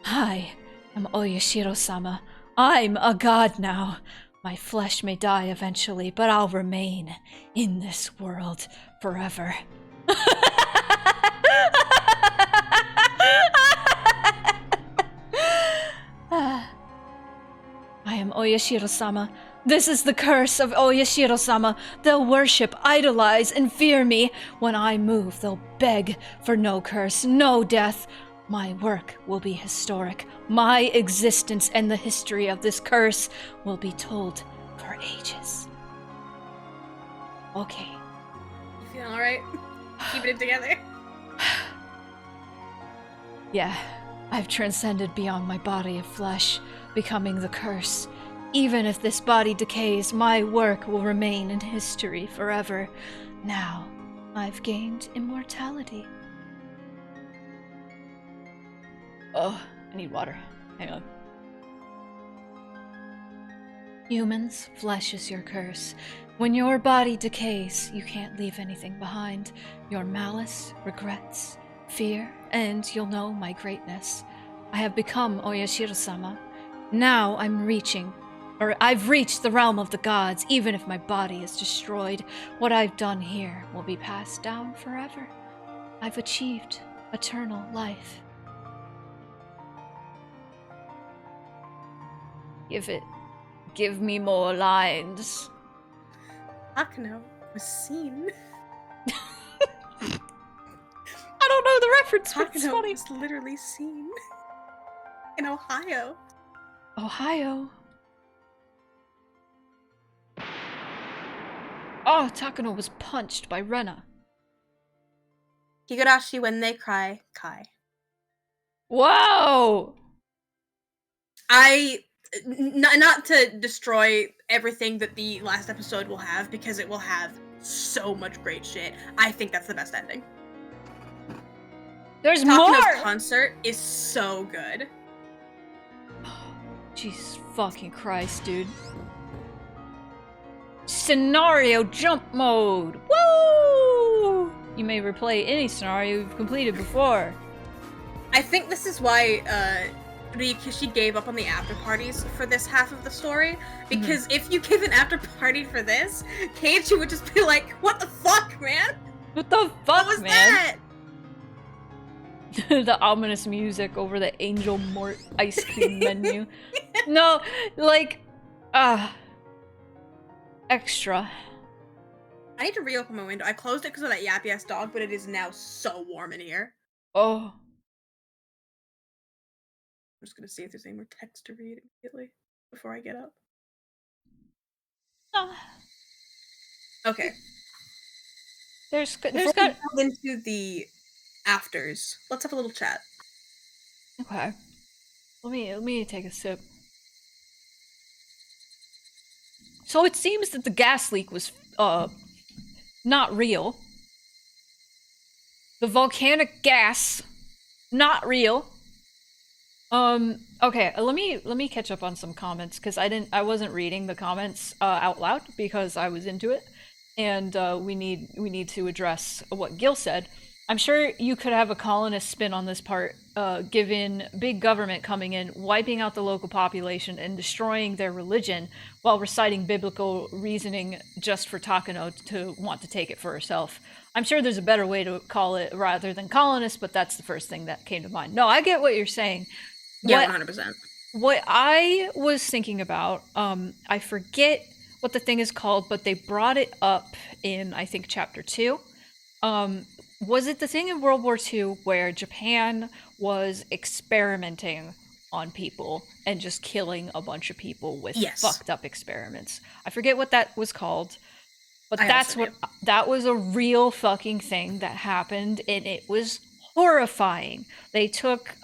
I am Oyashiro-sama. I'm a god now. My flesh may die eventually, but I'll remain in this world forever. I am Oyashiro-sama. This is the curse of Oyashiro-sama. They'll worship, idolize, and fear me. When I move, they'll beg for no curse, no death. My work will be historic. My existence and the history of this curse will be told for ages. Okay. You feeling alright? Keeping it together? Yeah, I've transcended beyond my body of flesh, becoming the curse. Even if this body decays, my work will remain in history forever. Now, I've gained immortality. Oh, I need water. Hang on. Humans, flesh is your curse. When your body decays, you can't leave anything behind. Your malice, regrets, fear, and you'll know my greatness. I have become Oyashiro-sama. Now I've reached the realm of the gods. Even if my body is destroyed, what I've done here will be passed down forever. I've achieved eternal life. Give me more lines. Takano was seen. I don't know the reference, but it's Takano funny. was literally seen in Ohio. Ohio. Oh, Takano was punched by Rena. Higurashi, when they cry, Kai. Whoa! Not to destroy everything that the last episode will have, because it will have so much great shit. I think that's the best ending. There's Takano's more! concert is so good. Jesus fucking Christ, dude. Scenario jump mode. Woo! You may replay any scenario you've completed before. I think this is why Ryukishi gave up on the after parties for this half of the story. Because if you give an after party for this, Keiichi would just be like, "What the fuck, man? What the fuck, What was man? that?" The ominous music over the Angel Mort ice cream menu. No, like, extra. I need to reopen my window. I closed it because of that yappy ass dog, but it is now so warm in here. Oh. I'm just gonna see if there's any more text to read immediately before I get up. Okay. There's Before we got delve into the afters, let's have a little chat. Okay. Let me take a sip. So it seems that the gas leak was not real. The volcanic gas not real. Okay, let me catch up on some comments because I wasn't reading the comments out loud because I was into it. And we need to address what Gil said. I'm sure you could have a colonist spin on this part, given big government coming in, wiping out the local population, and destroying their religion while reciting biblical reasoning just for Takano to want to take it for herself. I'm sure there's a better way to call it rather than colonist, but that's the first thing that came to mind. No, I get what you're saying. Yeah, 100%. What I was thinking about, I forget what the thing is called, but they brought it up in, I think, chapter 2. Was it the thing in World War II where Japan was experimenting on people and just killing a bunch of people with fucked up experiments? I forget what that was called, but that was a real fucking thing that happened, and it was horrifying. They took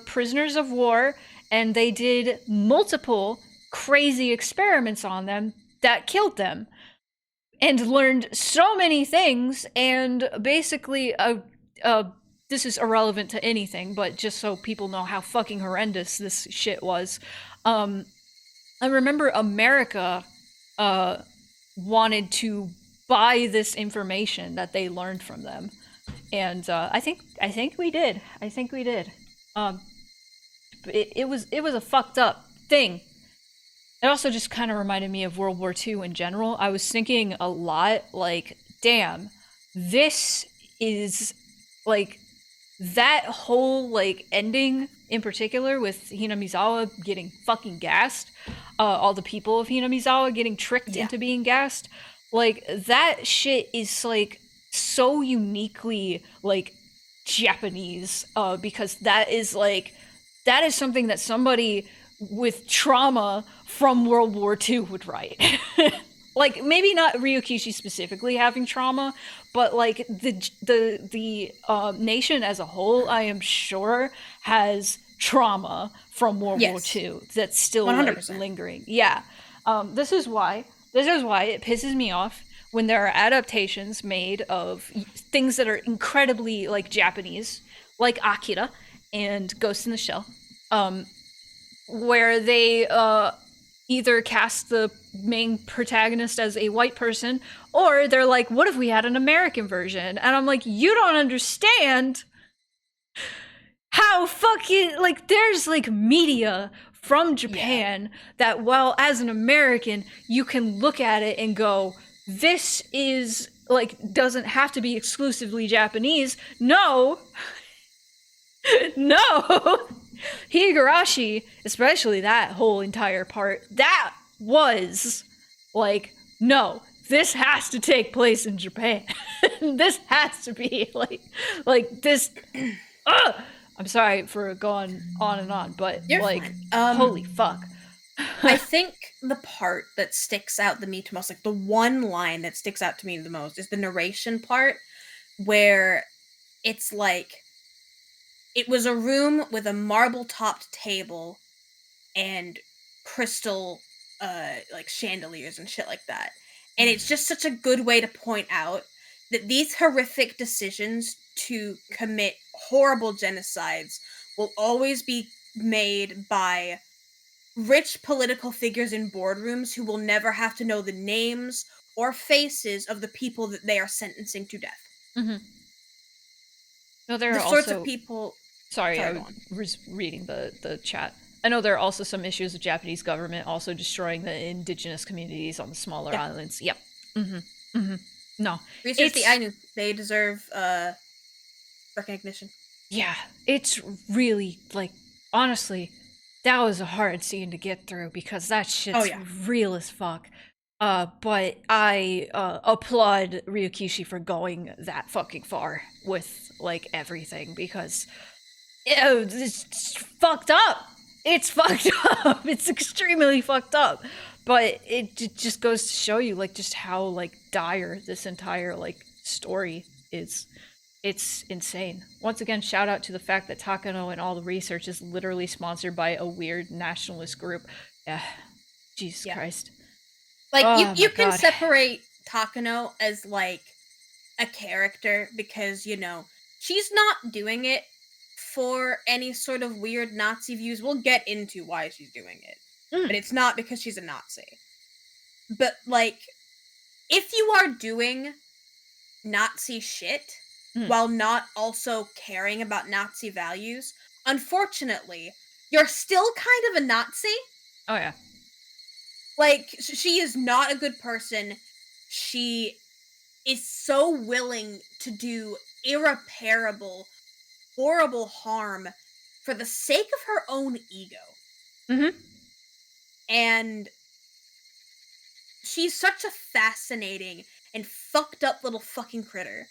prisoners of war and they did multiple crazy experiments on them that killed them, and learned so many things. And basically, this is irrelevant to anything, but just so people know how fucking horrendous this shit was. I remember America wanted to buy this information that they learned from them, and I think we did. I think we did. It was a fucked up thing. It also just kind of reminded me of World War II in general. I was thinking a lot, like, damn, this is, like, that whole, like, ending in particular with Hinamizawa getting fucking gassed, all the people of Hinamizawa getting tricked into being gassed, like, that shit is, like, so uniquely, like, Japanese, because that is something that somebody with trauma from World War II would write. Like, maybe not Ryukishi specifically having trauma, but like the nation as a whole, I am sure, has trauma from World War II that's still like, lingering. Yeah. This is why it pisses me off when there are adaptations made of things that are incredibly like Japanese, like Akira and Ghost in the Shell, where they either cast the main protagonist as a white person, or they're like, what if we had an American version? And I'm like, you don't understand how fucking, like, there's like media from Japan that, well, as an American, you can look at it and go, this is like, doesn't have to be exclusively Japanese. No. No. Higurashi, especially that whole entire part, that was like, no, this has to take place in Japan. This has to be like this. I'm sorry for going on and on, but you're like, fine. holy fuck. I think the part that sticks out to me the most, like the one line that sticks out to me the most, is the narration part, where it's like, it was a room with a marble-topped table and crystal, like, chandeliers and shit like that. And it's just such a good way to point out that these horrific decisions to commit horrible genocides will always be made by rich political figures in boardrooms who will never have to know the names or faces of the people that they are sentencing to death. Mm-hmm. No, there The are sorts of also. people. Sorry, Sorry, I go on. was reading the chat. I know there are also some issues with Japanese government also destroying the indigenous communities on the smaller Yeah. islands. Yep. Mm-hmm. Mm-hmm. No. Research the It's islands. They deserve recognition. yeah, it's really like honestly, that was a hard scene to get through because that Oh shit's yeah. real as fuck. But I applaud Ryukishi for going that fucking far with like everything because it's fucked up. It's fucked up. It's extremely fucked up. But it just goes to show you like just how like dire this entire like story is. It's insane. Once again, shout out to the fact that Takano and all the research is literally sponsored by a weird nationalist group. Yeah. Jesus Yeah. Christ. Like Oh you my can God. separate Takano as like a character because she's not doing it for any sort of weird Nazi views. We'll get into why she's doing it, Mm. but it's not because she's a Nazi. But like, if you are doing Nazi shit Mm. while not also caring about Nazi values, unfortunately, you're still kind of a Nazi. Oh yeah. Like, she is not a good person. She is so willing to do irreparable, horrible harm for the sake of her own ego. Mm-hmm. And she's such a fascinating and fucked up little fucking critter.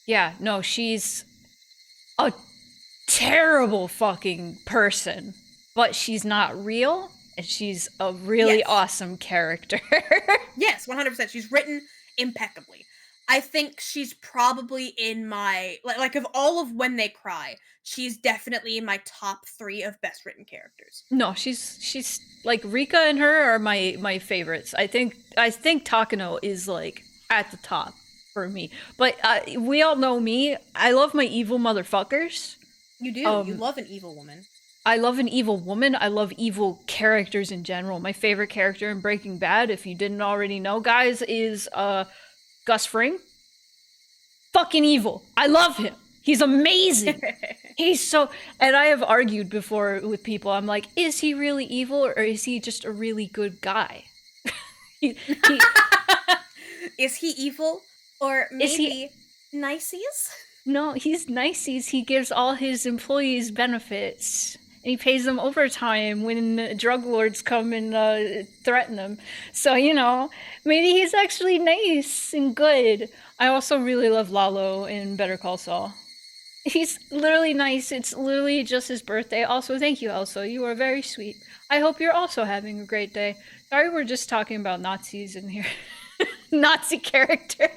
Yeah, no, she's a terrible fucking person, but she's not real, and she's a really Yes. awesome character. Yes, 100%. She's written impeccably. I think she's probably in my like of all of When They Cry, she's definitely in my top 3 of best written characters. No, she's like Rika and her are my favorites. I think Takano is like at the top for me. But we all know me. I love my evil motherfuckers. You do. You love an evil woman. I love an evil woman. I love evil characters in general. My favorite character in Breaking Bad, if you didn't already know, guys, is Gus Fring. Fucking evil. I love him. He's amazing. He's so, and I have argued before with people. I'm like, is he really evil or is he just a really good guy? he, Is he evil or Is he- maybe niceys? no, he's niceys. He gives all his employees benefits. And he pays them overtime when drug lords come and threaten him. So, maybe he's actually nice and good. I also really love Lalo in Better Call Saul. He's literally nice. It's literally just his birthday. Also, thank you, Elsa. You are very sweet. I hope you're also having a great day. Sorry, we're just talking about Nazis in here. Nazi character.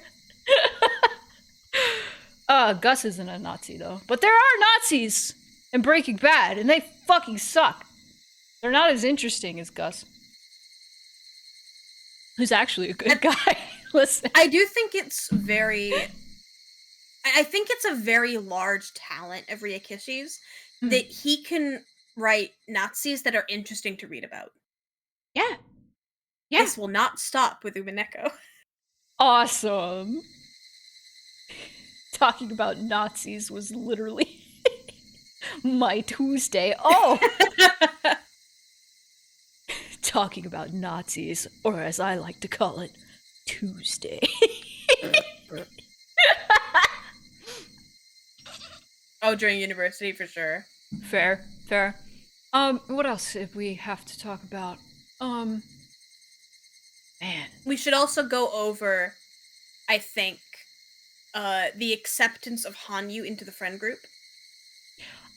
Gus isn't a Nazi, though. But there are Nazis in Breaking Bad, and they fucking suck. They're not as interesting as Gus. Who's actually a good guy. Listen. I do think it's very. I think it's a very large talent of Ryukishi's that he can write Nazis that are interesting to read about. Yeah. Yeah. This will not stop with Umineko. Awesome. Talking about Nazis was literally my Tuesday. Oh! Talking about Nazis, or as I like to call it, Tuesday. Oh, during university for sure. Fair. What else did we have to talk about? Man. We should also go over, I think, the acceptance of Hanyu into the friend group.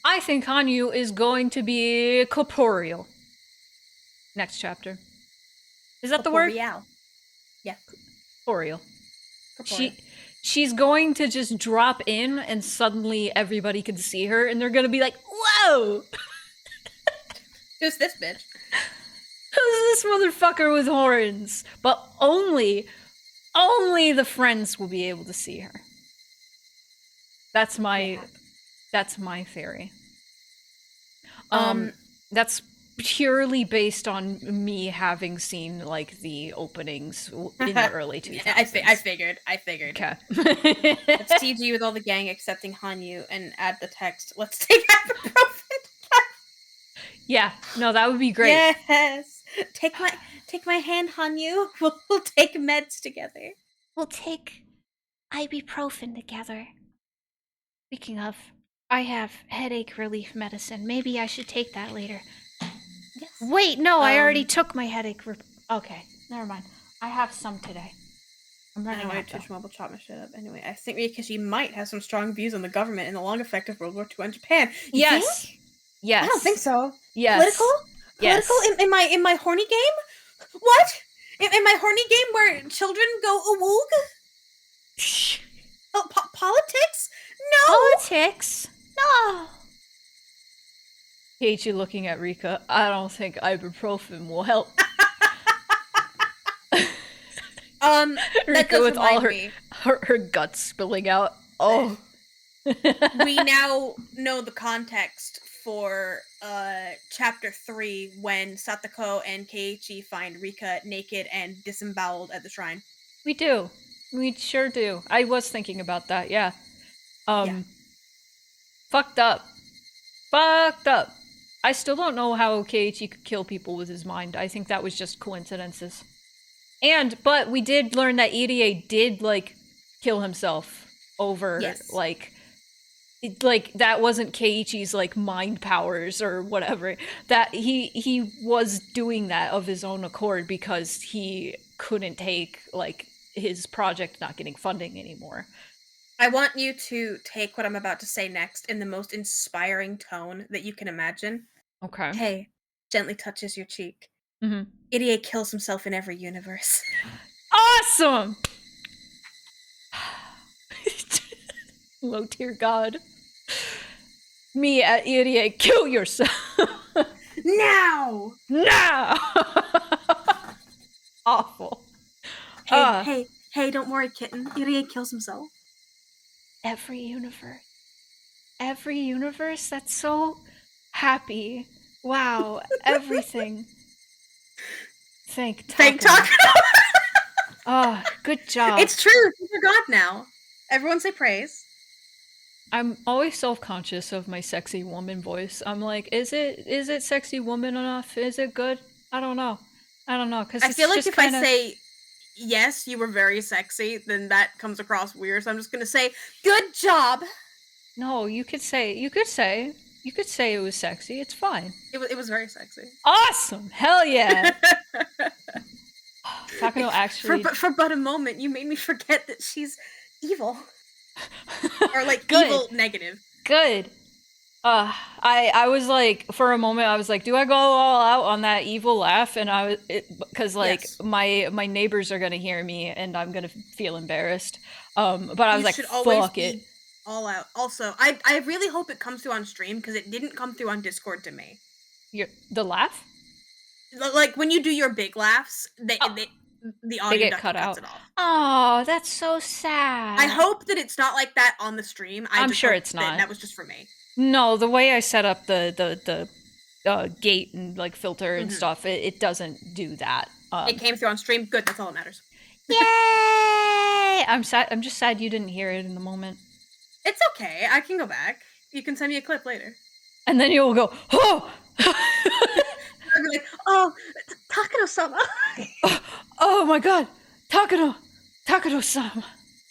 I think Hanyu is going to be corporeal. Next chapter. Is that the word? Corporeal. Yeah. Corporeal. Corporeal. She's going to just drop in and suddenly everybody can see her and they're going to be like, whoa! Who's this bitch? Who's this motherfucker with horns? But only the friends will be able to see her. That's my theory. That's purely based on me having seen like the openings in the early 2000s. I figured. Okay. Let's TG with all the gang accepting Hanyu and add the text. Let's take ibuprofen. Yeah, no, that would be great. Yes. Take my hand, Hanyu. We'll take meds together. We'll take ibuprofen together. Speaking of, I have headache relief medicine. Maybe I should take that later. Yes. Wait, no, I already took my headache. Okay, never mind. I have some today. I'm running Anyway, out. Twitch Mobile chop my shit up. Anyway, I think Miyakashi might have some strong views on the government and the long effect of World War II on Japan. You Yes. think? Yes. I don't think so. Yes. Political? Yes. Political in my horny game? What? In my horny game where children go awoog? Oh, politics? No. Politics? No. Keiichi looking at Rika. I don't think ibuprofen will help. That Rika does with all remind me. her guts spilling out. Oh. We now know the context for chapter 3 when Satoko and Keiichi find Rika naked and disemboweled at the shrine. We do. We sure do. I was thinking about that, yeah. Yeah. Fucked up. Fucked up. I still don't know how Keiichi could kill people with his mind. I think that was just coincidences. But we did learn that Irie did, like, kill himself over, Yes. like, that wasn't Keiichi's, like, mind powers or whatever. That he was doing that of his own accord because he couldn't take, like, his project not getting funding anymore. I want you to take what I'm about to say next in the most inspiring tone that you can imagine. Okay. Hey, gently touches your cheek. Mm-hmm. Irie kills himself in every universe. Awesome! Low tier god. Me at Irie, kill yourself! Now! Now! Awful. Hey, don't worry, kitten. Irie kills himself. Every universe. Every universe? That's so happy. Wow, everything. Thank Takano. Oh, good job. It's true. He's your god now. Everyone say praise. I'm always self-conscious of my sexy woman voice. I'm like, is it sexy woman enough? Is it good? I don't know. Because I feel like if I say yes, you were very sexy, then that comes across weird. So I'm just gonna say, good job. No, you could say it was sexy. It's fine. It was very sexy. Awesome! Hell yeah! Takano actually for but a moment, you made me forget that she's evil. Or like Good. evil negative. Good. I was like, for a moment, I was like, do I go all out on that evil laugh? And I was, because like Yes. my neighbors are gonna hear me, and I'm gonna feel embarrassed. But I was You like, should always fuck it. be all out. Also, I really hope it comes through on stream because it didn't come through on Discord to me. The laugh? Like when you do your big laughs, the audio get duct cut cuts out. it off. Oh, that's so sad. I hope that it's not like that on the stream. I'm just sure hope it's that not. That was just for me. No, the way I set up the gate and like filter and stuff, it doesn't do that. It came through on stream. Good. That's all that matters. Yay! I'm sad. I'm just sad you didn't hear it in the moment. It's okay. I can go back. You can send me a clip later. And then you'll go, oh! I'll be like, oh, Takano-sama. Oh my god! Takano-sama!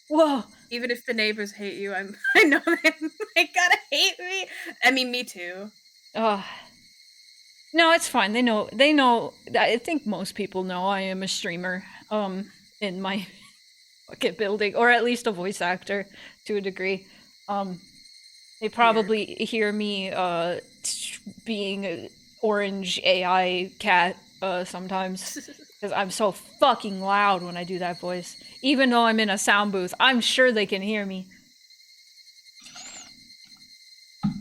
Whoa! Even if the neighbors hate you, I know they gotta hate me. I mean, me too. No, it's fine. They know. I think most people know I am a streamer. In my fucking building, or at least a voice actor to a degree. They probably hear me being an orange AI cat sometimes because I'm so fucking loud when I do that voice. Even though I'm in a sound booth, I'm sure they can hear me.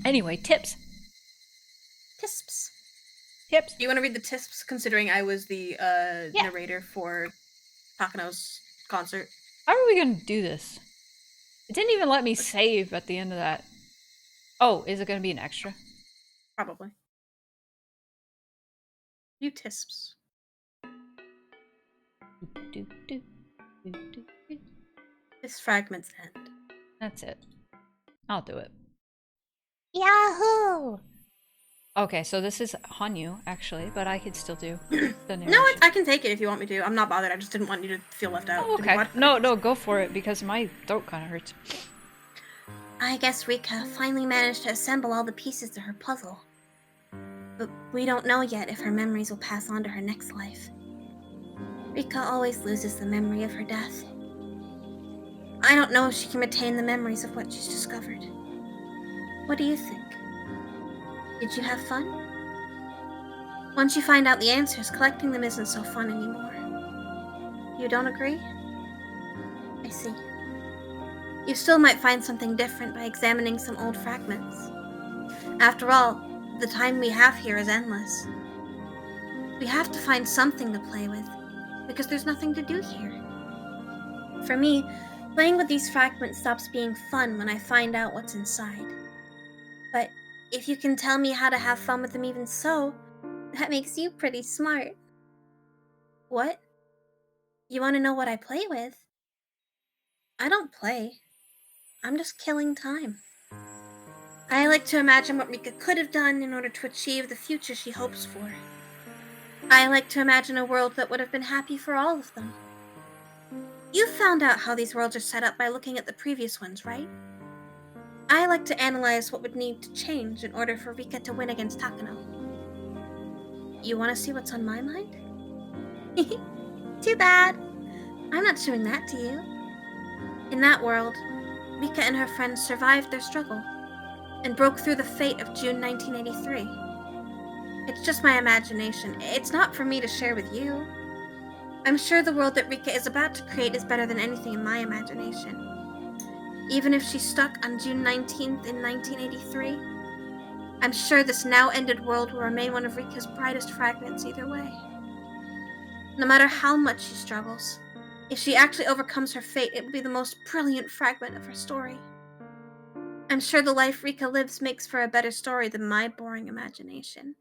Anyway, tips. Tisps. Tips. Do you want to read the tisps, considering I was the narrator for Takano's concert? How are we gonna do this? It didn't even let me save at the end of that. Oh, is it gonna be an extra? Probably. few tisps. Do, do, do, do, do. This fragment's end. That's it. I'll do it. Yahoo! Okay, so this is Hanyu, actually, but I could still do the narration. No, I can take it if you want me to. I'm not bothered. I just didn't want you to feel left out. Oh, okay. No, go for it, because my throat kind of hurts. I guess Rika finally managed to assemble all the pieces to her puzzle. But we don't know yet if her memories will pass on to her next life. Rika always loses the memory of her death. I don't know if she can retain the memories of what she's discovered. What do you think? Did you have fun? Once you find out the answers, collecting them isn't so fun anymore. You don't agree? I see. You still might find something different by examining some old fragments. After all, the time we have here is endless. We have to find something to play with, because there's nothing to do here. For me, playing with these fragments stops being fun when I find out what's inside. But if you can tell me how to have fun with them even so, that makes you pretty smart. What? You want to know what I play with? I don't play. I'm just killing time. I like to imagine what Rika could have done in order to achieve the future she hopes for. I like to imagine a world that would have been happy for all of them. You found out how these worlds are set up by looking at the previous ones, right? I like to analyze what would need to change in order for Rika to win against Takano. You want to see what's on my mind? Too bad. I'm not showing that to you. In that world, Rika and her friends survived their struggle and broke through the fate of June 1983. It's just my imagination. It's not for me to share with you. I'm sure the world that Rika is about to create is better than anything in my imagination. Even if she's stuck on June 19th in 1983, I'm sure this now-ended world will remain one of Rika's brightest fragments either way. No matter how much she struggles, if she actually overcomes her fate, it will be the most brilliant fragment of her story. I'm sure the life Rika lives makes for a better story than my boring imagination.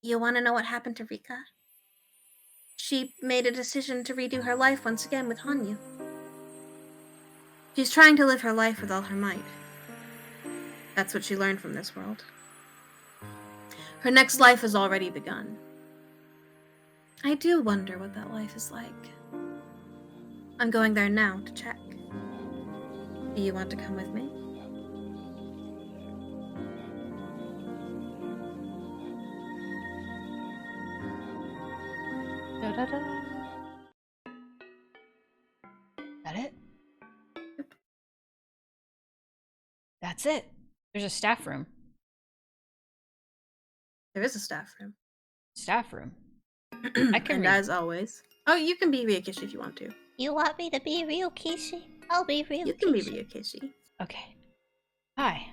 You want to know what happened to Rika? She made a decision to redo her life once again with Hanyu. She's trying to live her life with all her might. That's what she learned from this world. Her next life has already begun. I do wonder what that life is like. I'm going there now to check. Do you want to come with me? Da-da-da. That it? That's it. There's a staff room. There is a staff room. Staff room. I can And read. as always... Oh, you can be Ryokishi if you want to. You want me to be Ryokishi? I'll be Ryokishi. You can be Ryokishi. Okay. Hi.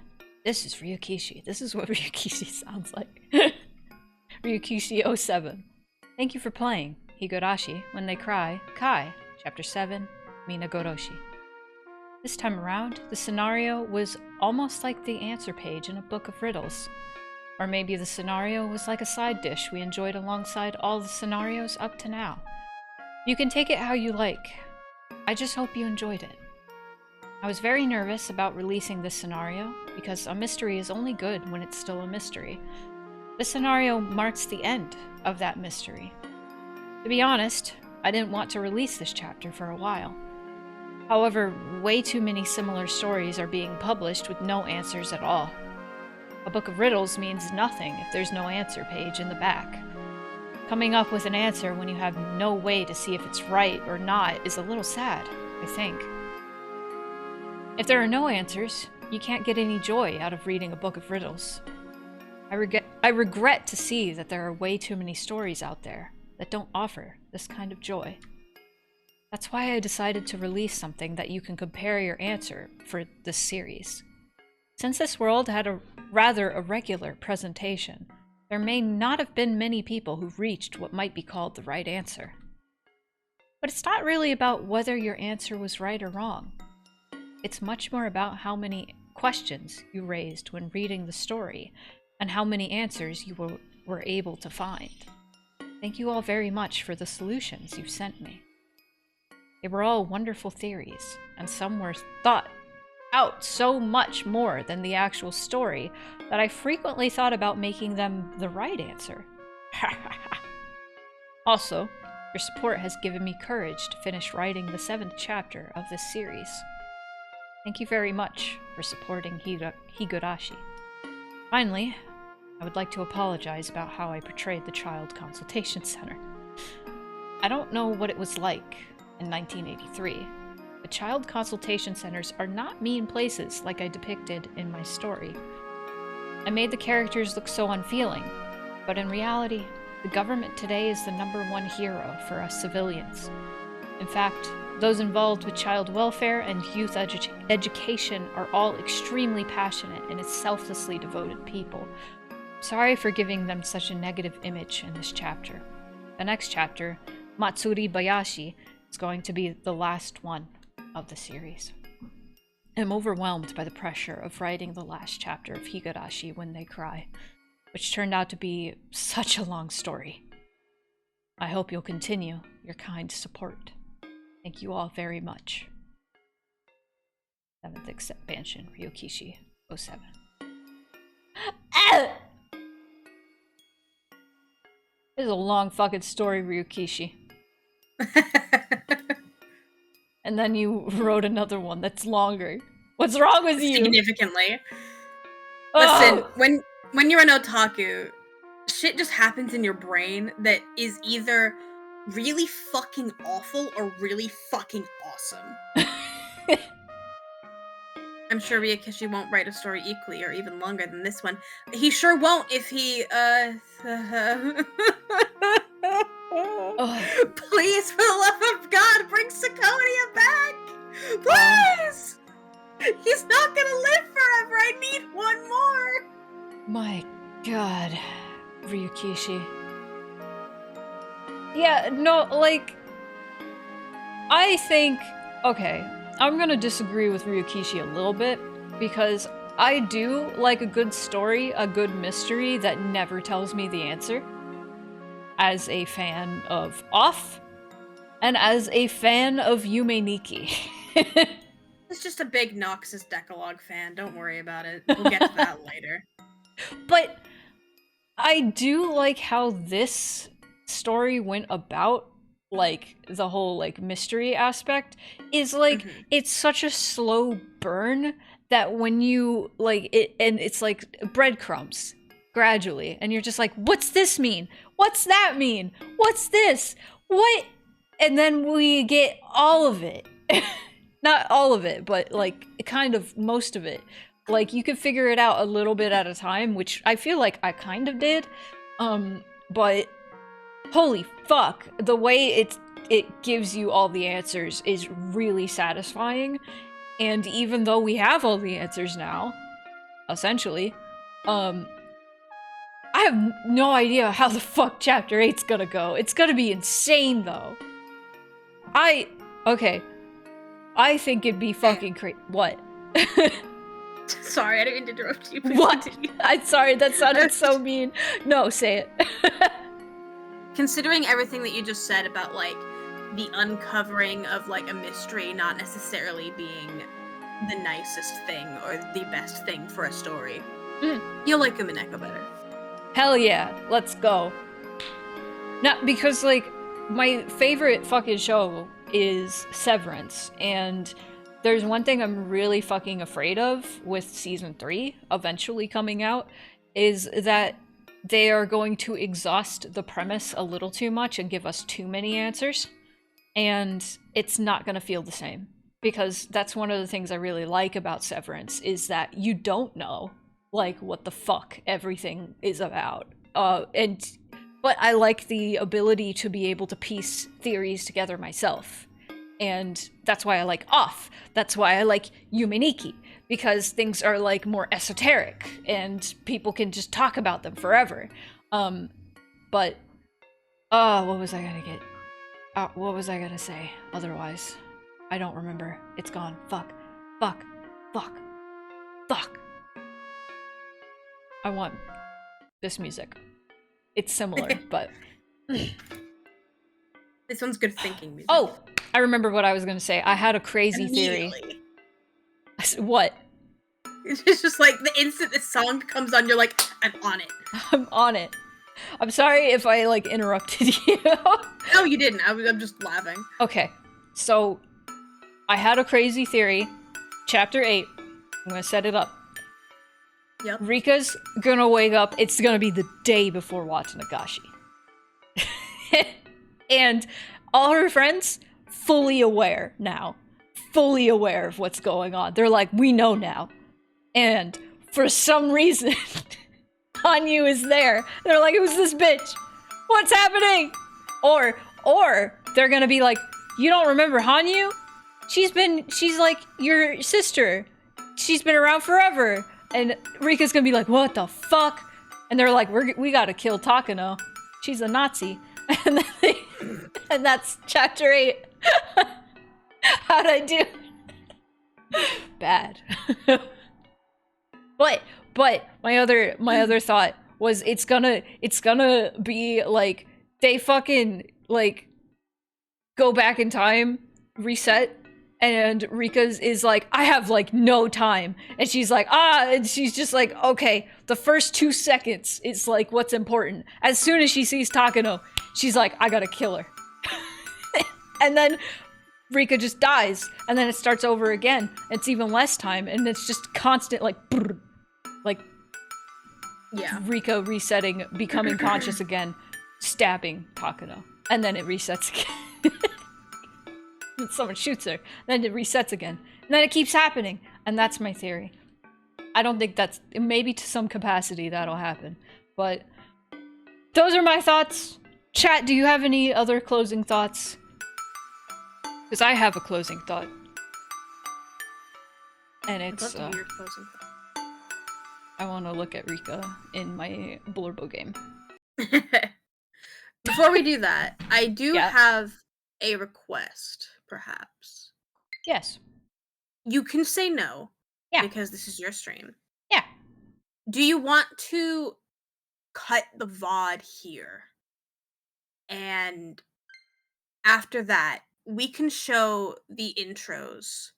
This is Ryokishi. This is what Ryokishi sounds like. Ryokishi 07. Thank you for playing. Higurashi, When They Cry, Kai, Chapter 7, Minagoroshi. This time around, the scenario was almost like the answer page in a book of riddles. Or maybe the scenario was like a side dish we enjoyed alongside all the scenarios up to now. You can take it how you like. I just hope you enjoyed it. I was very nervous about releasing this scenario, because a mystery is only good when it's still a mystery. This scenario marks the end of that mystery. To be honest, I didn't want to release this chapter for a while. However, way too many similar stories are being published with no answers at all. A book of riddles means nothing if there's no answer page in the back. Coming up with an answer when you have no way to see if it's right or not is a little sad, I think. If there are no answers, you can't get any joy out of reading a book of riddles. I regret to see that there are way too many stories out there that don't offer this kind of joy. That's why I decided to release something that you can compare your answer for this series. Since this world had a rather irregular presentation, there may not have been many people who reached what might be called the right answer. But it's not really about whether your answer was right or wrong. It's much more about how many questions you raised when reading the story, and how many answers you were were able to find. Thank you all very much for the solutions you've sent me. They were all wonderful theories, and some were thought out so much more than the actual story that I frequently thought about making them the right answer. Also, your support has given me courage to finish writing the 7th chapter of this series. Thank you very much for supporting Higurashi. Finally, I would like to apologize about how I portrayed the Child Consultation Center. I don't know what it was like in 1983, but child consultation centers are not mean places like I depicted in my story. I made the characters look so unfeeling, but in reality, the government today is the #1 hero for us civilians. In fact, those involved with child welfare and youth education are all extremely passionate and selflessly devoted people. Sorry for giving them such a negative image in this chapter. The next chapter, Matsuri Bayashi, is going to be the last one of the series. I'm overwhelmed by the pressure of writing the last chapter of Higurashi When They Cry, which turned out to be such a long story. I hope you'll continue your kind support. Thank you all very much. 7th expansion, Ryokishi 07. This is a long fucking story, Ryukishi. And then you wrote another one that's longer. What's wrong with you? Significantly. Oh! Listen, when you're an otaku, shit just happens in your brain that is either really fucking awful or really fucking awesome. I'm sure Ryokishi won't write a story equally or even longer than this one. He sure won't if he, Please, for the love of God, bring Sakonia back! Please! He's not gonna live forever! I need one more! My god, Ryukishi. Yeah, no, like... I think... Okay, I'm gonna disagree with Ryukishi a little bit, because I do like a good story, a good mystery that never tells me the answer. As a fan of Off, and as a fan of Yume Nikki. It's just a big Noxus Decalogue fan, don't worry about it. We'll get to that later. But I do like how this story went about, like, the whole, like, mystery aspect, is, like, it's such a slow burn that when you, like, it's like breadcrumbs, gradually, and you're just like, what's this mean? What's that mean? What's this? What? And then we get all of it. Not all of it, but, like, kind of most of it. Like, you can figure it out a little bit at a time, which I feel like I kind of did. But holy fuck, the way it gives you all the answers is really satisfying. And even though we have all the answers now, essentially, I have no idea how the fuck Chapter 8's gonna go. It's gonna be insane, though. Okay. I think it'd be fucking crazy. What? Sorry, I didn't mean to interrupt you. Please What? continue. I'm sorry, that sounded so mean. No, say it. Considering everything that you just said about, like, the uncovering of, like, a mystery not necessarily being the nicest thing or the best thing for a story, you'll like Umineko better. Hell yeah, let's go. Not because, like, my favorite fucking show is Severance, and there's one thing I'm really fucking afraid of with season 3 eventually coming out, is that they are going to exhaust the premise a little too much and give us too many answers, and it's not gonna feel the same. Because that's one of the things I really like about Severance, is that you don't know, like, what the fuck everything is about. But I like the ability to be able to piece theories together myself. And that's why I like Off. That's why I like Yume Nikki. Because things are, like, more esoteric, and people can just talk about them forever. What was I gonna get? What was I gonna say otherwise? I don't remember. It's gone. Fuck. I want this music. It's similar, but This one's good thinking music. oh, I remember what I was gonna say. I had a crazy theory. Immediately. What? It's just like the instant this song comes on, you're like, I'm on it. I'm on it. I'm sorry if I like interrupted you. No, you didn't. I'm just laughing. Okay, so I had a crazy theory. Chapter 8. I'm gonna set it up. Yep. Rika's gonna wake up. It's gonna be the day before Watanagashi. And all her friends, fully aware now. Fully aware of what's going on. They're like, we know now. And for some reason, Hanyu is there. They're like, who's this bitch? What's happening? Or they're gonna be like, you don't remember Hanyu? She's like your sister. She's been around forever. And Rika's gonna be like, what the fuck? And they're like, we gotta kill Takano. She's a Nazi. And then and that's chapter 8. How'd I do? Bad. But my other thought was it's gonna be like they fucking like go back in time, reset, and Rika's is like, I have like no time. And she's like, and she's just like, okay, the first 2 seconds is like what's important. As soon as she sees Takano, she's like, I gotta kill her. And then Rika just dies, and then it starts over again. It's even less time, and it's just constant like brrr, like Yeah. Rika resetting, becoming conscious again, stabbing Takano. And then it resets again. And someone shoots her. Then it resets again. And then it keeps happening. And that's my theory. I don't think that's... Maybe to some capacity that'll happen. But those are my thoughts. Chat, do you have any other closing thoughts? Because I have a closing thought. And I'd it's... love to hear your closing thought. I want to look at Rika in my Blurbo game. Before we do that, I do Yeah. have a request, perhaps. Yes. You can say no. Yeah. Because this is your stream. Yeah. Do you want to cut the VOD here? And after that, we can show the intros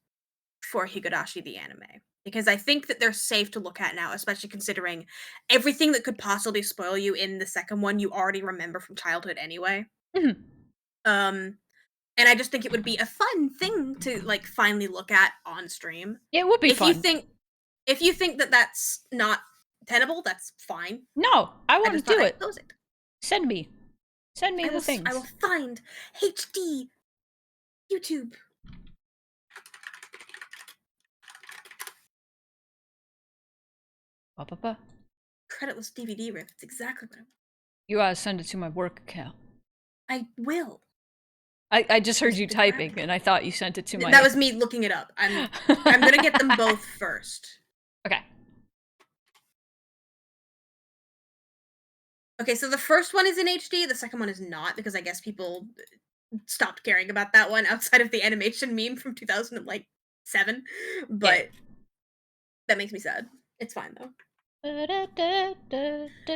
for Higurashi the anime. Because I think that they're safe to look at now, especially considering everything that could possibly spoil you in the second one you already remember from childhood anyway. Mhm. And I just think it would be a fun thing to like finally look at on stream. It would be If fun. you think that that's not tenable, that's fine. No, I want to just thought do I'd it. close it. Send me the things. I will find HD YouTube. Ba-ba-ba. Creditless DVD rip. It's exactly what You gotta send it to my work account. I will. I just heard Just you the typing, graphic. and I thought you sent it to my... That was me looking it up. I'm gonna get them both first. Okay. Okay, so the first one is in HD, the second one is not, because I guess people stopped caring about that one outside of the animation meme from 2007. But that makes me sad. It's fine though.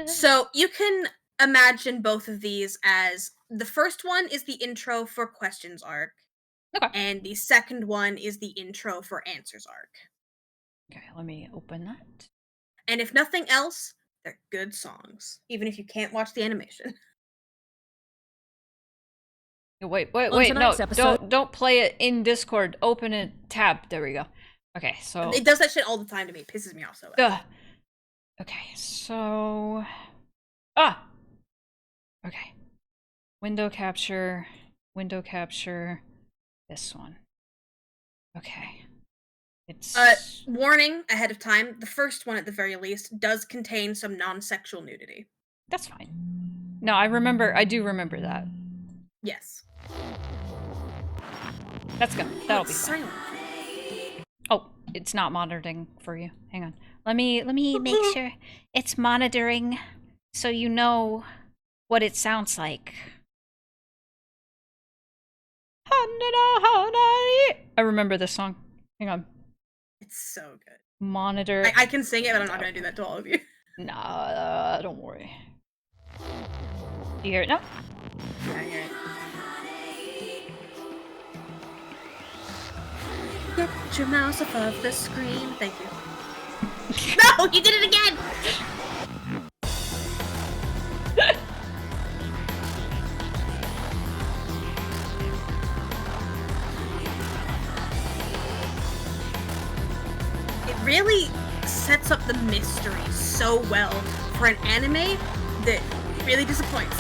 So you can imagine both of these as the first one is the intro for questions arc. Okay. And the second one is the intro for answers arc. Okay, let me open that. And if nothing else, they're good songs, even if you can't watch the animation. Wait, On no, tonight's episode- don't play it in Discord. Open it, tab. There we go. Okay, so... It does that shit all the time to me. It pisses me off so bad. Ugh. Okay, so... Okay. Window capture, this one. Okay. It's... Warning ahead of time, the first one at the very least does contain some non-sexual nudity. That's fine. No, I do remember that. Yes. That's good. That'll be It's fine. silent. Oh, it's not monitoring for you. Hang on. Let me make sure it's monitoring so you know what it sounds like. I remember this song. Hang on. It's so good. Monitor. I can sing it, but I'm not gonna do that to all of you. Nah, don't worry. You hear it now? Yeah, I hear it. Get your mouse above the screen. Thank you. No, you did it again! It really sets up the mystery so well for an anime that really disappoints.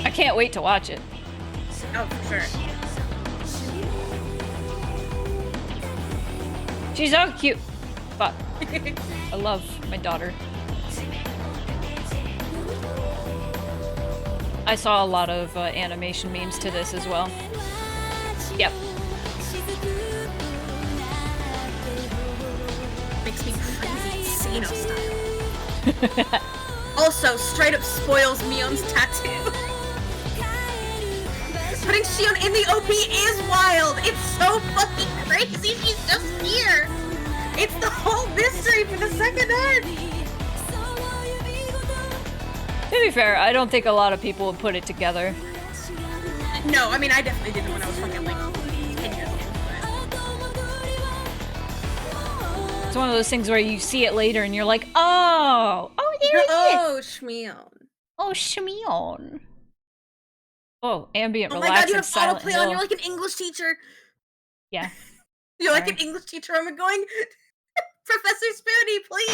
I can't wait to watch it. Oh, for sure. She's so cute. Fuck. I love my daughter. I saw a lot of animation memes to this as well. Yep. Makes me crazy Sino style. Also, straight up spoils Mion's tattoo. Putting Shion in the OP is wild. It's so fucking crazy. She's just here. It's the whole mystery for the second arc. To be fair, I don't think a lot of people would put it together. No, I mean I definitely didn't when I was fucking like 10 years old. It's one of those things where you see it later and you're like, oh, there it is. Oh, Shmion. Oh, Shmion. Oh, ambient, Oh my god, you relaxing, have silent autoplay on. hill. You're like an English teacher. Yeah. You're like Sorry. an English teacher. I'm going, Professor Spoony, please,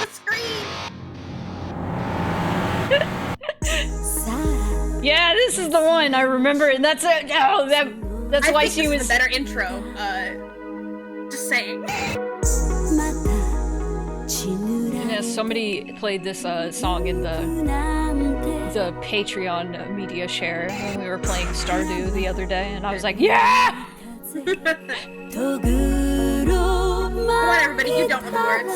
the screen. Yeah, this is the one I remember, and that's it. Oh, that's I why think she this was. is a better intro. Just saying. Yeah, somebody played this song in the Patreon media share when we were playing Stardew the other day, and I was like, yeah! Come on, everybody, you don't know the words.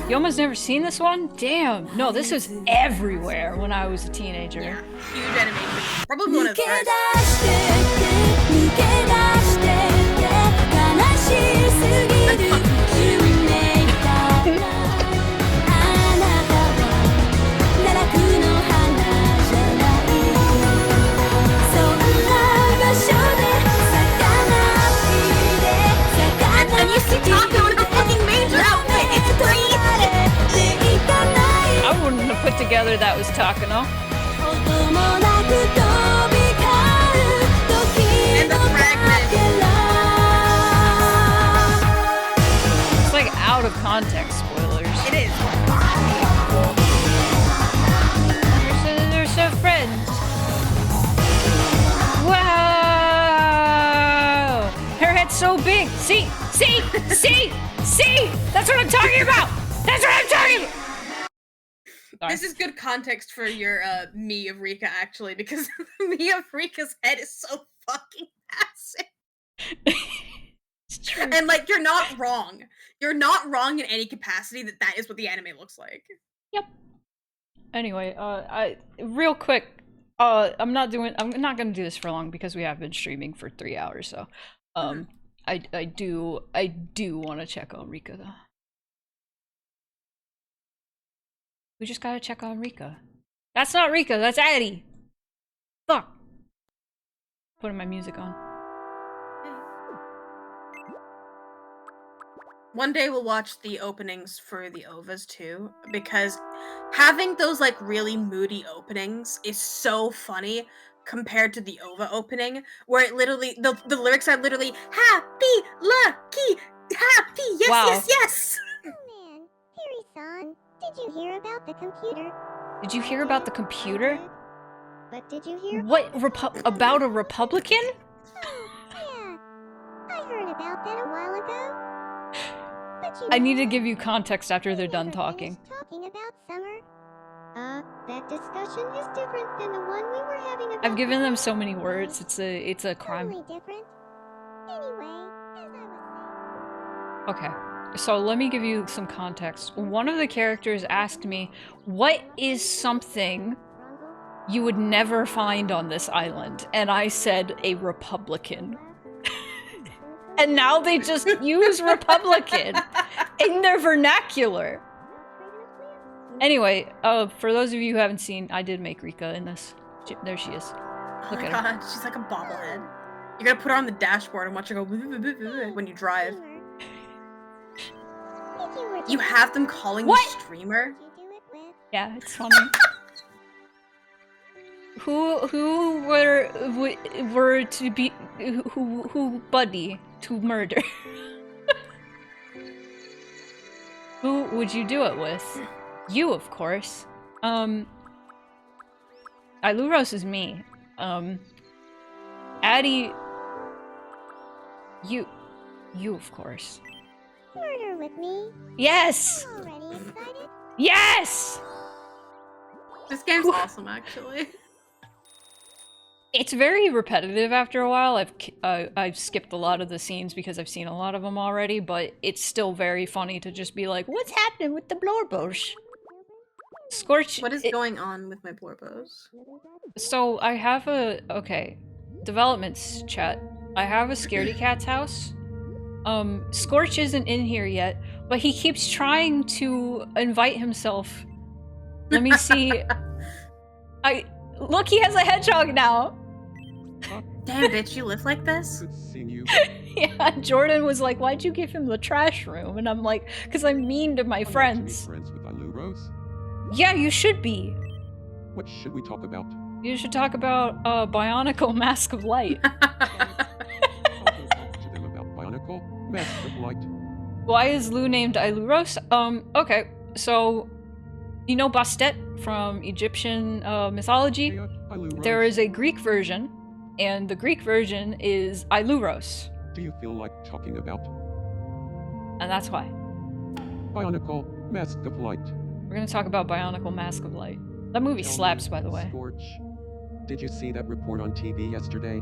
You almost never seen this one? Damn. No, this was everywhere when I was a teenager. Yeah, huge animation. Probably one of the first. And you see Taco in her fucking major outfit. It's crazy. I wouldn't have put together that was Takano. And the fragment. It's like out of context spoilers. It is. They're so friends. Wow! Her head's so big. See? That's what I'm talking about. That's what I'm talking about. Sorry. This is good context for your me of Rika, actually, because me of Rika's head is so fucking massive. It's true. And like, you're not wrong. You're not wrong in any capacity that is what the anime looks like. Yep. Anyway, real quick, I'm not gonna do this for long because we have been streaming for 3 hours, so I do want to check on Rika though. We just gotta check on Rika. That's not Rika, that's Addie. Fuck. Putting my music on. One day we'll watch the openings for the OVAs too, because having those like really moody openings is so funny compared to the OVA opening, where it literally the lyrics are literally happy, lucky, happy, yes, Wow. yes. Oh man, Harry-san, did you hear about the computer? Did you hear about the computer? But did you hear What about a Republican? Yeah, I heard about that a while ago. But you I know need to what? give you context after they're We done never talking. finished talking about summer. That discussion is different than the one we were having about I've given the them so summer many holiday. words. It's a crime. Totally different. Anyway, as I was Okay, so let me give you some context. One of the characters asked me, what is something saying, you would never find on this island? And I said, a Republican. And now they just use Republican in their vernacular. Anyway, for those of you who haven't seen, I did make Rika in this. There she is. Oh Look my at her. god, she's like a bobblehead. You gotta put her on the dashboard and watch her go when you drive. You have them calling you streamer? Yeah, it's funny. who were to be who buddy to murder? Who would you do it with? You, of course. Iluros is me. Addie, you of course. Murder with me. Yes! Already excited? Yes! This game's awesome, actually. It's very repetitive after a while. I've skipped a lot of the scenes because I've seen a lot of them already, but it's still very funny to just be like, what's happening with the Blorbos? Scorch. What is going on with my Blorbos? So I have developments chat. I have a scaredy cat's house. Scorch isn't in here yet, but he keeps trying to invite himself. Let me see. Look, he has a hedgehog now. Damn, bitch, you live like this? Good seeing you. Yeah, Jordan was like, why'd you give him the trash room? And I'm like, because I'm mean to my friends. Friends with Iluros? Yeah, you should be. What should we talk about? You should talk about Bionicle Mask of Light. I'll go talk to them about Bionicle, Mask of Light. Why is Lou named Iluros? Okay, so you know Bastet from Egyptian mythology? Hey, Iluros. There is a Greek version, and the Greek version is Iluros, Do you feel like talking about and that's why. Bionicle, Mask of Light? We're gonna talk about Bionicle Mask of Light. That movie Tell slaps, me, by the way. Scorch, did you see that report on TV yesterday?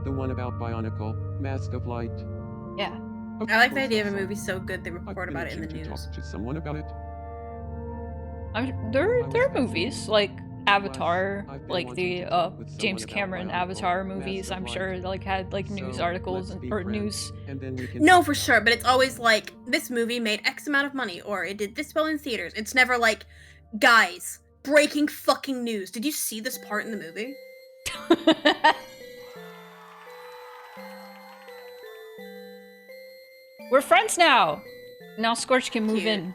The one about Bionicle, Mask of Light? Yeah. Of I like the course idea of a saw movie so good they I've report been about it in the itching to news. talk to someone about it. There are movies like Avatar, I've been like wanting the to talk with James someone Cameron about Bionicle, Avatar Mask movies. of I'm Light. sure like had like news So, articles let's and, be or friends, news. and then we can No, talk for about sure, but it's always like, this movie made X amount of money, or it did this well in theaters. It's never like, guys, breaking fucking news. Did you see this part in the movie? We're friends now. Now Scorch can move Cute. in.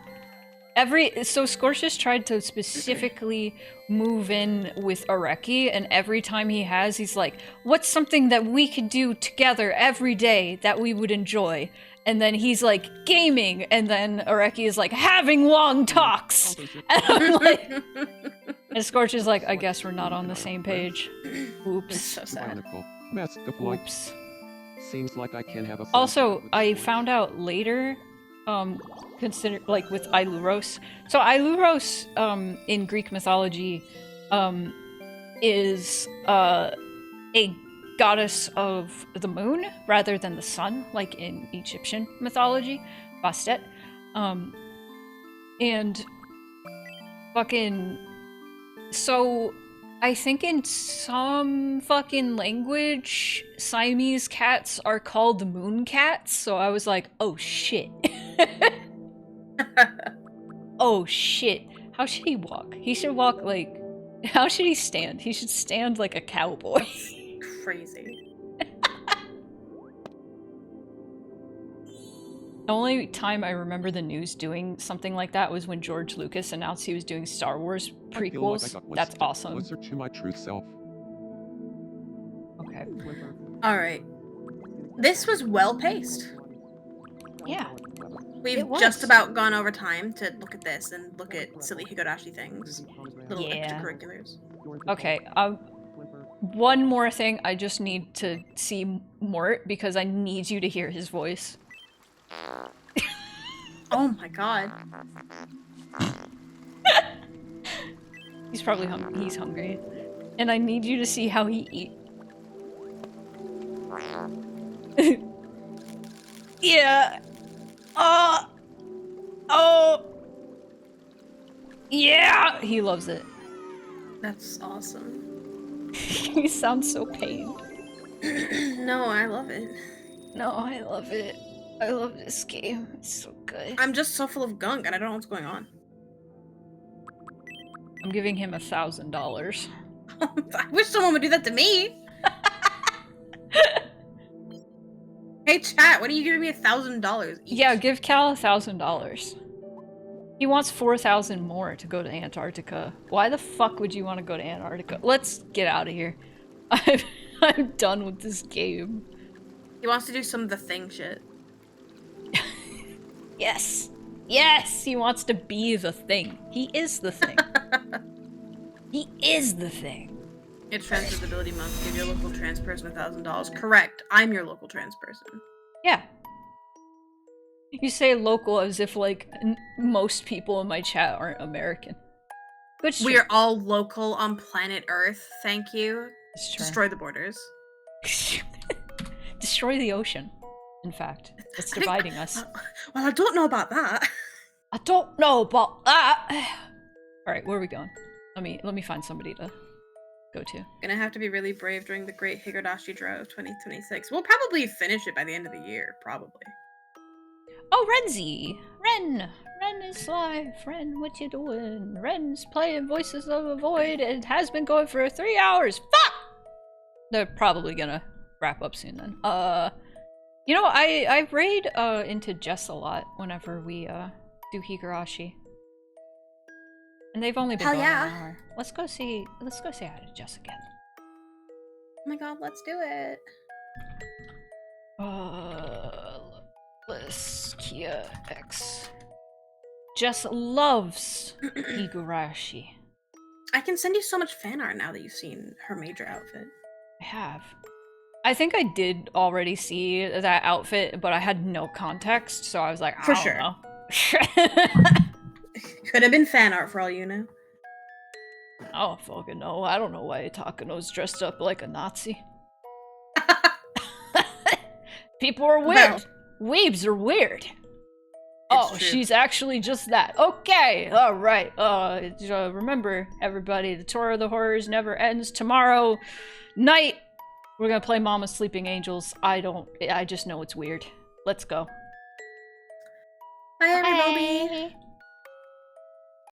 So Scorch has tried to specifically move in with Areki, and every time he has, he's like, what's something that we could do together every day that we would enjoy? And then he's like, gaming, and then Areki is like, having long talks. And I'm like, and Scorch is like, I guess we're not on the same page. It's Oops. so sad. Bionicle, Mask of Light. Oops. Seems like I can have a fun Also, chat with I Scorch. found out later, consider like with Iluros. So Iluros, in Greek mythology, is a goddess of the moon rather than the sun, like in Egyptian mythology, Bastet. And fucking, so I think in some fucking language, Siamese cats are called moon cats, so I was like, oh shit. Oh shit. How should he walk? He should walk like, how should he stand? He should stand like a cowboy. Crazy. The only time I remember the news doing something like that was when George Lucas announced he was doing Star Wars I feel like I prequels. got one That's step awesome. Closer to my true self. Okay. Alright. This was well paced. Yeah. We've It was. just about gone over time to look at this and look at silly Higurashi things. Little Yeah. extracurriculars. Okay. One more thing. I just need to see Mort because I need you to hear his voice. Oh my god. He's probably he's hungry. And I need you to see how he eat. Yeah. Oh. Yeah. He loves it. That's awesome. He sounds so pained. No, I love it. No, I love it. I love this game. It's so good. I'm just so full of gunk and I don't know what's going on. I'm giving him $1,000. I wish someone would do that to me. Hey, chat, what are you giving me $1,000 each? Yeah, give Cal $1,000. He wants 4,000 more to go to Antarctica. Why the fuck would you want to go to Antarctica? Let's get out of here. I'm done with this game. He wants to do some of the thing shit. Yes! Yes! He wants to be the thing. He is the thing. He is the thing. It's Trans Visibility Month. Give your local trans person $1,000. Correct. I'm your local trans person. Yeah. You say local as if, like, most people in my chat aren't American. Good We are all local on planet Earth. Thank you. It's true. Destroy the borders. Destroy the ocean, in fact. It's dividing us. Well, I don't know about that. I don't know about that. Alright, where are we going? Let me find somebody to go to. Gonna have to be really brave during the Great Higurashi Drought of 2026. We'll probably finish it by the end of the year, probably. Oh, Renzi! Ren is live. Ren, what you doing? Ren's playing Voices of the Void. It has been going for 3 hours. Fuck! They're probably gonna wrap up soon then. You know, I raid into Jess a lot whenever we do Higurashi. And they've only been Hell going yeah. an hour. Let's go say hi to Jess again. Oh my god, let's do it. Liskia X. Jess loves Higurashi. I can send you so much fan art now that you've seen her major outfit. I have. I think I did already see that outfit, but I had no context, so I was like, I don't know. Could have been fan art for all you know. I don't fucking know. I don't know why Takano's dressed up like a Nazi. People are weird. Well, Weebs are weird. Oh, true. she's actually just that. Okay, alright. Remember, everybody, the tour of the horrors never ends. Tomorrow night, we're gonna play Mama's Sleeping Angels. I just know it's weird. Let's go. Bye, everybody. Bye.